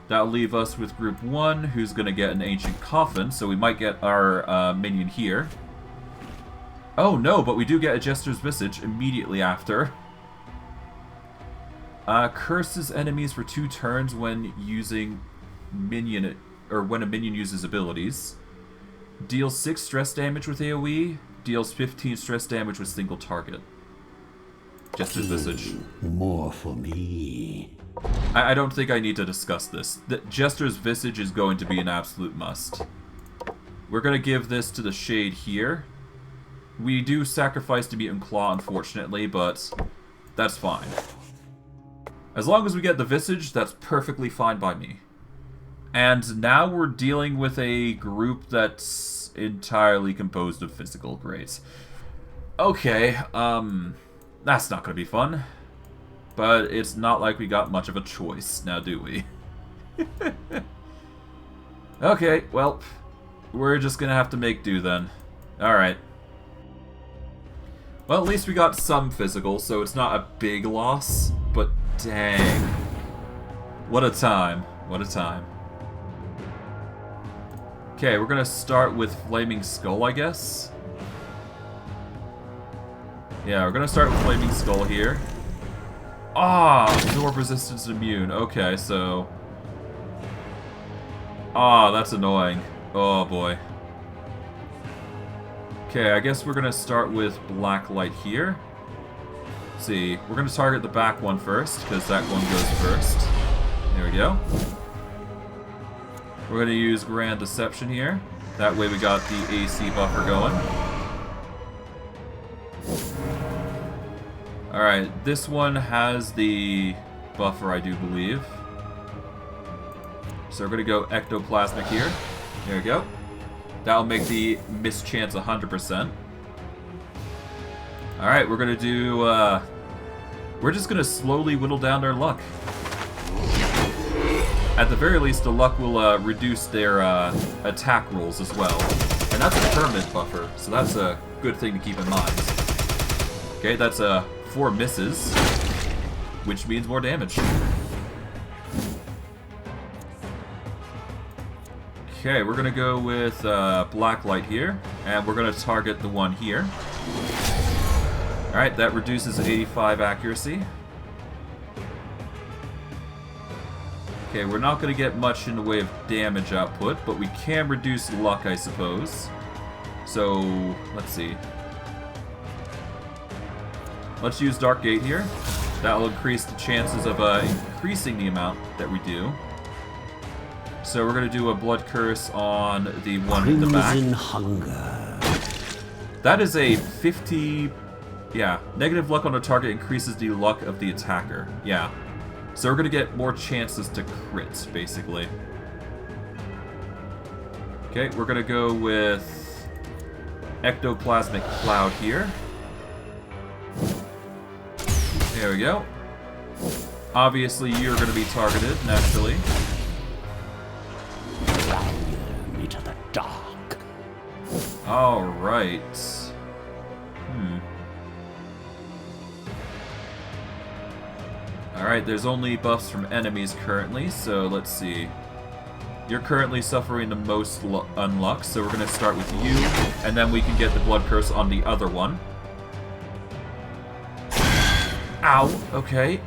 That'll leave us with Group 1, who's going to get an Ancient Coffin, so we might get our minion here. Oh no, but we do get a Jester's Visage immediately after. Curses enemies for 2 turns when using minion, or when a minion uses abilities. Deals 6 stress damage with AoE, deals 15 stress damage with single target. Jester's Visage. More for me. I don't think I need to discuss this. The Jester's Visage is going to be an absolute must. We're going to give this to the Shade here. We do sacrifice to Mutant Claw, unfortunately, but that's fine. As long as we get the Visage, that's perfectly fine by me. And now we're dealing with a group that's entirely composed of physical. Great. Okay, that's not going to be fun. But it's not like we got much of a choice, now do we? Okay, well, we're just gonna have to make do then. Alright. Well, at least we got some physical, so it's not a big loss, but dang. What a time. What a time. Okay, we're gonna start with Flaming Skull, I guess. Yeah, we're gonna start with Flaming Skull here. Ah, absorb resistance immune. Okay, so... Ah, that's annoying. Oh boy. Okay, I guess we're gonna start with black light here. Let's see, we're gonna target the back one first, because that one goes first. There we go. We're gonna use Grand Deception here. That way we got the AC buffer going. Alright, this one has the buffer, I do believe. So we're gonna go Ectoplasmic here. There we go. That'll make the miss chance 100%. Alright, we're gonna do, we're just gonna slowly whittle down their luck. At the very least, the luck will reduce their attack rolls as well. And that's a permanent buffer, so that's a good thing to keep in mind. Okay, that's 4 misses, which means more damage. Okay, we're gonna go with black light here, and we're gonna target the one here. Alright, that reduces 85 accuracy. Okay, we're not gonna get much in the way of damage output, but we can reduce luck, I suppose. So, let's see. Let's use Dark Gate here. That will increase the chances of increasing the amount that we do. So we're going to do a Blood Curse on the one in the back. Hunger. That is a 50... Yeah, negative luck on a target increases the luck of the attacker. Yeah. So we're going to get more chances to crit, basically. Okay, we're going to go with Ectoplasmic Cloud here. There we go. Obviously, you're going to be targeted, naturally. Me to the dark. Alright. Alright, there's only buffs from enemies currently, so let's see. You're currently suffering the most unluck, so we're going to start with you, and then we can get the Blood Curse on the other one. Ow, okay.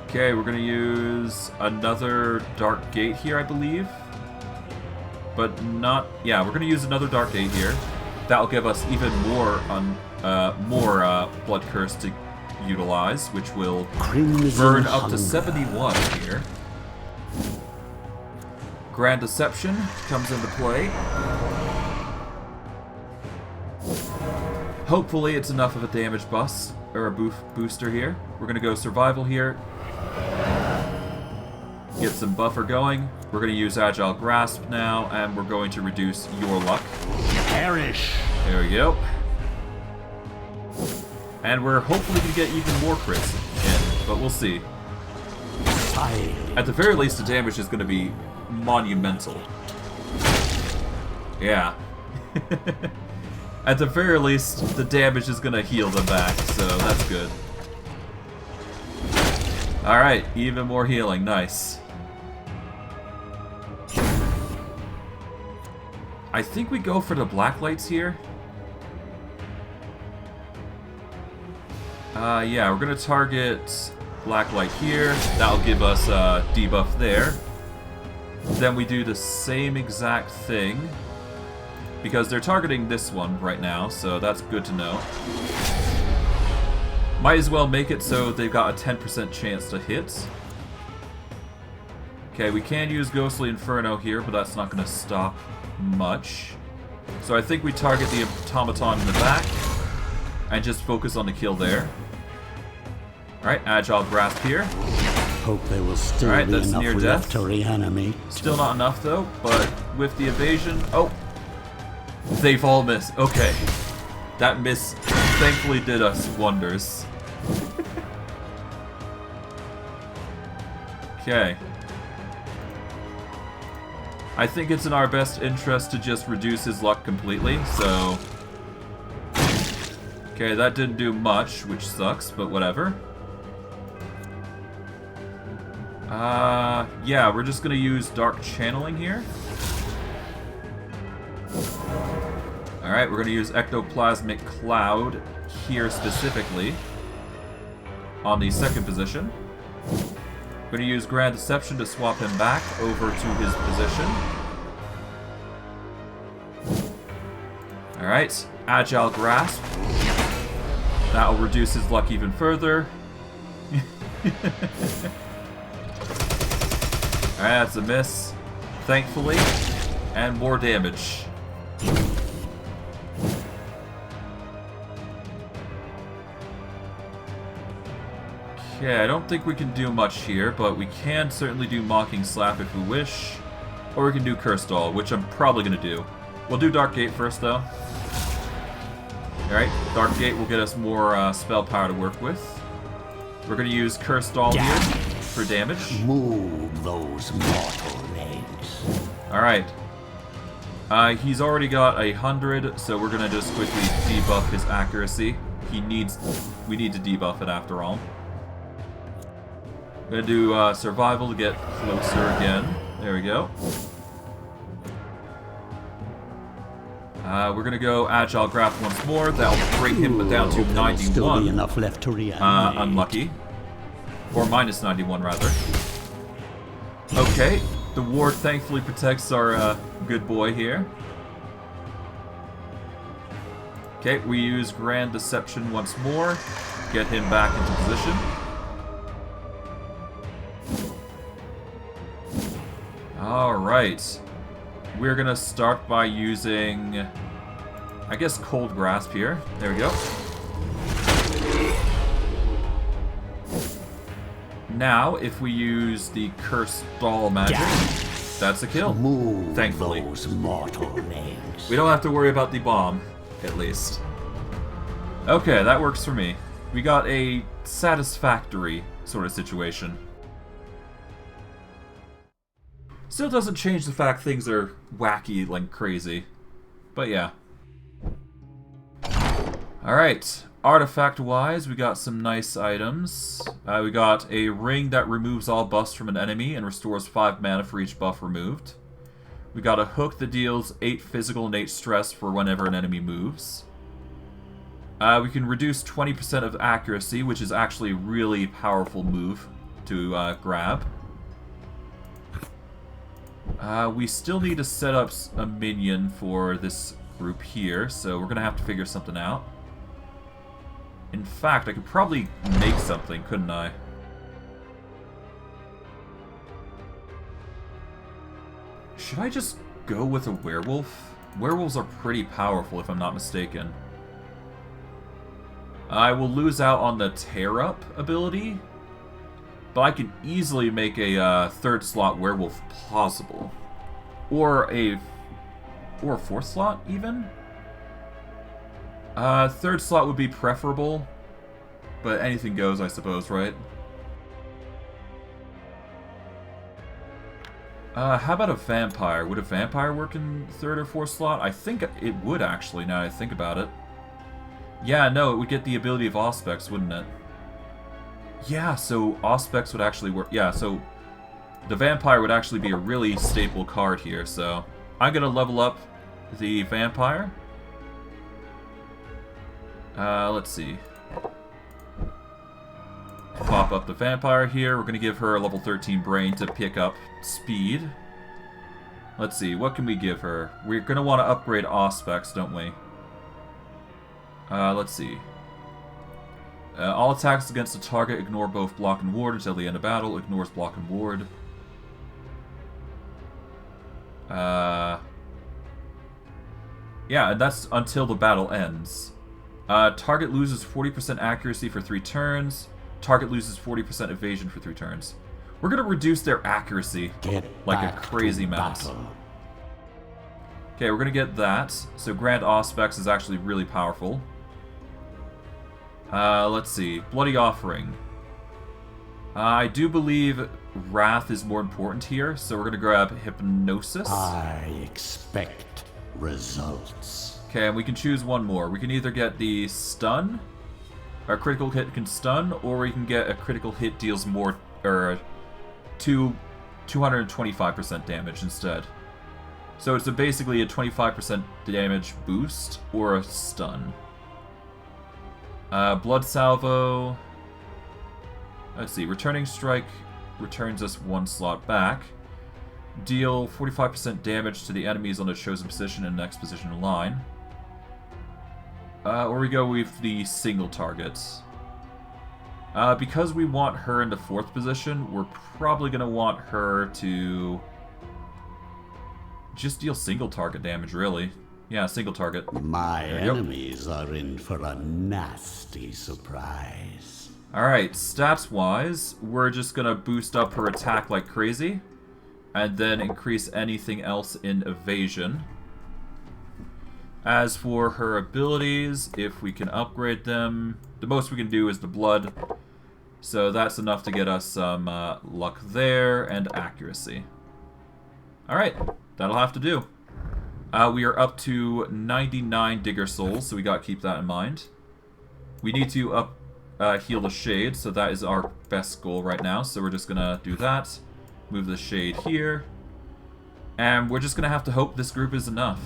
Okay, we're gonna use another Dark Gate here, I believe. But not... Yeah, we're gonna use another Dark Gate here. That'll give us even more Blood Curse to utilize, which will burn up to 71 here. Grand Deception comes into play. Hopefully it's enough of a damage bust, or a booster here. We're gonna go Survival here. Get some buffer going. We're gonna use Agile Grasp now, and we're going to reduce your luck. Perish! There we go. And we're hopefully gonna get even more crits in, but we'll see. At the very least, the damage is gonna be monumental. Yeah. At the very least, the damage is gonna heal them back, so that's good. Alright, even more healing, nice. I think we go for the black lights here. Yeah, we're gonna target black light here. That'll give us a debuff there. Then we do the same exact thing. Because they're targeting this one right now, so that's good to know. Might as well make it so they've got a 10% chance to hit. Okay, we can use Ghostly Inferno here, but that's not going to stop much. So I think we target the automaton in the back and just focus on the kill there. Alright, Agile Grasp here. Hope there will still be that's enough near left death. to reanimate. Still not enough though, but with the evasion... Oh! They've all missed. Okay. That miss thankfully did us wonders. Okay. I think it's in our best interest to just reduce his luck completely, so... Okay, that didn't do much, which sucks, but whatever. Yeah, we're just gonna use Dark Channeling here. Alright, we're gonna use Ectoplasmic Cloud here specifically on the second position. I'm going to use Grand Deception to swap him back over to his position. Alright, Agile Grasp. That will reduce his luck even further. Alright, that's a miss, thankfully. And more damage. Okay, I don't think we can do much here, but we can certainly do Mocking Slap if we wish. Or we can do Cursed Doll, which I'm probably going to do. We'll do Dark Gate first, though. Alright, Dark Gate will get us more spell power to work with. We're going to use Cursed Doll here for damage. Move those mortal legs. Alright. He's already got 100, so we're going to just quickly debuff his accuracy. We need to debuff it after all. I'm going to do Survival to get closer again. There we go. We're going to go Agile Grasp once more. That'll bring him down to 91. Still be enough left to reanimate. Unlucky. Or minus 91, rather. Okay. The ward thankfully protects our good boy here. Okay, we use Grand Deception once more. Get him back into position. Alright. We're gonna start by using, I guess, Cold Grasp here. There we go. Now, if we use the Cursed Doll magic, that's a kill. Move thankfully. Those mortal legs. We don't have to worry about the bomb, at least. Okay, that works for me. We got a satisfactory sort of situation. Still doesn't change the fact things are wacky like crazy. But yeah. Alright. Artifact-wise, we got some nice items. We got a ring that removes all buffs from an enemy and restores 5 mana for each buff removed. We got a hook that deals 8 physical and 8 stress for whenever an enemy moves. We can reduce 20% of accuracy, which is actually a really powerful move to grab. We still need to set up a minion for this group here, so we're going to have to figure something out. In fact, I could probably make something, couldn't I? Should I just go with a werewolf? Werewolves are pretty powerful, if I'm not mistaken. I will lose out on the Tear Up ability, but I can easily make a third slot werewolf possible. Or a fourth slot, even? Third slot would be preferable, but anything goes, I suppose, right? How about a vampire? Would a vampire work in third or fourth slot? I think it would, actually, now that I think about it. Yeah, no, it would get the ability of Auspex, wouldn't it? Yeah, so Auspex would actually work. Yeah, so the vampire would actually be a really staple card here, so I'm going to level up the vampire. Let's see. Pop up the vampire here. We're going to give her a level 13 brain to pick up speed. Let's see, what can we give her? We're going to want to upgrade Auspex, don't we? Let's see. All attacks against the target ignore both block and ward until the end of battle. Ignores block and ward. Yeah, and that's until the battle ends. Target loses 40% accuracy for 3 turns. Target loses 40% evasion for 3 turns. We're going to reduce their accuracy like a crazy amount. Okay, we're going to get that. So Grand Auspex is actually really powerful. Let's see. Bloody Offering. I do believe Wrath is more important here, so we're going to grab Hypnosis. I expect results. Okay, and we can choose one more. We can either get the Stun, or a critical hit can stun, or we can get a critical hit deals more, or 225% damage instead. So it's basically a 25% damage boost, or a stun. Blood Salvo. Let's see. Returning Strike returns us 1 slot back. Deal 45% damage to the enemies on a chosen position in the next position in line. Or we go with the single targets. Because we want her in the 4th position, we're probably going to want her to just deal single target damage, really. Yeah, single target. My enemies are in for a nasty surprise. Alright, stats-wise, we're just going to boost up her attack like crazy, and then increase anything else in evasion. As for her abilities, if we can upgrade them, the most we can do is the blood. So that's enough to get us some luck there and accuracy. Alright, that'll have to do. We are up to 99 Digger Souls, so we gotta keep that in mind. We need to heal the Shade, so that is our best goal right now. So we're just gonna do that. Move the Shade here. And we're just gonna have to hope this group is enough.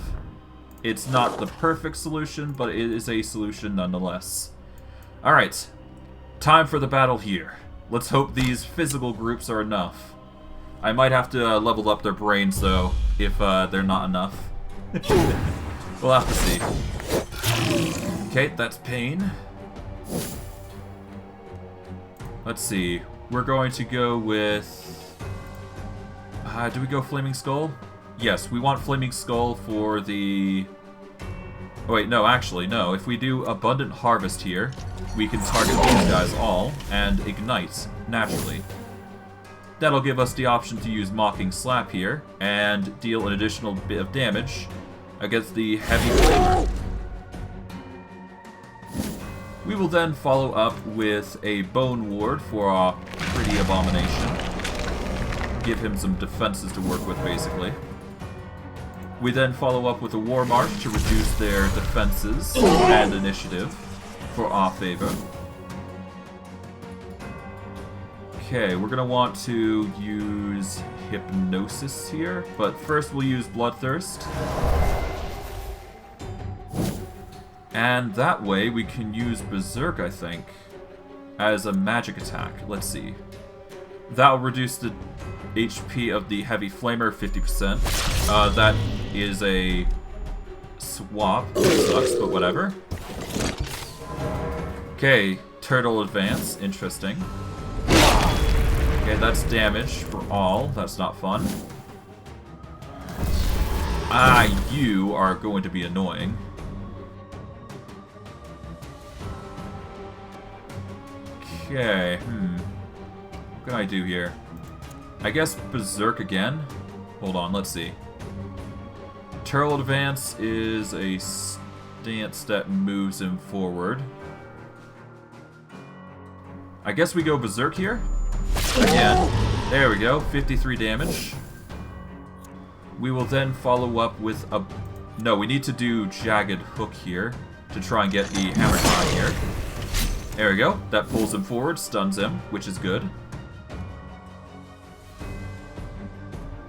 It's not the perfect solution, but it is a solution nonetheless. Alright, time for the battle here. Let's hope these physical groups are enough. I might have to level up their brains, though, if they're not enough. We'll have to see. Okay, that's pain. Let's see. We're going to go with... do we go Flaming Skull? Yes, we want Flaming Skull for the... Oh wait, no, actually, no. If we do Abundant Harvest here, we can target these guys all and ignite naturally. That'll give us the option to use Mocking Slap here and deal an additional bit of damage against the Heavy Flamer. We will then follow up with a Bone Ward for our pretty Abomination. Give him some defenses to work with, basically. We then follow up with a War March to reduce their defenses and initiative for our favor. Okay, we're going to want to use Hypnosis here, but first we'll use Bloodthirst. And that way we can use Berserk, I think, as a magic attack. Let's see. That'll reduce the HP of the Heavy Flamer 50%. That is a swap. It sucks, but whatever. Okay, Turtle Advance. Interesting. Okay, that's damage for all. That's not fun. You are going to be annoying. Okay, what can I do here? I guess Berserk again? Hold on, let's see. Turtle Advance is a stance that moves him forward. I guess we go Berserk here? Again. There we go, 53 damage. We will then follow up with a... No, we need to do Jagged Hook here to try and get the Hammer Time here. There we go. That pulls him forward, stuns him, which is good.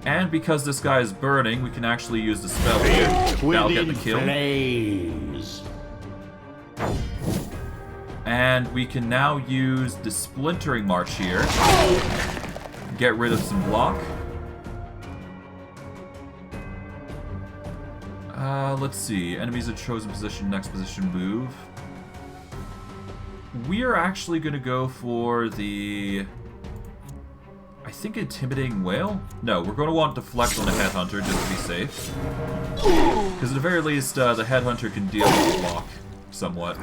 And because this guy is burning, we can actually use the spell here. That'll get the kill. Flames. And we can now use the Splintering March here. Get rid of some block. Let's see. Enemies in chosen position, next position move. We are actually going to go for the... I think Intimidating Whale? No, we're going to want Deflect on the Headhunter just to be safe. Because at the very least, the Headhunter can deal with the block somewhat.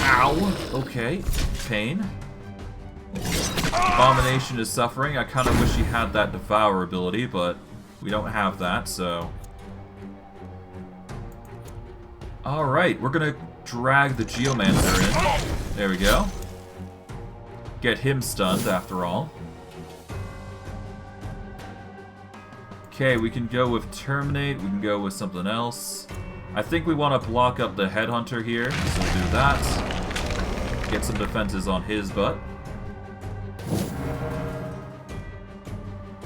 Ow! Okay. Pain. Abomination is suffering. I kind of wish he had that Devour ability, but we don't have that, so... Alright, we're going to drag the Geomancer in. There we go. Get him stunned, after all. Okay, we can go with Terminate. We can go with something else. I think we want to block up the Headhunter here, so we'll do that. Get some defenses on his butt.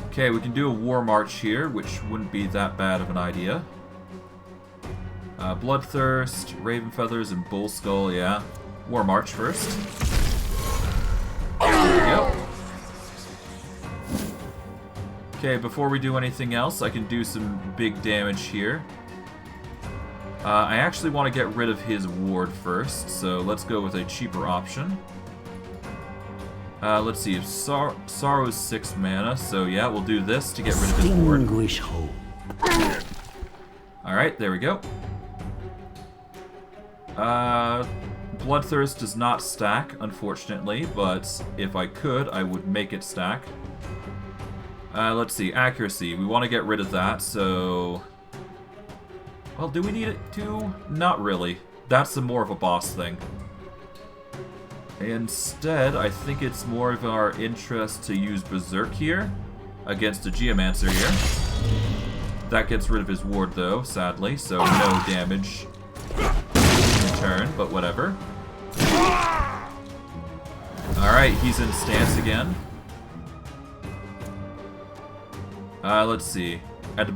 Okay, we can do a War March here, which wouldn't be that bad of an idea. Bloodthirst, Raven Feathers, and Bull Skull, yeah. War March first. There we go. Okay, before we do anything else, I can do some big damage here. I actually want to get rid of his ward first, so let's go with a cheaper option. Let's see, if Sorrow's 6 mana, so yeah, we'll do this to get rid of his ward. Hope. Alright, there we go. Bloodthirst does not stack, unfortunately, but if I could, I would make it stack. Let's see, accuracy. We want to get rid of that, so... Well, do we need it to? Not really. That's more of a boss thing. Instead, I think it's more of our interest to use Berserk here against a Geomancer here. That gets rid of his ward, though, sadly, so no damage in turn, but whatever. Alright, he's in stance again. Let's see. At the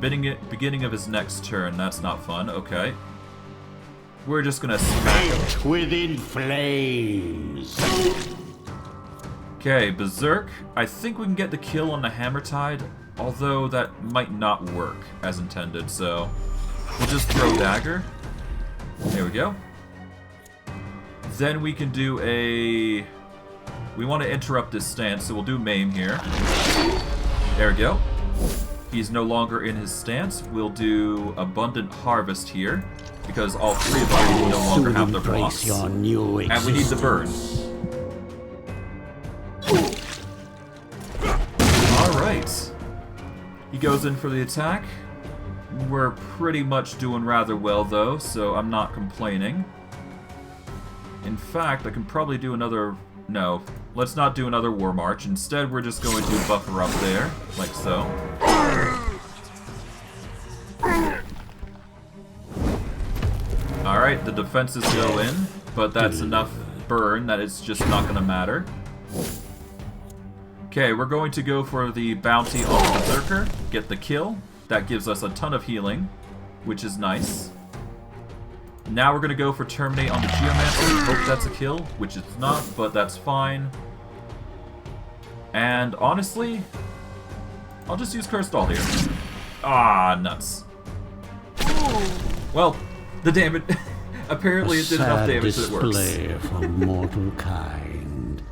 beginning of his next turn, that's not fun, okay. We're just gonna smack him. Within flames. Okay, Berserk. I think we can get the kill on the Hammer Tide, although that might not work as intended, so we'll just throw Dagger. There we go. Then we can do a... We want to interrupt this stance, so we'll do Maim here. There we go. He's no longer in his stance. We'll do Abundant Harvest here, because all three of us no longer have their blocks. And we need the burn. Alright. He goes in for the attack. We're pretty much doing rather well, though, so I'm not complaining. In fact, I can probably do another... No, let's not do another War March. Instead, we're just going to buffer up there, like so. Alright, the defenses go in, but that's enough burn that it's just not going to matter. Okay, we're going to go for the bounty on the Berserker, get the kill. That gives us a ton of healing, which is nice. Now we're going to go for Terminate on the Geomancer. Hope that's a kill, which it's not, but that's fine. And honestly, I'll just use Cursed All here. Ah, nuts. Well, the damage... Apparently it did enough damage that it works. From mortal kind.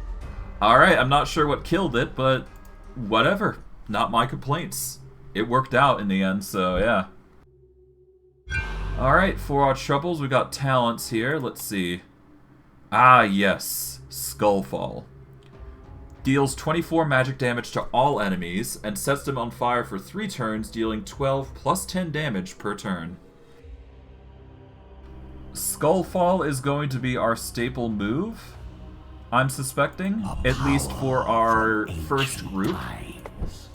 Alright, I'm not sure what killed it, but whatever. Not my complaints. It worked out in the end, so yeah. Alright, for our troubles, we got talents here. Let's see. Ah, yes. Skullfall. Deals 24 magic damage to all enemies, and sets them on fire for 3 turns, dealing 12 plus 10 damage per turn. Skullfall is going to be our staple move, I'm suspecting, at least for our first group.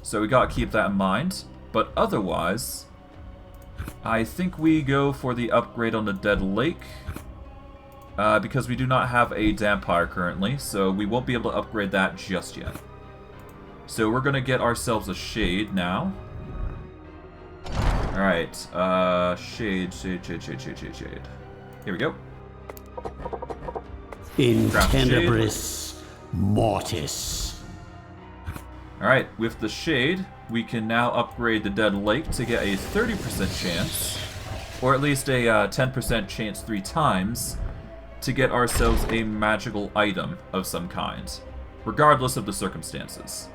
So we gotta keep that in mind. But otherwise... I think we go for the upgrade on the Dead Lake, because we do not have a Dhampir currently, so we won't be able to upgrade that just yet. So we're going to get ourselves a Shade now. Alright, Shade. Here we go. In Tenebris Mortis. Alright, with the Shade, we can now upgrade the Dead Lake to get a 30% chance, or at least a 10% chance 3 times, to get ourselves a magical item of some kind, regardless of the circumstances.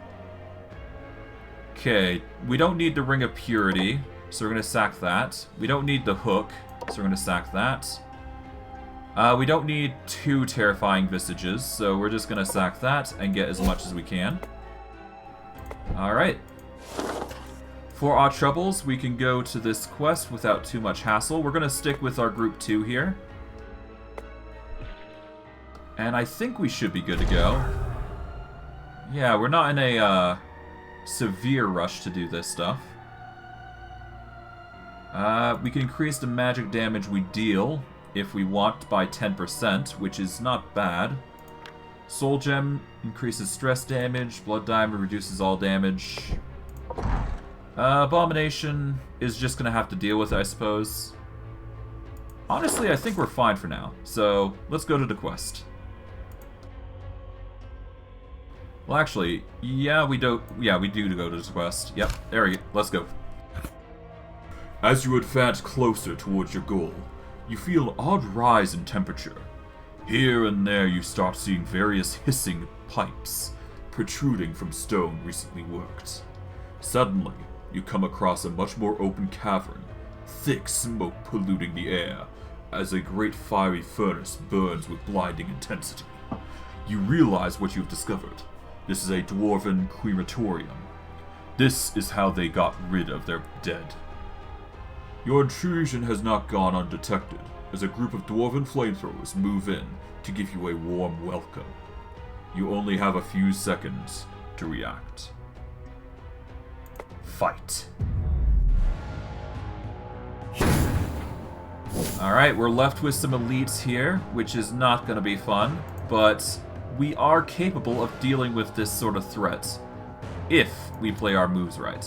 Okay, we don't need the Ring of Purity, so we're going to sack that. We don't need the Hook, so we're going to sack that. We don't need 2 Terrifying Visages, so we're just going to sack that and get as much as we can. Alright. For our troubles, we can go to this quest without too much hassle. We're going to stick with our group 2 here. And I think we should be good to go. Yeah, we're not in a severe rush to do this stuff. We can increase the magic damage we deal if we want by 10%, which is not bad. Soul Gem increases stress damage. Blood Diamond reduces all damage. Abomination is just going to have to deal with it, I suppose. Honestly, I think we're fine for now. So, let's go to the quest. Well, actually, yeah, we do go to this quest. Yep, there we go. Let's go. As you advance closer towards your goal, you feel an odd rise in temperature. Here and there you start seeing various hissing pipes protruding from stone recently worked. Suddenly, you come across a much more open cavern, thick smoke polluting the air, as a great fiery furnace burns with blinding intensity. You realize what you've discovered. This is a dwarven crematorium. This is how they got rid of their dead. Your intrusion has not gone undetected, as a group of dwarven flamethrowers move in to give you a warm welcome. You only have a few seconds to react. Fight. Alright, we're left with some elites here, which is not going to be fun, but we are capable of dealing with this sort of threat if we play our moves right.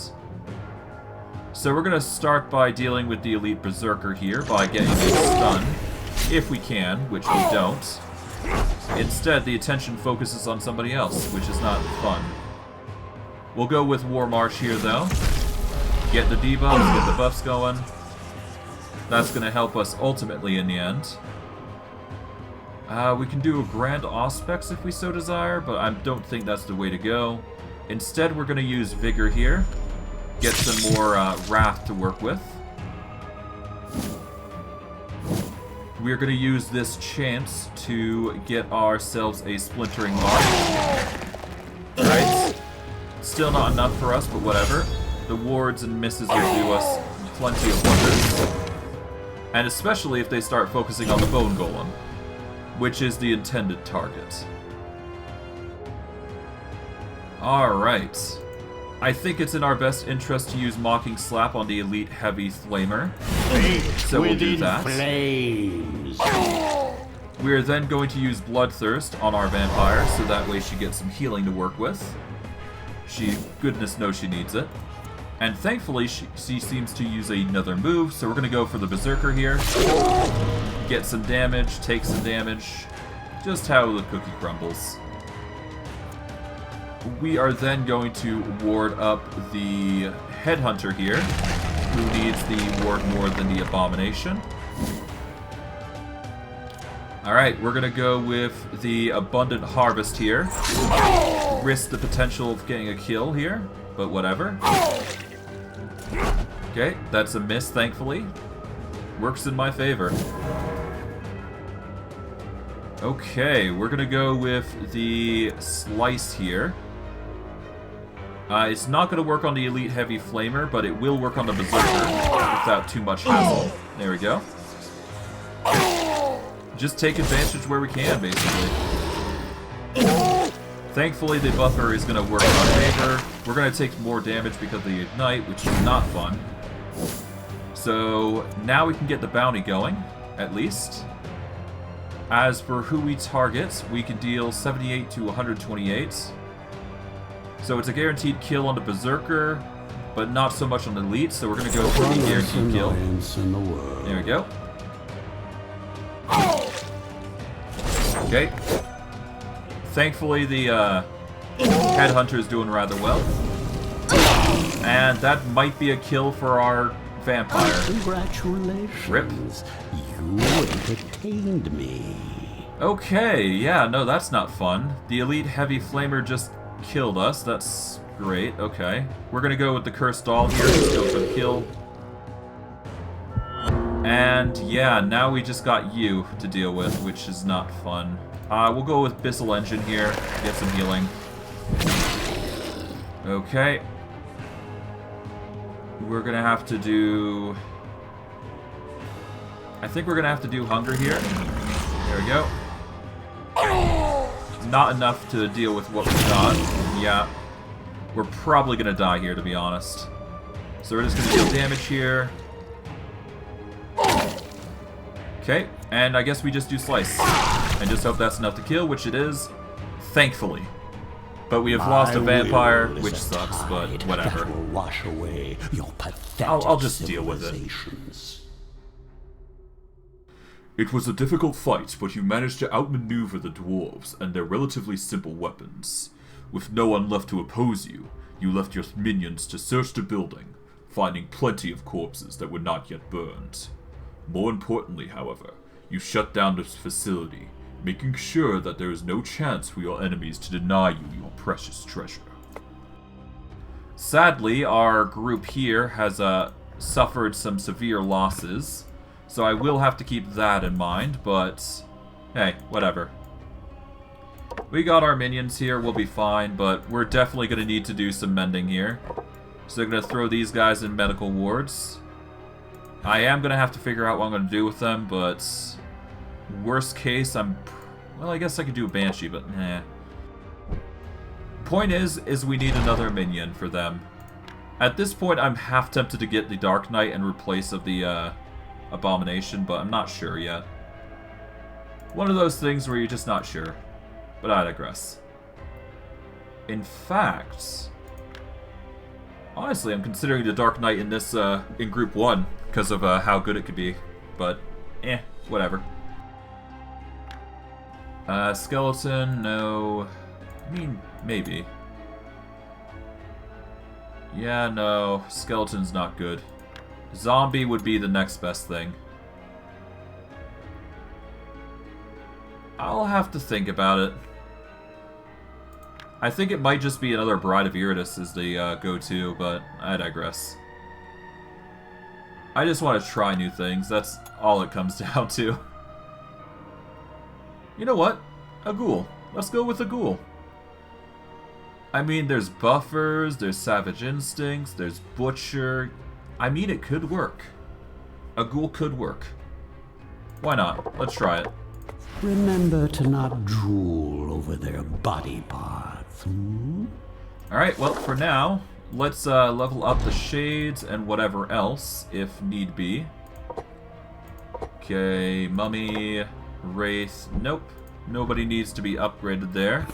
So we're going to start by dealing with the elite berserker here by getting a stun, if we can, which we don't. Instead, the attention focuses on somebody else, which is not fun. We'll go with War March here, though. Get the debuffs, get the buffs going. That's going to help us ultimately in the end. We can do a Grand Auspex if we so desire, but I don't think that's the way to go. Instead, we're going to use Vigor here. Get some more Wrath to work with. We're going to use this chance to get ourselves a Splintering Mark. Right? Still not enough for us, but whatever. The wards and misses will do us plenty of wonders. And especially if they start focusing on the Bone Golem, which is the intended target. Alright. I think it's in our best interest to use Mocking Slap on the Elite Heavy Flamer. So we'll do that. Flames. We're then going to use Bloodthirst on our Vampire, so that way she gets some healing to work with. Goodness knows she needs it. And thankfully, she seems to use another move, so we're going to go for the Berserker here. Get some damage, take some damage. Just how the cookie crumbles. We are then going to ward up the Headhunter here, who needs the ward more than the Abomination. Alright, we're going to go with the Abundant Harvest here. Risk the potential of getting a kill here, but whatever. Okay, that's a miss, thankfully. Works in my favor. Okay, we're going to go with the Slice here. It's not going to work on the Elite Heavy Flamer, but it will work on the Berserker without too much hassle. There we go. Just take advantage where we can, basically. Thankfully, the buffer is going to work in our favor. We're going to take more damage because of the Ignite, which is not fun. So, now we can get the bounty going, at least. As for who we target, we can deal 78 to 128. So it's a guaranteed kill on the Berserker, but not so much on the Elite, so we're going to go for the guaranteed kill. There we go. Okay. Thankfully, the Headhunter is doing rather well. And that might be a kill for our Vampire. Congratulations. Rip. You entertained me. Okay, yeah, no, that's not fun. The Elite Heavy Flamer just killed us. That's great. Okay. We're going to go with the Cursed Doll here. Let's go for the kill. And yeah, now we just got you to deal with, which is not fun. We'll go with Bissell Engine here. Get some healing. Okay. We're going to have to do... I think we're going to have to do Hunger here. There we go. Not enough to deal with what we got. Yeah. We're probably going to die here, to be honest. So we're just going to deal damage here. Okay, and I guess we just do Slice. And just hope that's enough to kill, which it is. Thankfully. But we have lost a Vampire, which sucks, but whatever. That will wash away your pathetic I'll just deal with it. It was a difficult fight, but you managed to outmaneuver the dwarves and their relatively simple weapons. With no one left to oppose you, you left your minions to search the building, finding plenty of corpses that were not yet burned. More importantly, however, you shut down this facility, making sure that there is no chance for your enemies to deny you your precious treasure. Sadly, our group here has suffered some severe losses, so I will have to keep that in mind, but hey, whatever. We got our minions here, we'll be fine, but we're definitely going to need to do some mending here. So I'm going to throw these guys in medical wards. I am going to have to figure out what I'm going to do with them, but worst case, well, I guess I could do a Banshee, but nah. Point is we need another minion for them. At this point, I'm half tempted to get the Dark Knight in replace of the Abomination, but I'm not sure yet. One of those things where you're just not sure. But I digress. In fact, honestly, I'm considering the Dark Knight in this in Group 1 because of how good it could be. But, whatever. Skeleton, no. I mean, maybe. Yeah, no. Skeleton's not good. Zombie would be the next best thing. I'll have to think about it. I think it might just be another Bride of Iratus as the go-to, but I digress. I just want to try new things. That's all it comes down to. You know what? A Ghoul. Let's go with a Ghoul. I mean, there's buffers, there's Savage Instincts, there's Butcher. I mean, it could work. A Ghoul could work. Why not? Let's try it. Remember to not drool over their body parts, hmm? Alright, well, for now, let's level up the Shades and whatever else, if need be. Okay, Mummy, Wraith, nope. Nobody needs to be upgraded there.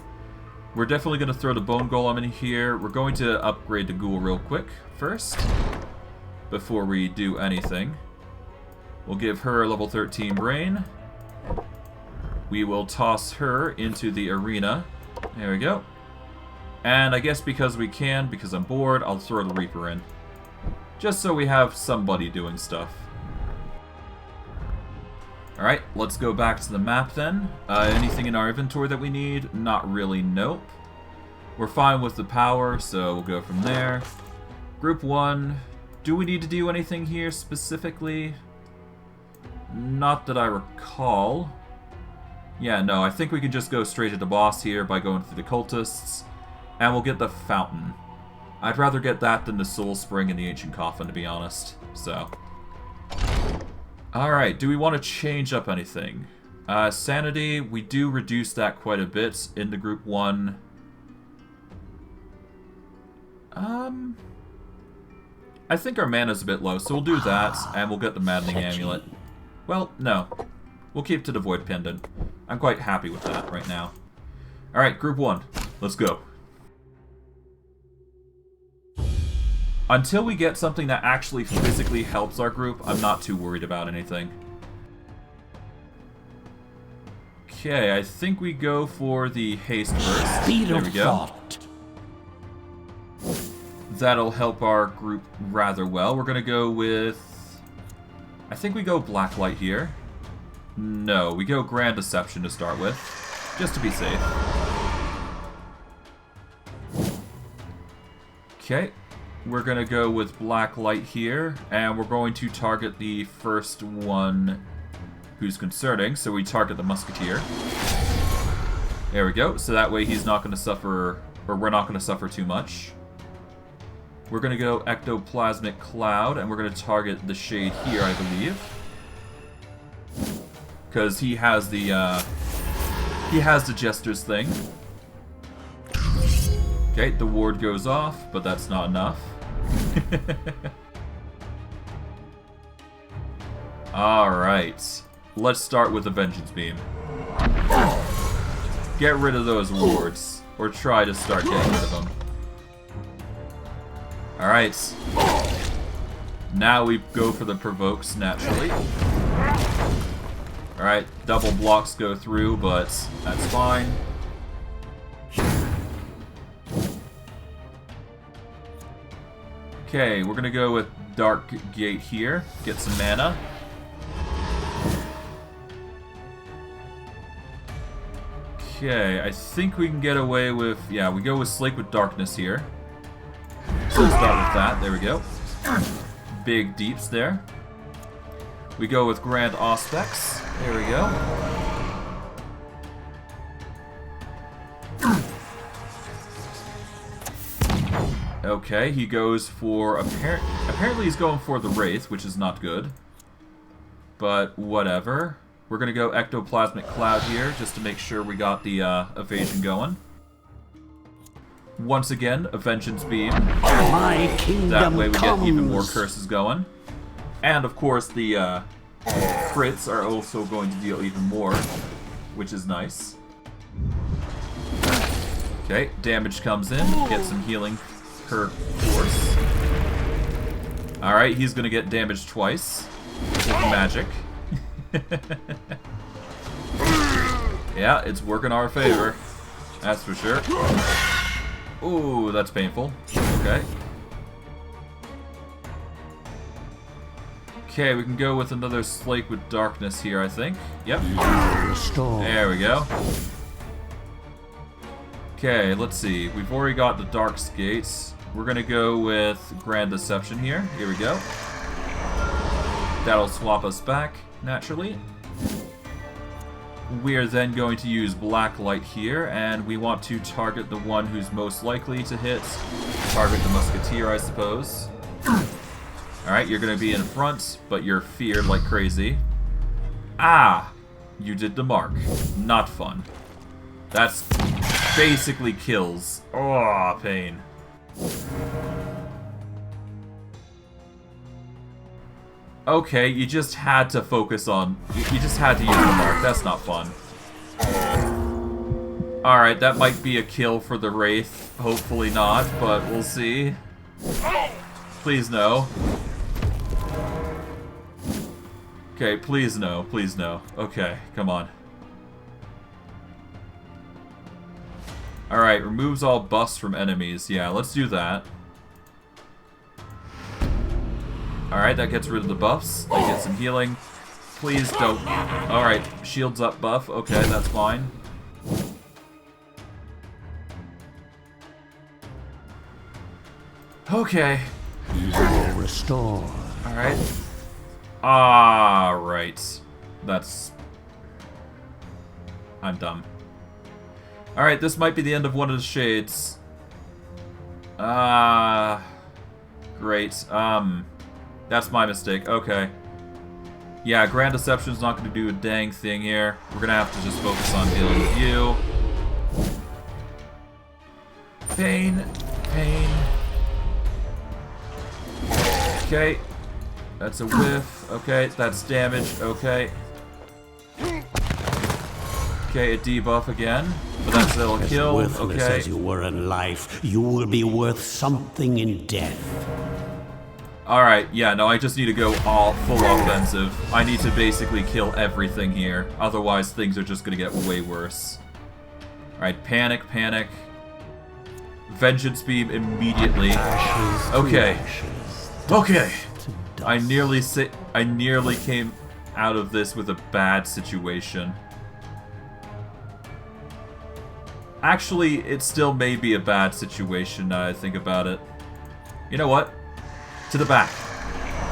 We're definitely going to throw the Bone Golem in here. We're going to upgrade the Ghoul real quick first, before we do anything. We'll give her a level 13 Brain. We will toss her into the arena. There we go. And I guess because we can, because I'm bored, I'll throw the Reaper in. Just so we have somebody doing stuff. Alright, let's go back to the map then. Anything in our inventory that we need? Not really, nope. We're fine with the power, so we'll go from there. Group 1. Do we need to do anything here specifically? Not that I recall. Yeah, no, I think we can just go straight to the boss here by going through the cultists. And we'll get the fountain. I'd rather get that than the soul spring and the ancient coffin, to be honest. So. Alright, do we want to change up anything? Sanity, we do reduce that quite a bit in the Group 1. I think our mana's a bit low, so we'll do that, and we'll get the Maddening Amulet. Well, no. We'll keep to the Void Pendant. I'm quite happy with that right now. Alright, Group 1. Let's go. Until we get something that actually physically helps our group, I'm not too worried about anything. Okay, I think we go for the haste first. There we go. That'll help our group rather well. We're gonna go with... I think we go Blacklight here. No, we go Grand Deception to start with. Just to be safe. Okay. We're going to go with Blacklight here, and we're going to target the first one who's concerning, so we target the Musketeer. There we go, so that way he's not going to suffer, or we're not going to suffer too much. We're going to go Ectoplasmic Cloud, and we're going to target the Shade here, I believe. Because he has the Jester's thing. Okay, the ward goes off, but that's not enough. Alright. Let's start with the Vengeance Beam. Get rid of those wards. Or try to start getting rid of them. Alright. Now we go for the Provokes, naturally. Alright, double blocks go through, but that's fine. Okay, we're gonna go with Dark Gate here. Get some mana. Okay, I think we can get away with... Yeah, we go with Slake with Darkness here. So let's start with that. There we go. Big deeps there. We go with Grand Auspex. There we go. Okay, he goes for... Apparently he's going for the Wraith, which is not good. But whatever. We're going to go Ectoplasmic Cloud here, just to make sure we got the evasion going. Once again, a Vengeance Beam. My kingdom That way we get even comes. more curses going. And of course the crits are also going to deal even more, which is nice. Okay, damage comes in, get some healing per course. Alright, he's gonna get damaged twice with magic. Yeah, it's working our favor. That's for sure. Ooh, that's painful. Okay. Okay, we can go with another Slake with Darkness here, I think. Yep. There we go. Okay, let's see. We've already got the Dark Gates. We're gonna go with Grand Deception here. Here we go. That'll swap us back, naturally. We are then going to use Black Light here, and we want to target the one who's most likely to hit. Target the Musketeer, I suppose. Alright, you're going to be in front, but you're feared like crazy. Ah! You did the mark. Not fun. That's basically kills. Oh, pain. Okay, you just had to focus on... You just had to use the mark. That's not fun. Alright, that might be a kill for the Wraith. Hopefully not, but we'll see. Please no. Okay, please no. Please no. Okay, come on. Alright, removes all buffs from enemies. Yeah, let's do that. Alright, that gets rid of the buffs. I get some healing. Please don't... Alright, shields up buff. Okay, that's fine. Okay. Restore. Alright. Right. That's... I'm dumb. Alright, this might be the end of one of the shades. Great. That's my mistake. Okay. Yeah, Grand Deception's not going to do a dang thing here. We're going to have to just focus on dealing with you. Pain. Pain. Okay. That's a whiff. Okay, that's damage. Okay. Okay, a debuff again. But that's still a kill. As worthless Okay. as you were in life, you will be worth something in death. Alright, yeah, no, I just need to go all full offensive. I need to basically kill everything here. Otherwise, things are just gonna get way worse. Alright, panic, panic. Vengeance Beam immediately. Okay. Okay. I nearly came out of this with a bad situation. Actually, it still may be a bad situation now I think about it. You know what? To the back.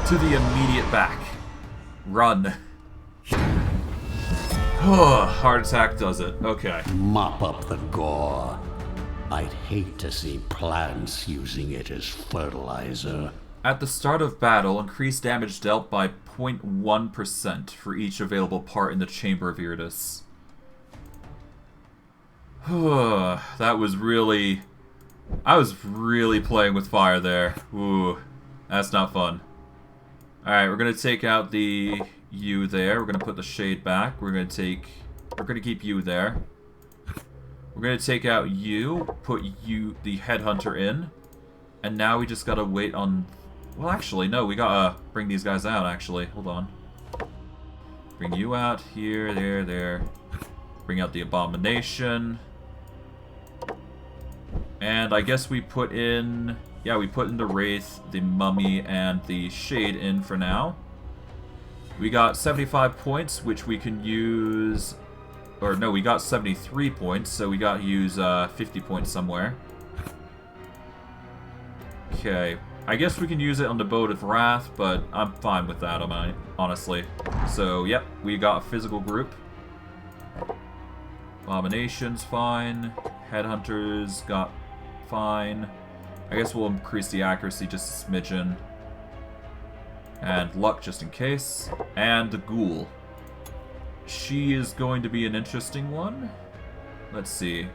To the immediate back. Run. Heart attack does it. Okay. Mop up the gore. I'd hate to see plants using it as fertilizer. At the start of battle, increase damage dealt by 0.1% for each available part in the Chamber of Iratus. That was really... I was really playing with fire there. Ooh, that's not fun. Alright, we're gonna take out the you there. We're gonna put the shade back. We're gonna keep you there. We're gonna take out you, put you, the headhunter, in. And now we just gotta wait on... Well, actually, no, we gotta bring these guys out, actually. Hold on. Bring you out here, there. Bring out the Abomination. And I guess we put in... Yeah, we put in the Wraith, the Mummy, and the Shade in for now. We got 75 points, which we can use... Or no, we got 73 points, so we got to use 50 points somewhere. Okay. I guess we can use it on the Boat of Wrath, but I'm fine with that, honestly. So, yep, we got a physical group. Abomination's fine. Headhunters got fine. I guess we'll increase the accuracy just a smidgen. And luck just in case. And the Ghoul. She is going to be an interesting one. Let's see.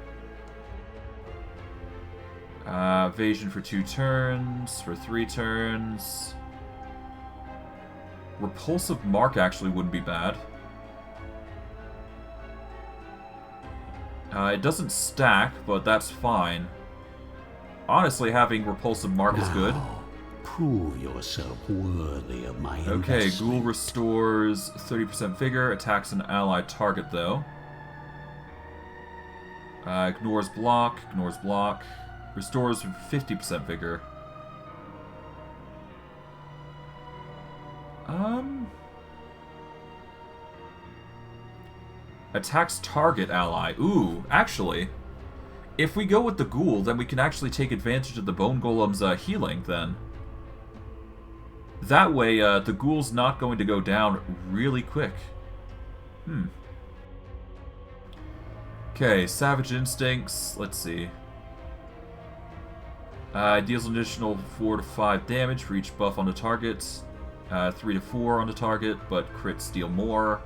Evasion for 2 turns, for 3 turns. Repulsive Mark actually wouldn't be bad. It doesn't stack, but that's fine. Honestly, having Repulsive Mark is good. Prove yourself worthy of my Okay, investment. Ghoul restores 30% vigor, attacks an allied target though. Ignores block, restores 50% vigor. Attacks target ally. Ooh, actually, if we go with the Ghoul, then we can actually take advantage of the Bone Golem's healing then. That way, the Ghoul's not going to go down really quick. Okay, Savage Instincts. Let's see. Deals an additional 4 to 5 damage for each buff on the target. 3 to 4 on the target, but crits deal more.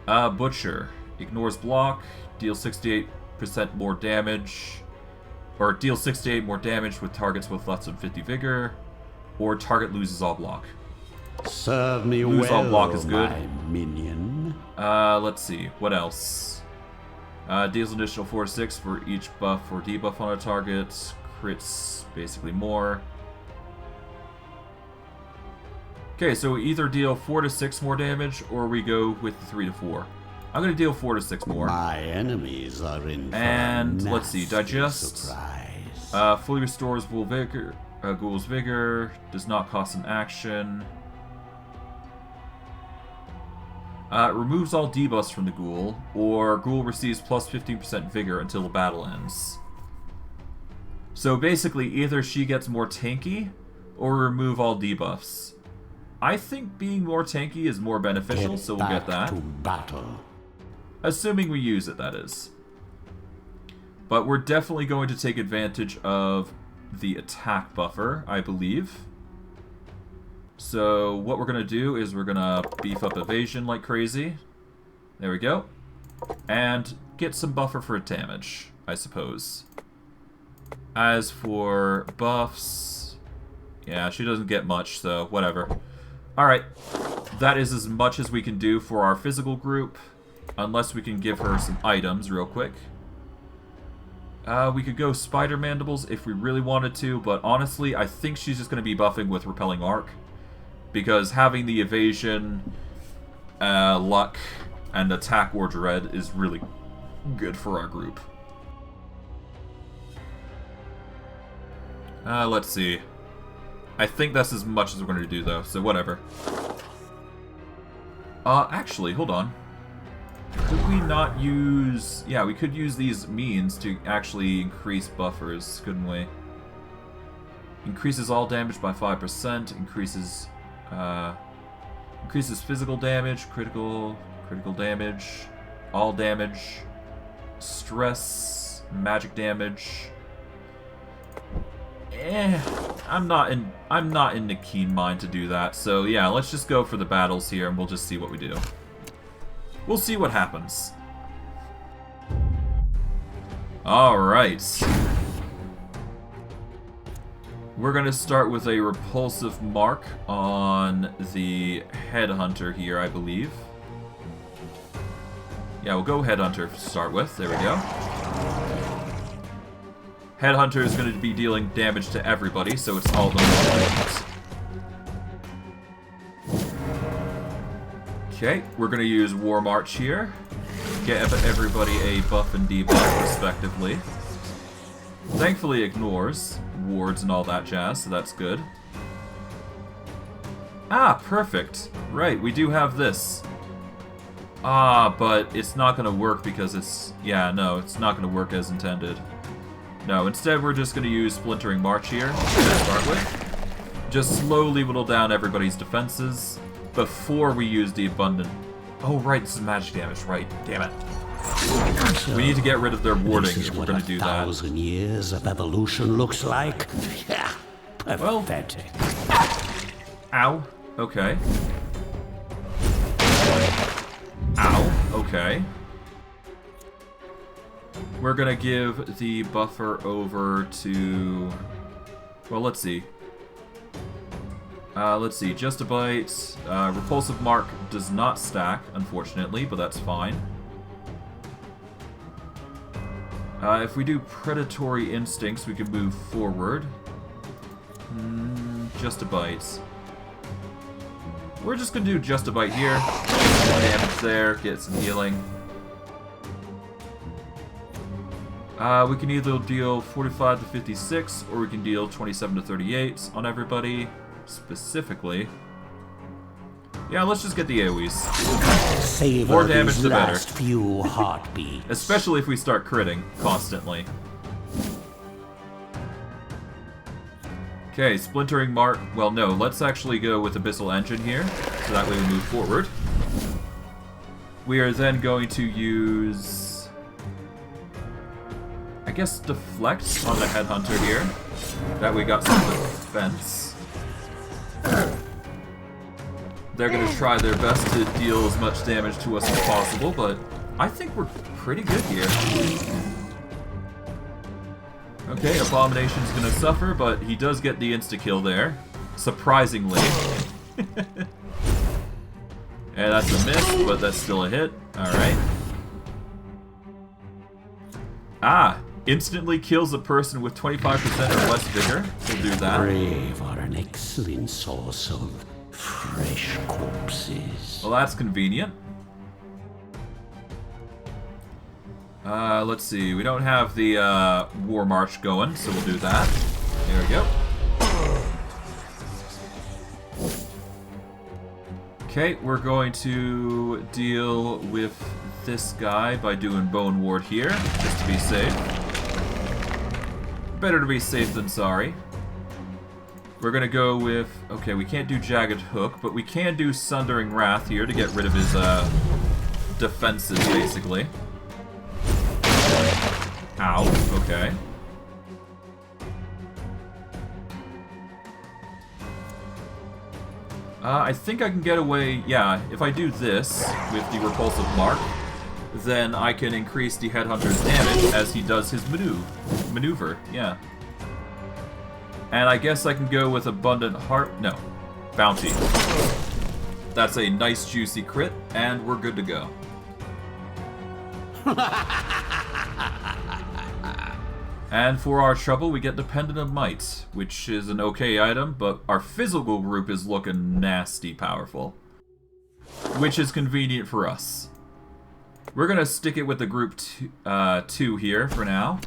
Butcher. Ignores block. Deals 68% more damage. Or deals 68 more damage with targets with less than 50 vigor. Or target loses all block. Serve me Lose all well, block is good. my minion. Let's see. What else? Deals an additional 4 to 6 for each buff or debuff on a target. Crits basically more. Okay, so we either deal 4 to 6 more damage, or we go with 3 to 4. I'm going to deal 4 to 6 more. My enemies are in for And a let's see, nasty digest. surprise. Fully restores Ghoul's vigor. Does not cost an action. Removes all debuffs from the Ghoul, or Ghoul receives plus 15% vigor until the battle ends. So basically, either she gets more tanky, or remove all debuffs. I think being more tanky is more beneficial, so we'll get that. To battle. Assuming we use it, that is. But we're definitely going to take advantage of the attack buffer, I believe. So what we're going to do is we're going to beef up evasion like crazy. There we go. And get some buffer for damage, I suppose. As for buffs... Yeah, she doesn't get much, so whatever. Alright, that is as much as we can do for our physical group. Unless we can give her some items real quick. We could go Spider Mandibles if we really wanted to, but honestly, I think she's just going to be buffing with Repelling Arc. Because having the evasion, luck, and attack or dread is really good for our group. Let's see. I think that's as much as we're going to do, though, so whatever. Actually, hold on. Could we not use... Yeah, we could use these means to actually increase buffers, couldn't we? Increases all damage by 5%, increases physical damage, critical damage, all damage, stress, magic damage. I'm not in the keen mind to do that. So yeah, let's just go for the battles here and we'll just see what we do. We'll see what happens. Alright. We're gonna start with a repulsive mark on the headhunter here, I believe. Yeah, we'll go headhunter to start with. There we go. Headhunter is going to be dealing damage to everybody, so it's all the Okay, we're going to use War March here. Get everybody a buff and debuff, respectively. Thankfully ignores wards and all that jazz, so that's good. Ah, perfect. Right, we do have this. Ah, but it's not going to work because it's... Yeah, no, it's not going to work as intended. No, instead we're just going to use Splintering March here to start with. Just slowly whittle down everybody's defenses before we use the abundant... Oh, right, this is magic damage, right. Damn it. So, we need to get rid of their warding if we're going to do that. 1,000 years of evolution looks like. Yeah, pathetic. Ow. Okay. Ow. Okay. We're going to give the buffer over to... Well, let's see. Just a bite. Repulsive Mark does not stack, unfortunately, but that's fine. If we do Predatory Instincts, we can move forward. Just a bite. We're just gonna do just a bite here. Some damage there, get some healing. We can either deal 45 to 56, or we can deal 27 to 38 on everybody, specifically. Yeah, let's just get the AoEs. Savor more damage, the better. Last few heartbeats. Especially if we start critting constantly. Okay, Splintering Mark. Well, no, let's actually go with Abyssal Engine here, so that way we move forward. We are then going to use... I guess Deflect on the Headhunter here. That way we got some defense. They're going to try their best to deal as much damage to us as possible, but I think we're pretty good here. Okay, Abomination's going to suffer, but he does get the insta-kill there, surprisingly. And that's a miss, but that's still a hit. Alright. Ah! Instantly kills a person with 25% or less vigor. We'll do that. Brave are an excellent source of fresh corpses. Well, that's convenient. Let's see. We don't have the War March going, so we'll do that. There we go. Okay, we're going to deal with this guy by doing Bone Ward here, just to be safe. Better to be safe than sorry. We're gonna go with... Okay, we can't do Jagged Hook, but we can do Sundering Wrath here to get rid of his defenses, basically. Ow, okay. I think I can get away... Yeah, if I do this with the Repulsive Mark, then I can increase the Headhunter's damage as he does his maneuver, yeah. And I guess I can go with Abundant Heart... No. Bounty. That's a nice juicy crit, and we're good to go. And for our trouble, we get Dependent of Might, which is an okay item, but our physical group is looking nasty powerful. Which is convenient for us. We're going to stick it with the group 2 here for now,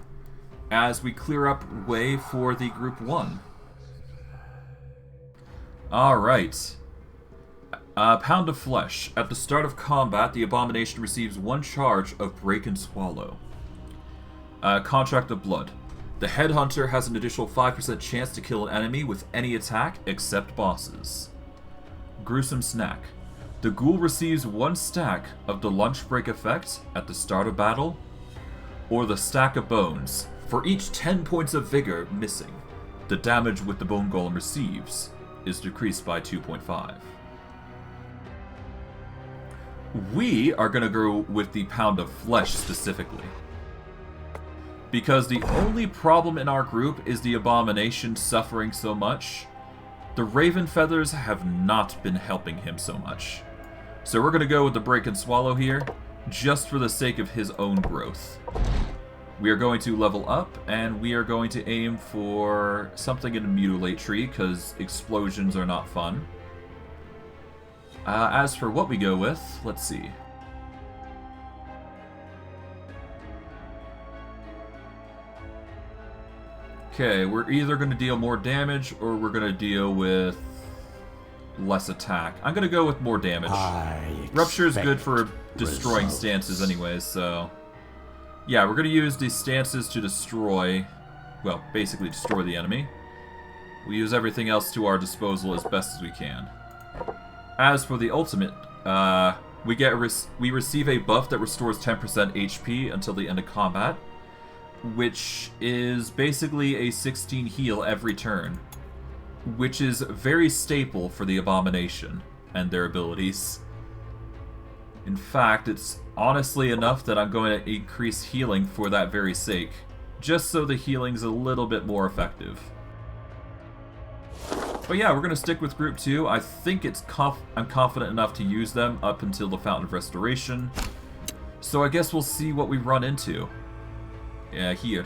as we clear up way for the group 1. Alright. Pound of Flesh. At the start of combat, the Abomination receives 1 charge of Break and Swallow. Contract of Blood. The Headhunter has an additional 5% chance to kill an enemy with any attack except bosses. Gruesome Snack. The Ghoul receives 1 stack of the Lunch Break effect at the start of battle, or the Stack of Bones. For each 10 points of vigor missing, the damage with the Bone Golem receives is decreased by 2.5. We are going to go with the Pound of Flesh specifically, because the only problem in our group is the Abomination suffering so much. The Raven Feathers have not been helping him so much. So we're going to go with the Break and Swallow here, just for the sake of his own growth. We are going to level up, and we are going to aim for something in a Mutilate tree, because explosions are not fun. As for what we go with, let's see. Okay, we're either going to deal more damage or we're going to deal with less attack. I'm going to go with more damage. Rupture is good for destroying stances anyways, so... Yeah, we're going to use these stances to destroy... Well, basically destroy the enemy. We use everything else to our disposal as best as we can. As for the ultimate, we receive a buff that restores 10% HP until the end of combat, which is basically a 16 heal every turn, which is very staple for the Abomination and their abilities. In fact, it's honestly enough that I'm going to increase healing for that very sake, just so the healing's a little bit more effective. But yeah, we're going to stick with Group 2. I think I'm confident enough to use them up until the Fountain of Restoration. So I guess we'll see what we run into. Yeah, here.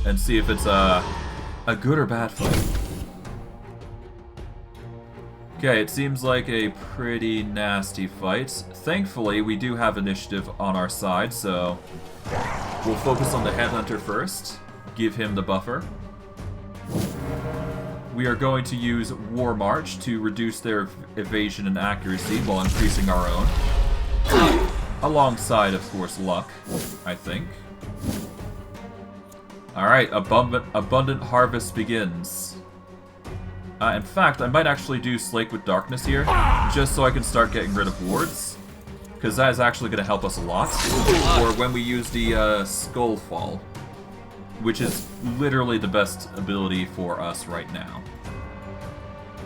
And see if it's a good or bad fight. Okay, it seems like a pretty nasty fight. Thankfully, we do have initiative on our side, so we'll focus on the Headhunter first. Give him the buffer. We are going to use War March to reduce their evasion and accuracy while increasing our own. Alongside, of course, luck, I think. Alright, Abundant Harvest begins. In fact, I might actually do Slake with Darkness here, just so I can start getting rid of wards. Because that is actually going to help us a lot. Or when we use the Skull Fall, which is literally the best ability for us right now.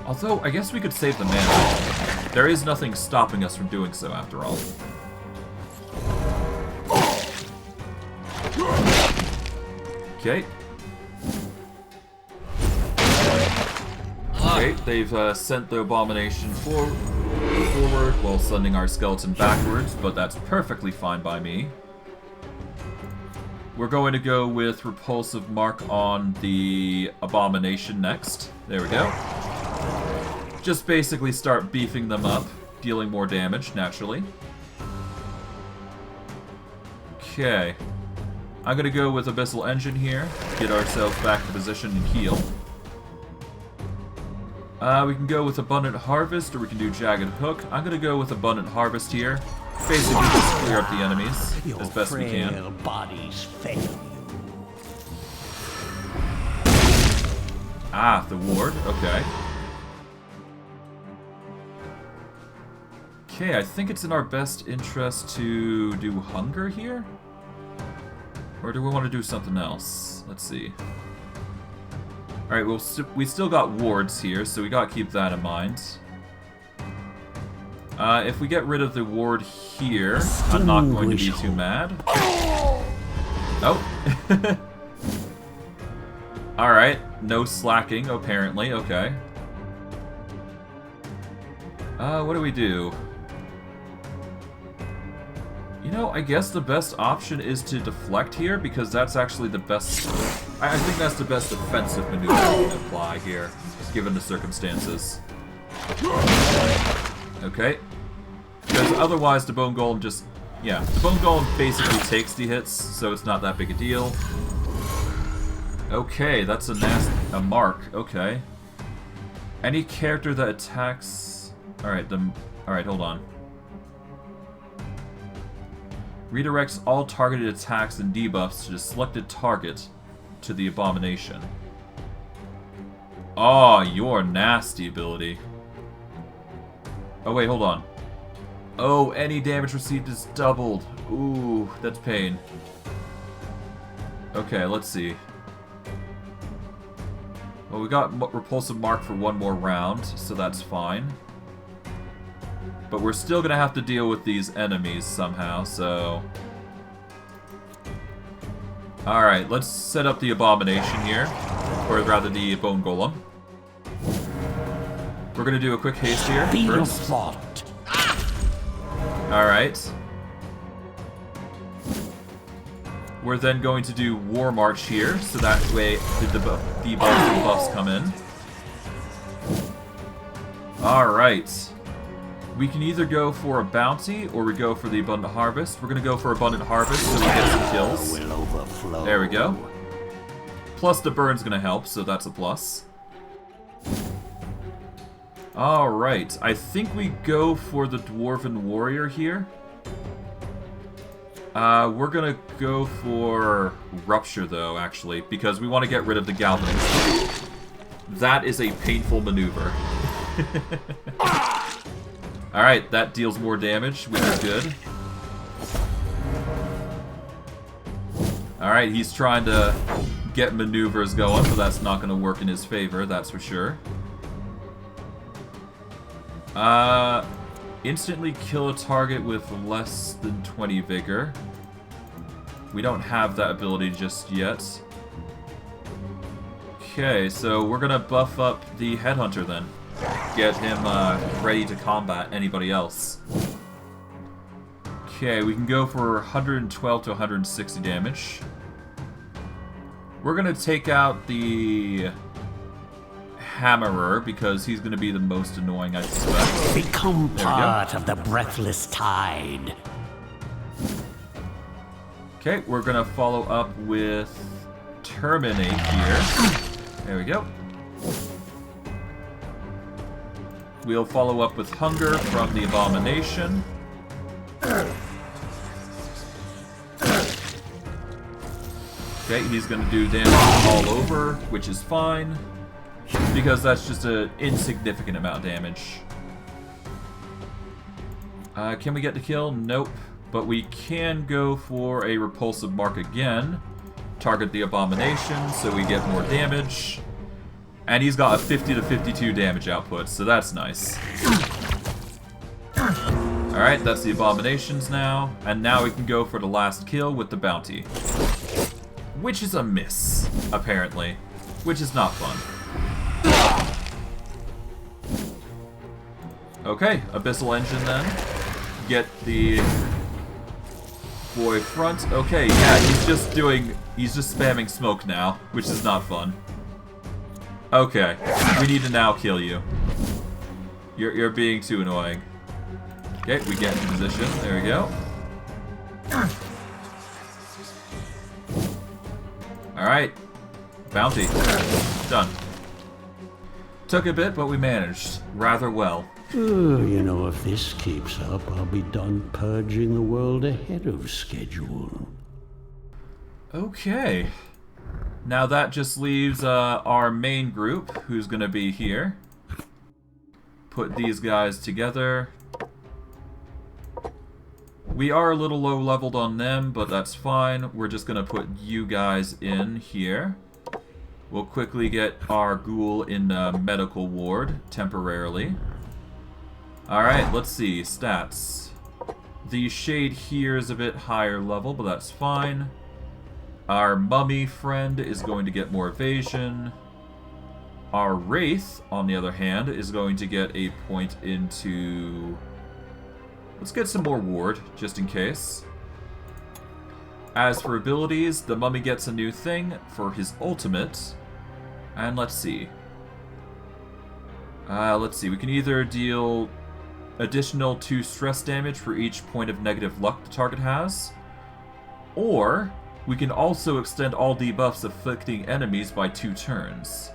Although, I guess we could save the mana. There is nothing stopping us from doing so, after all. Okay. Okay, they've sent the Abomination forward while sending our skeleton backwards, but that's perfectly fine by me. We're going to go with Repulsive Mark on the Abomination next. There we go. Just basically start beefing them up, dealing more damage, naturally. Okay. I'm going to go with Abyssal Engine here, get ourselves back to position and heal. We can go with Abundant Harvest, or we can do Jagged Hook. I'm going to go with Abundant Harvest here. Basically just clear up the enemies as best we can. Bodies fail you. Ah, the ward. Okay. Okay, I think it's in our best interest to do Hunger here? Or do we want to do something else? Let's see. Alright, well, we still got wards here, so we gotta keep that in mind. If we get rid of the ward here, I'm not going to be too mad. Oh. Alright, no slacking, apparently. Okay. What do we do? You know, I guess the best option is to deflect here, because that's actually the best... I think that's the best defensive maneuver we can apply here, given the circumstances. Okay. Because otherwise the Bone Golem just... Yeah, the Bone Golem basically takes the hits, so it's not that big a deal. Okay, that's a mark. Okay. Any character that attacks... Alright, hold on. Redirects all targeted attacks and debuffs to the selected target to the Abomination. Oh, your nasty ability. Oh, wait, hold on. Oh, any damage received is doubled. Ooh, that's pain. Okay, let's see. Well, we got Repulsive Mark for one more round, so that's fine. But we're still gonna have to deal with these enemies somehow, so... Alright, let's set up the Abomination here. Or rather, the Bone Golem. We're gonna do a quick haste here first. Alright. We're then going to do War March here, so that way the buffs come in. Alright. We can either go for a bounty or we go for the abundant harvest. We're gonna go for abundant harvest so we get some kills. Will overflow. There we go. Plus the burn's gonna help, so that's a plus. Alright, I think we go for the Dwarven Warrior here. We're gonna go for Rupture though, actually, because we want to get rid of the Galvanizing. That is a painful maneuver. Alright, that deals more damage, which is good. Alright, he's trying to get maneuvers going, but that's not going to work in his favor, that's for sure. Instantly kill a target with less than 20 vigor. We don't have that ability just yet. Okay, so we're going to buff up the Headhunter then. Get him ready to combat anybody else. Okay, we can go for 112 to 160 damage. We're gonna take out the Hammerer because he's gonna be the most annoying, I suspect. Become part of the breathless tide. Okay, we're gonna follow up with Terminate here. There we go. We'll follow up with Hunger from the Abomination. Okay, he's going to do damage all over, which is fine, because that's just an insignificant amount of damage. Can we get the kill? Nope. But we can go for a Repulsive Mark again. Target the Abomination, so we get more damage. And he's got a 50 to 52 damage output, so that's nice. Alright, that's the Abominations now. And now we can go for the last kill with the Bounty. Which is a miss, apparently. Which is not fun. Okay, Abyssal Engine then. Get the boy front. Okay, yeah, he's just spamming smoke now, which is not fun. Okay, we need to now kill you. You're being too annoying. Okay, we get into position. There we go. Alright. Bounty. Done. Took a bit, but we managed. Rather well. You know, if this keeps up, I'll be done purging the world ahead of schedule. Okay. Now that just leaves our main group, who's going to be here. Put these guys together. We are a little low leveled on them, but that's fine. We're just going to put you guys in here. We'll quickly get our Ghoul in the medical ward, temporarily. Alright, let's see. Stats. The Shade here is a bit higher level, but that's fine. Our Mummy friend is going to get more evasion. Our Wraith, on the other hand, is going to get a point into... Let's get some more ward, just in case. As for abilities, the Mummy gets a new thing for his ultimate. And let's see. We can either deal additional 2 stress damage for each point of negative luck the target has, or we can also extend all debuffs afflicting enemies by 2 turns.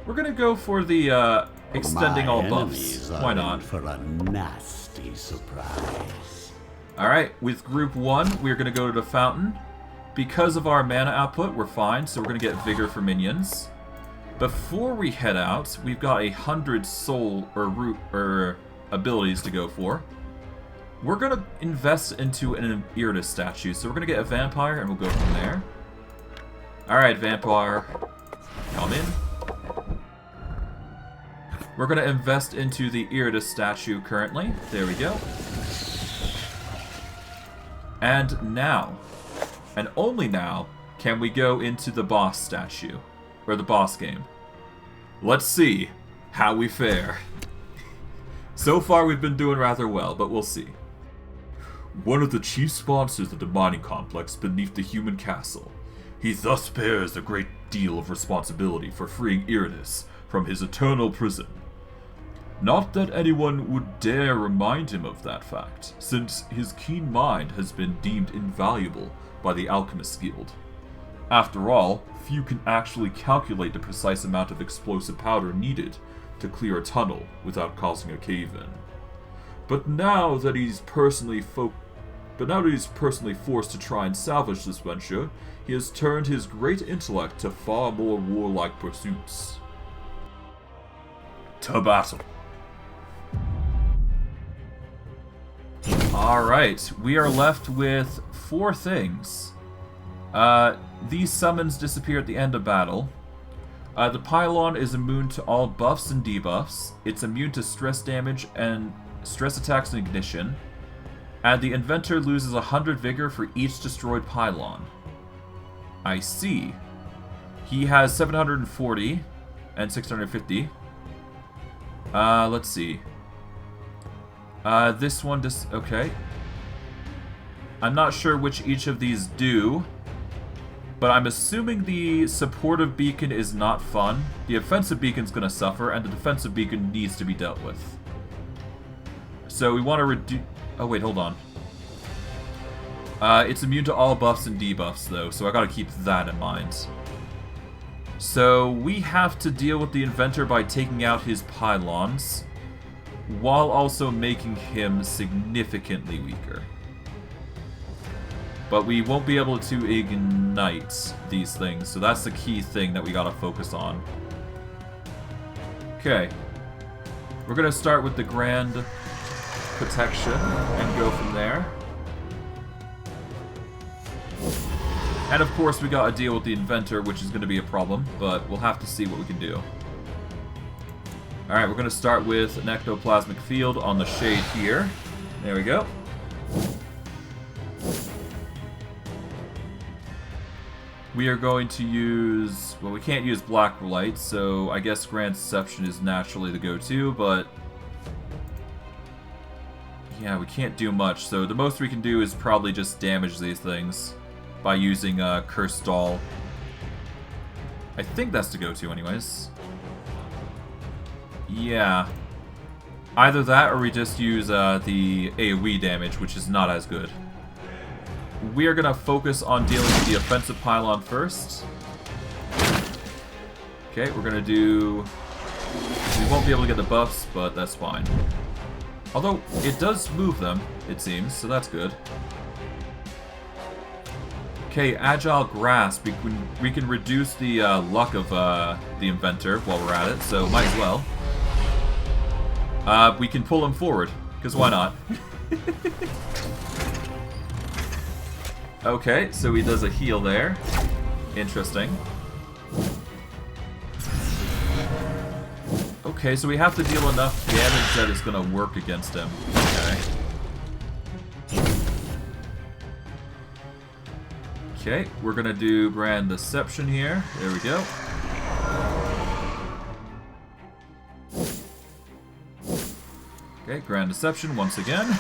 We're gonna go for the extending all buffs. Why not? For a nasty surprise. Alright, with group 1, we're gonna go to the fountain. Because of our mana output, we're fine, so we're gonna get vigor for minions. Before we head out, we've got 100 soul or root or abilities to go for. We're gonna invest into an Iratus statue, so we're gonna get a vampire and we'll go from there. Alright, vampire, come in. We're gonna invest into the Iratus statue currently. There we go. And now, and only now, can we go into the boss statue, or the boss game. Let's see how we fare. So far we've been doing rather well, but we'll see. One of the chief sponsors of the mining complex beneath the human castle. He thus bears a great deal of responsibility for freeing Iratus from his eternal prison. Not that anyone would dare remind him of that fact, since his keen mind has been deemed invaluable by the Alchemist's Guild. After all, few can actually calculate the precise amount of explosive powder needed to clear a tunnel without causing a cave-in. But now that he's personally forced to try and salvage this venture, he has turned his great intellect to far more warlike pursuits. To battle. Alright, we are left with 4 things. These summons disappear at the end of battle. The pylon is immune to all buffs and debuffs. It's immune to stress damage and stress attacks and ignition. And the inventor loses 100 vigor for each destroyed pylon. I see. He has 740 and 650. Let's see. This one just... okay. I'm not sure which each of these do, but I'm assuming the supportive beacon is not fun. The offensive beacon's gonna suffer, and the defensive beacon needs to be dealt with. So we want to reduce... oh wait, hold on. It's immune to all buffs and debuffs, though, so I gotta keep that in mind. So we have to deal with the inventor by taking out his pylons, while also making him significantly weaker. But we won't be able to ignite these things, so that's the key thing that we gotta focus on. Okay. We're gonna start with the Grand Protection and go from there. And of course we gotta deal with the inventor, which is gonna be a problem, but we'll have to see what we can do. Alright, we're gonna start with an ectoplasmic field on the shade here. There we go. We are going to use... well, we can't use black light, so I guess Grand Deception is naturally the go-to, but... yeah, we can't do much, so the most we can do is probably just damage these things by using Cursed Doll. I think that's the go-to anyways. Yeah. Either that, or we just use the AoE damage, which is not as good. We are going to focus on dealing with the offensive pylon first. Okay, we're going to do... we won't be able to get the buffs, but that's fine. Although, it does move them, it seems, so that's good. Okay, Agile Grasp. We can reduce the luck of the inventor while we're at it, so might as well. We can pull him forward, because why not? Okay, so he does a heal there. Interesting. Okay, so we have to deal enough damage that it's gonna work against him. Okay. Okay, we're gonna do Grand Deception here. There we go. Okay, Grand Deception once again.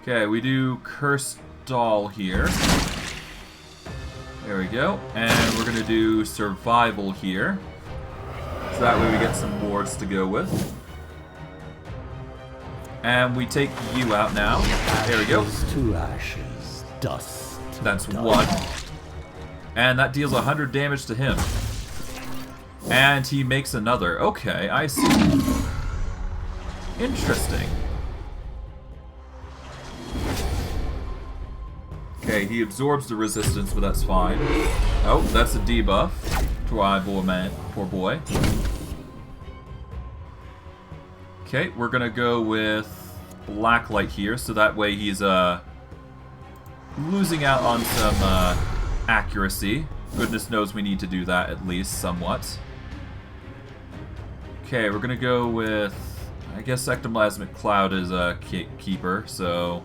Okay, we do Cursed Doll here. There we go. And we're gonna do Survival here. So that way we get some wards to go with. And we take you out now. There we go. Ashes to ashes, dust. That's dust. 1. And that deals 100 damage to him. And he makes another. Okay, I see. Interesting. Okay, he absorbs the resistance, but that's fine. Oh, that's a debuff to our poor boy. Okay, we're gonna go with Blacklight here, so that way he's losing out on some accuracy. Goodness knows we need to do that at least somewhat. Okay, we're gonna go with... I guess Ectoplasmic Cloud is a keeper, so...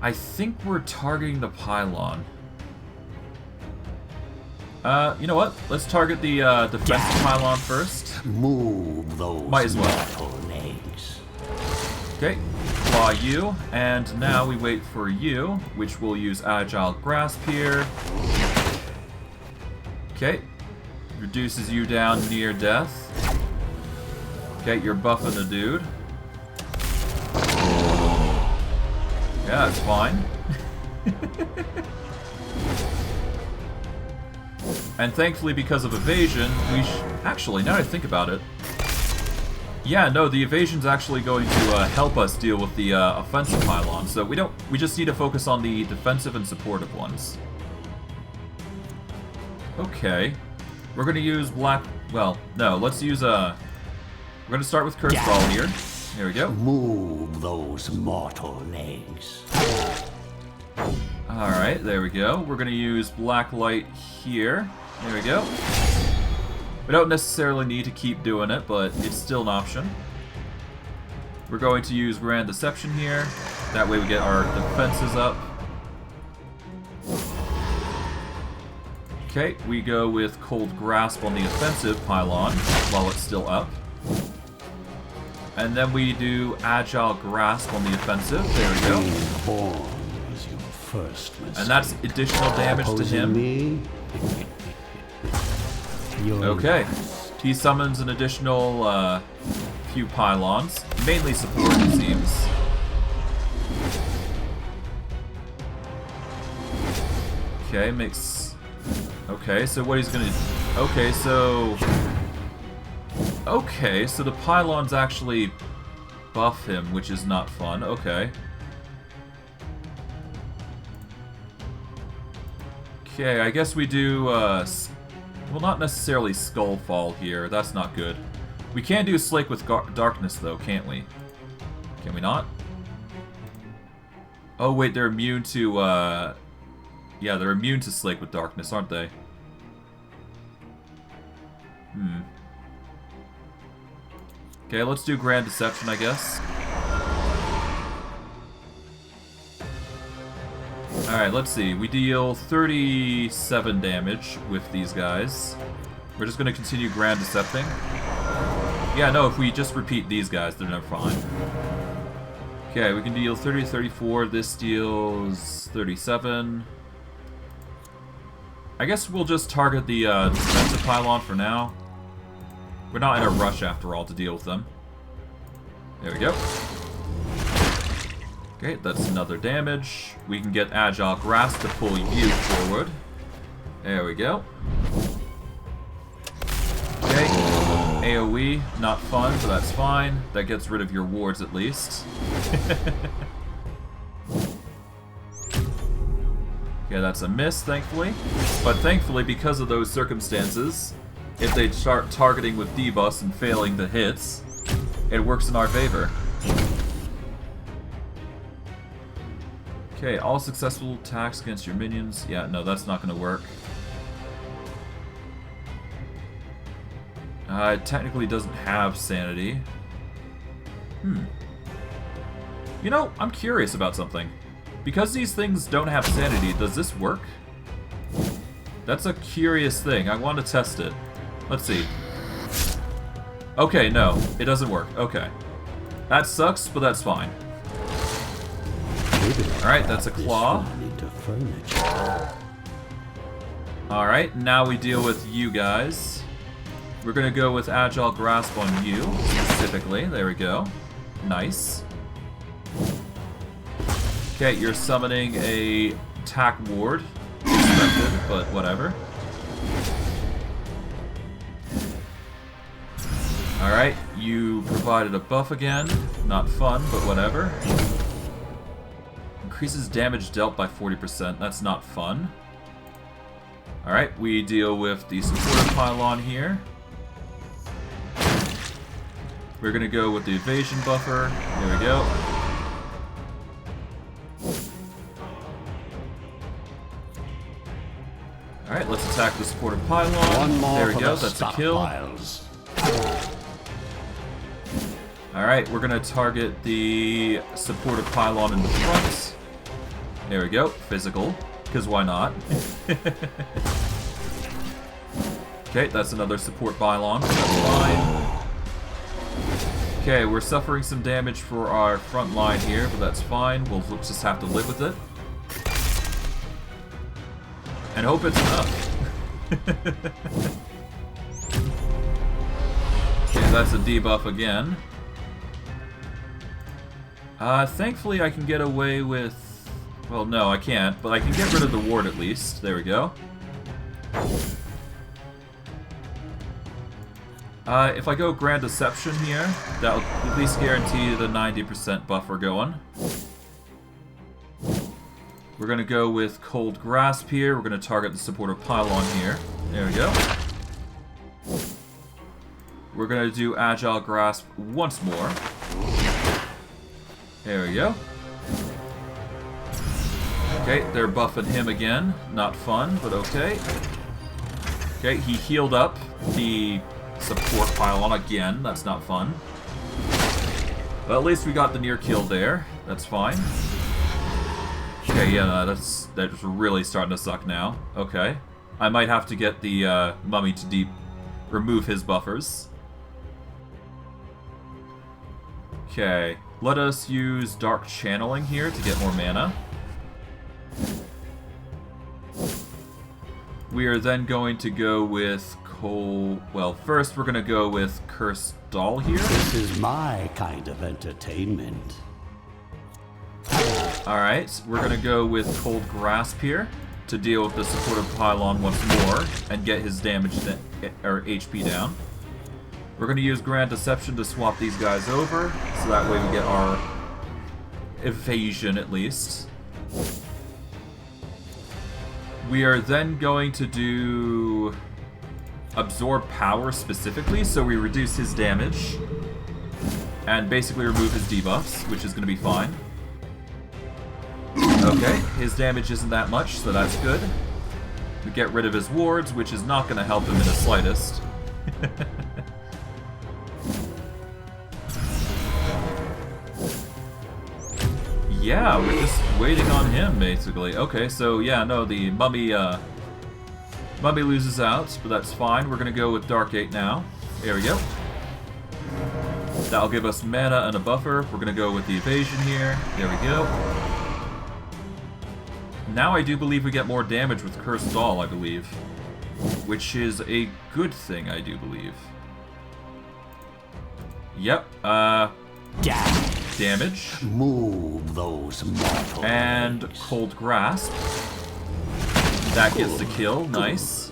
I think we're targeting the pylon. You know what? Let's target the defensive pylon first. Move those Might as well. metal legs. Okay, claw you, and now we wait for you, which we'll use Agile Grasp here. Okay, reduces you down near death. Okay, you're buffing the dude. Yeah, that's fine. And thankfully, because of evasion, we actually, now that I think about it, yeah, no, the evasion's actually going to help us deal with the offensive pylons. So we just need to focus on the defensive and supportive ones. Okay, we're gonna use well, no, let's use we're gonna start with Curse Ball here. Here we go. Move those mortal legs. Alright, there we go. We're gonna use Black Light here. There we go. We don't necessarily need to keep doing it, but it's still an option. We're going to use Grand Deception here. That way we get our defenses up. Okay, we go with Cold Grasp on the offensive pylon while it's still up. And then we do Agile Grasp on the offensive. There we go. And that's additional damage to him. Okay. He summons an additional few pylons. Mainly support, it seems. Okay, makes... Okay, so what he's gonna... Okay, so the pylons actually buff him, which is not fun. Okay. Okay, I guess we do, well, not necessarily Skullfall here. That's not good. We can do Slake with Darkness, though, can't we? Can we not? Oh, wait, they're immune to, yeah, they're immune to Slake with Darkness, aren't they? Okay, let's do Grand Deception, I guess. Alright, let's see. We deal 37 damage with these guys. We're just going to continue Grand Decepting. Yeah, no, if we just repeat these guys, then they're fine. Okay, we can deal 30 to 34. This deals 37. I guess we'll just target the defensive pylon for now. We're not in a rush, after all, to deal with them. There we go. Okay, that's another damage. We can get Agile Grasp to pull you forward. There we go. Okay, AoE, not fun, but that's fine. That gets rid of your wards at least. Okay, that's a miss, thankfully. But thankfully, because of those circumstances, if they start targeting with debuffs and failing the hits, it works in our favor. Okay, all successful attacks against your minions. Yeah, no, that's not going to work. It technically doesn't have sanity. You know, I'm curious about something. Because these things don't have sanity, does this work? That's a curious thing. I want to test it. Let's see. Okay, no, it doesn't work. Okay. That sucks, but that's fine. Alright, that's a claw. Alright, now we deal with you guys. We're gonna go with Agile Grasp on you, specifically. There we go. Nice. Okay, you're summoning a attack ward. Expected, but whatever. Alright, you provided a buff again. Not fun, but whatever. Increases damage dealt by 40%. That's not fun. Alright, we deal with the supportive pylon here. We're gonna go with the evasion buffer. There we go. Alright, let's attack the supportive pylon. There we go, that's a kill. Alright, we're gonna target the supportive pylon in the front. There we go, physical, because why not? Okay, that's another support pylon, that's fine. Okay, we're suffering some damage for our front line here, but that's fine. We'll just have to live with it. And hope it's enough. Okay, that's a debuff again. Thankfully I can get away with... Well, no, I can't, but I can get rid of the ward at least. There we go. If I go Grand Deception here, that'll at least guarantee the 90% buffer going. We're gonna go with Cold Grasp here. We're gonna target the supporter pylon here. There we go. We're gonna do Agile Grasp once more. There we go. Okay, they're buffing him again. Not fun, but okay. Okay, he healed up the support pylon again. That's not fun. But at least we got the near kill there. That's fine. Okay, yeah, that's really starting to suck now. Okay. I might have to get the mummy to remove his buffers. Okay. Let us use Dark Channeling here to get more mana. We are then going to go with Well, first we're going to go with Cursed Doll here. This is my kind of entertainment. Alright, we're going to go with Cold Grasp here to deal with the supportive pylon once more and get his damage or HP down. We're going to use Grand Deception to swap these guys over, so that way we get our evasion at least. We are then going to do Absorb Power specifically, so we reduce his damage and basically remove his debuffs, which is going to be fine. Okay, his damage isn't that much, so that's good. We get rid of his wards, which is not going to help him in the slightest. Yeah, we're just waiting on him, basically. Okay, so yeah, no, the mummy loses out, but that's fine. We're gonna go with Dark 8 now. There we go. That'll give us mana and a buffer. We're gonna go with the evasion here. There we go. Now I do believe we get more damage with Cursed Doll, I believe. Which is a good thing, I do believe. Yep, damage. Move those mortals. And Cold Grasp. That gets the kill. Nice.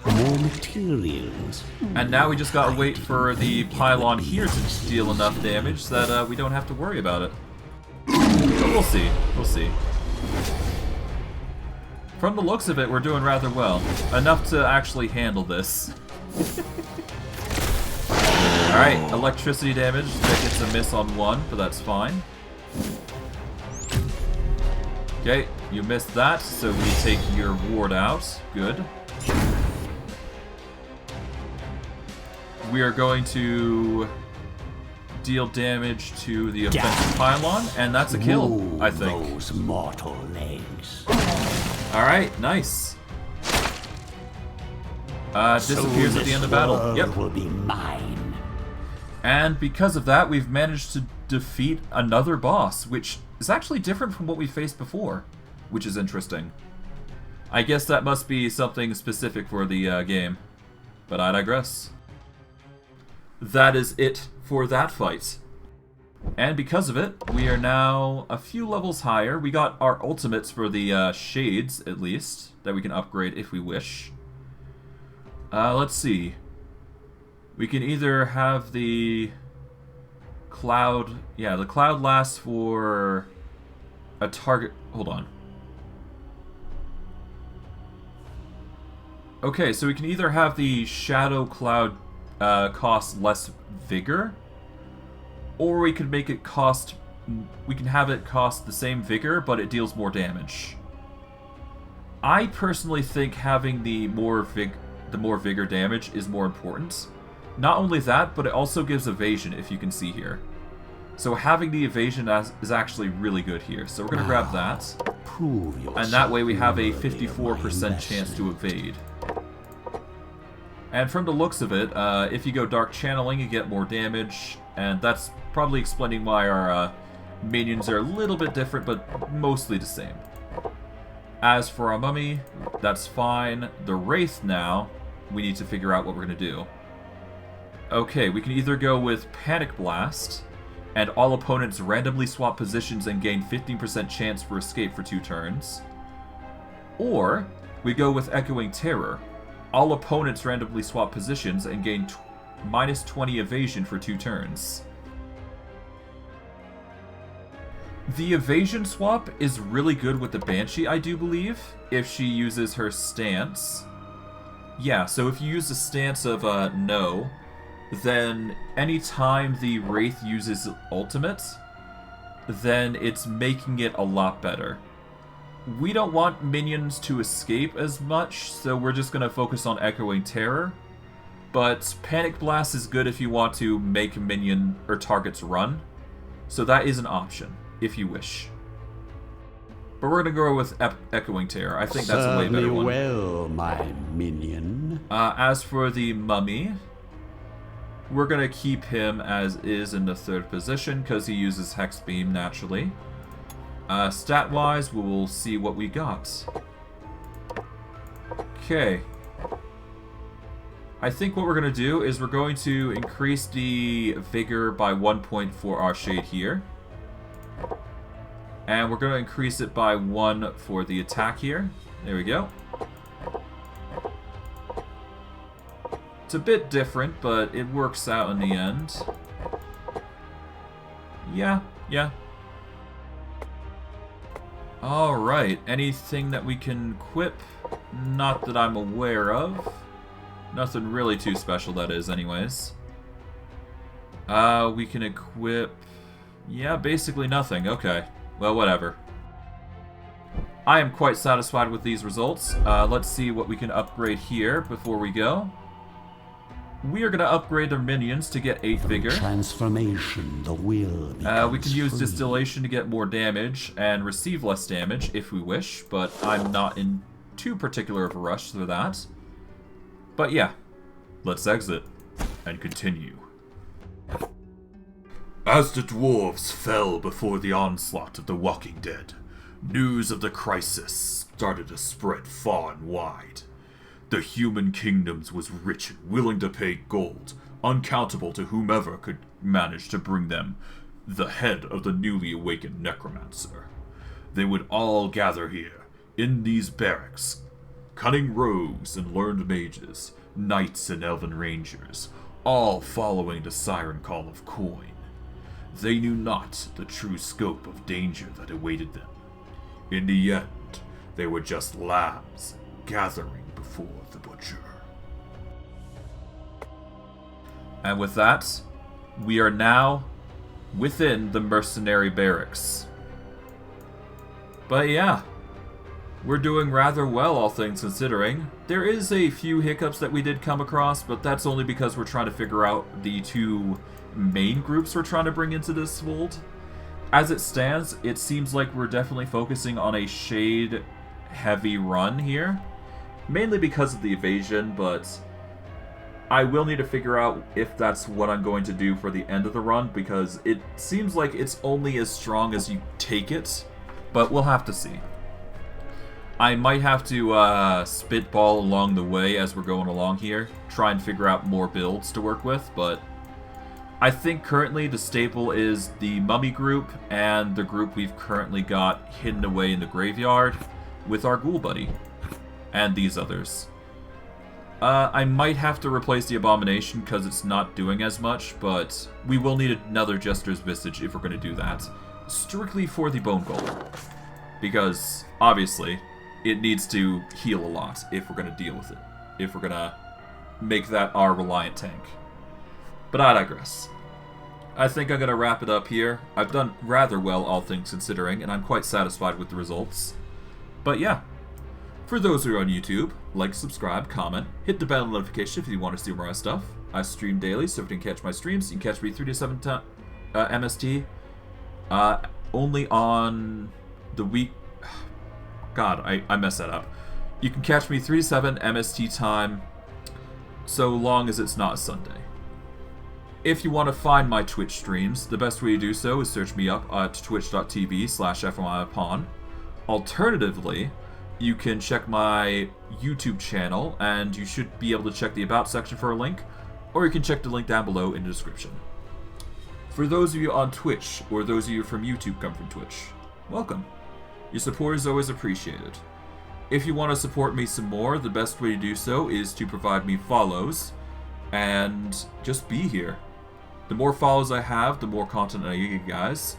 More materials. And now we just gotta wait for the pylon here to deal enough damage that we don't have to worry about it. But we'll see. We'll see. From the looks of it, we're doing rather well. Enough to actually handle this. Alright, electricity damage. That gets a miss on one, but that's fine. Okay, you missed that, so we take your ward out. Good. We are going to deal damage to the offensive pylon, and that's a kill, I think. Those mortal legs. Alright, nice. Disappears at the end of battle. Yep. Will be mine. And because of that, we've managed to defeat another boss, which is actually different from what we faced before, which is interesting. I guess that must be something specific for the game, but I digress. That is it for that fight. And because of it, we are now a few levels higher. We got our ultimates for the shades, at least, that we can upgrade if we wish. Let's see. We can either have the cloud... Yeah, the cloud lasts for a target... Hold on. Okay, so we can either have the shadow cloud cost less vigor, or we could make it cost... We can have it cost the same vigor, but it deals more damage. I personally think having the more vigor damage is more important. Not only that, but it also gives evasion, if you can see here. So having the evasion is actually really good here. So we're going to grab that. Prove yourself. And that way we have a 54% chance to evade. And from the looks of it, if you go Dark Channeling, you get more damage, and that's probably explaining why our minions are a little bit different, but mostly the same. As for our mummy, that's fine. The Wraith now, we need to figure out what we're going to do. Okay, we can either go with Panic Blast, and all opponents randomly swap positions and gain 15% chance for escape for 2 turns. Or, we go with Echoing Terror. All opponents randomly swap positions and gain minus 20 evasion for 2 turns. The evasion swap is really good with the Banshee, I do believe, if she uses her stance. Yeah, so if you use the stance of no, then anytime the Wraith uses ultimate, then it's making it a lot better. We don't want minions to escape as much, so we're just going to focus on Echoing Terror. But Panic Blast is good if you want to make minion or targets run. So that is an option, if you wish. But we're going to go with Echoing Terror. I think that's a way better one. Well, my minion. As for the Mummy, we're going to keep him as is in the 3rd position, because he uses Hex Beam naturally. Stat-wise, we'll see what we got. Okay. I think what we're going to do is we're going to increase the vigor by 1 point for our shade here. And we're going to increase it by 1 for the attack here. There we go. It's a bit different, but it works out in the end. Yeah. Alright, anything that we can equip? Not that I'm aware of. Nothing really too special, that is, anyways. We can equip... Yeah, basically nothing. Okay. Well, whatever. I am quite satisfied with these results. Let's see what we can upgrade here before we go. We are going to upgrade their minions to get 8 vigor. Transformation, the will. We can use distillation to get more damage and receive less damage if we wish, but I'm not in too particular of a rush for that. But yeah, let's exit and continue. As the dwarves fell before the onslaught of the Walking Dead, news of the crisis started to spread far and wide. The human kingdoms was rich and willing to pay gold, uncountable to whomever could manage to bring them the head of the newly awakened necromancer. They would all gather here, in these barracks, cunning rogues and learned mages, knights and elven rangers, all following the siren call of coin. They knew not the true scope of danger that awaited them. In the end, they were just lambs gathering before the butcher. And with that, we are now within the Mercenary Barracks. But yeah, we're doing rather well, all things considering. There is a few hiccups that we did come across, but that's only because we're trying to figure out the 2 main groups we're trying to bring into this fold. As it stands, it seems like we're definitely focusing on a shade-heavy run here. Mainly because of the evasion, but I will need to figure out if that's what I'm going to do for the end of the run, because it seems like it's only as strong as you take it, but we'll have to see. I might have to spitball along the way as we're going along here, try and figure out more builds to work with, but I think currently the staple is the mummy group and the group we've currently got hidden away in the graveyard with our ghoul buddy. And these others. I might have to replace the Abomination because it's not doing as much, but we will need another Jester's Visage if we're going to do that. Strictly for the Bone Golem. Because, obviously, it needs to heal a lot if we're going to deal with it. If we're going to make that our reliant tank. But I digress. I think I'm going to wrap it up here. I've done rather well, all things considering, and I'm quite satisfied with the results. But yeah. For those who are on YouTube, like, subscribe, comment, hit the bell notification if you want to see more of my stuff. I stream daily, so if you can catch my streams, you can catch me 3 to 7 MST. Only on the week... God, I messed that up. You can catch me 3 to 7 MST time so long as it's not Sunday. If you want to find my Twitch streams, the best way to do so is search me up at twitch.tv/FMIupon. Alternatively, you can check my YouTube channel, and you should be able to check the About section for a link, or you can check the link down below in the description. For those of you on Twitch, or those of you from YouTube come from Twitch, welcome. Your support is always appreciated. If you want to support me some more, the best way to do so is to provide me follows, and just be here. The more follows I have, the more content I give you guys.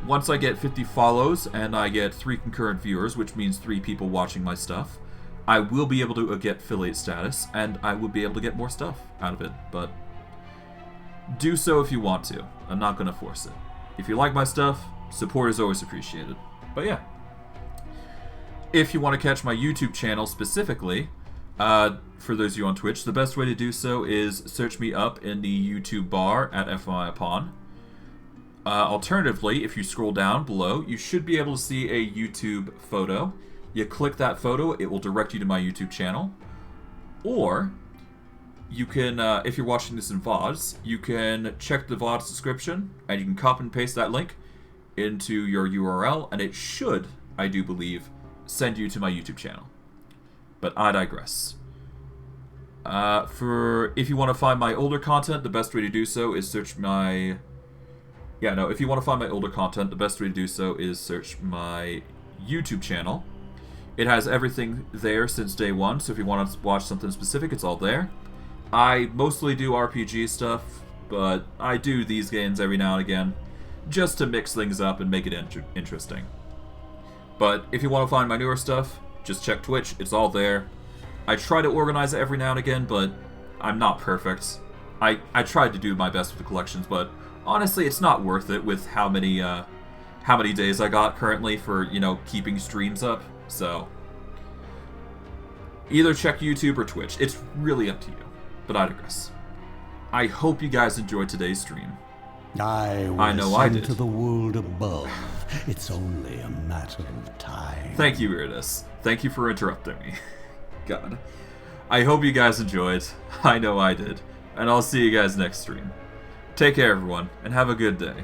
Once I get 50 follows and I get 3 concurrent viewers, which means 3 people watching my stuff, I will be able to get affiliate status, and I will be able to get more stuff out of it, but do so if you want to. I'm not going to force it. If you like my stuff, support is always appreciated. But yeah. If you want to catch my YouTube channel specifically, for those of you on Twitch, the best way to do so is search me up in the YouTube bar at FMIupon. Alternatively, if you scroll down below, you should be able to see a YouTube photo. You click that photo, it will direct you to my YouTube channel. Or, you can, if you're watching this in VODs, you can check the VOD's description, and you can copy and paste that link into your URL, and it should, I do believe, send you to my YouTube channel. But I digress. If you want to find my older content, the best way to do so is search my... if you want to find my older content, the best way to do so is search my YouTube channel. It has everything there since day one, so if you want to watch something specific, it's all there. I mostly do RPG stuff, but I do these games every now and again, just to mix things up and make it interesting. But if you want to find my newer stuff, just check Twitch, it's all there. I try to organize it every now and again, but I'm not perfect. I tried to do my best with the collections, but honestly, it's not worth it with how many days I got currently for, keeping streams up. So, either check YouTube or Twitch. It's really up to you. But I digress. I hope you guys enjoyed today's stream. I know I did. To the world above. It's only a matter of time. Thank you, Iratus. Thank you for interrupting me. God. I hope you guys enjoyed. I know I did. And I'll see you guys next stream. Take care, everyone, and have a good day.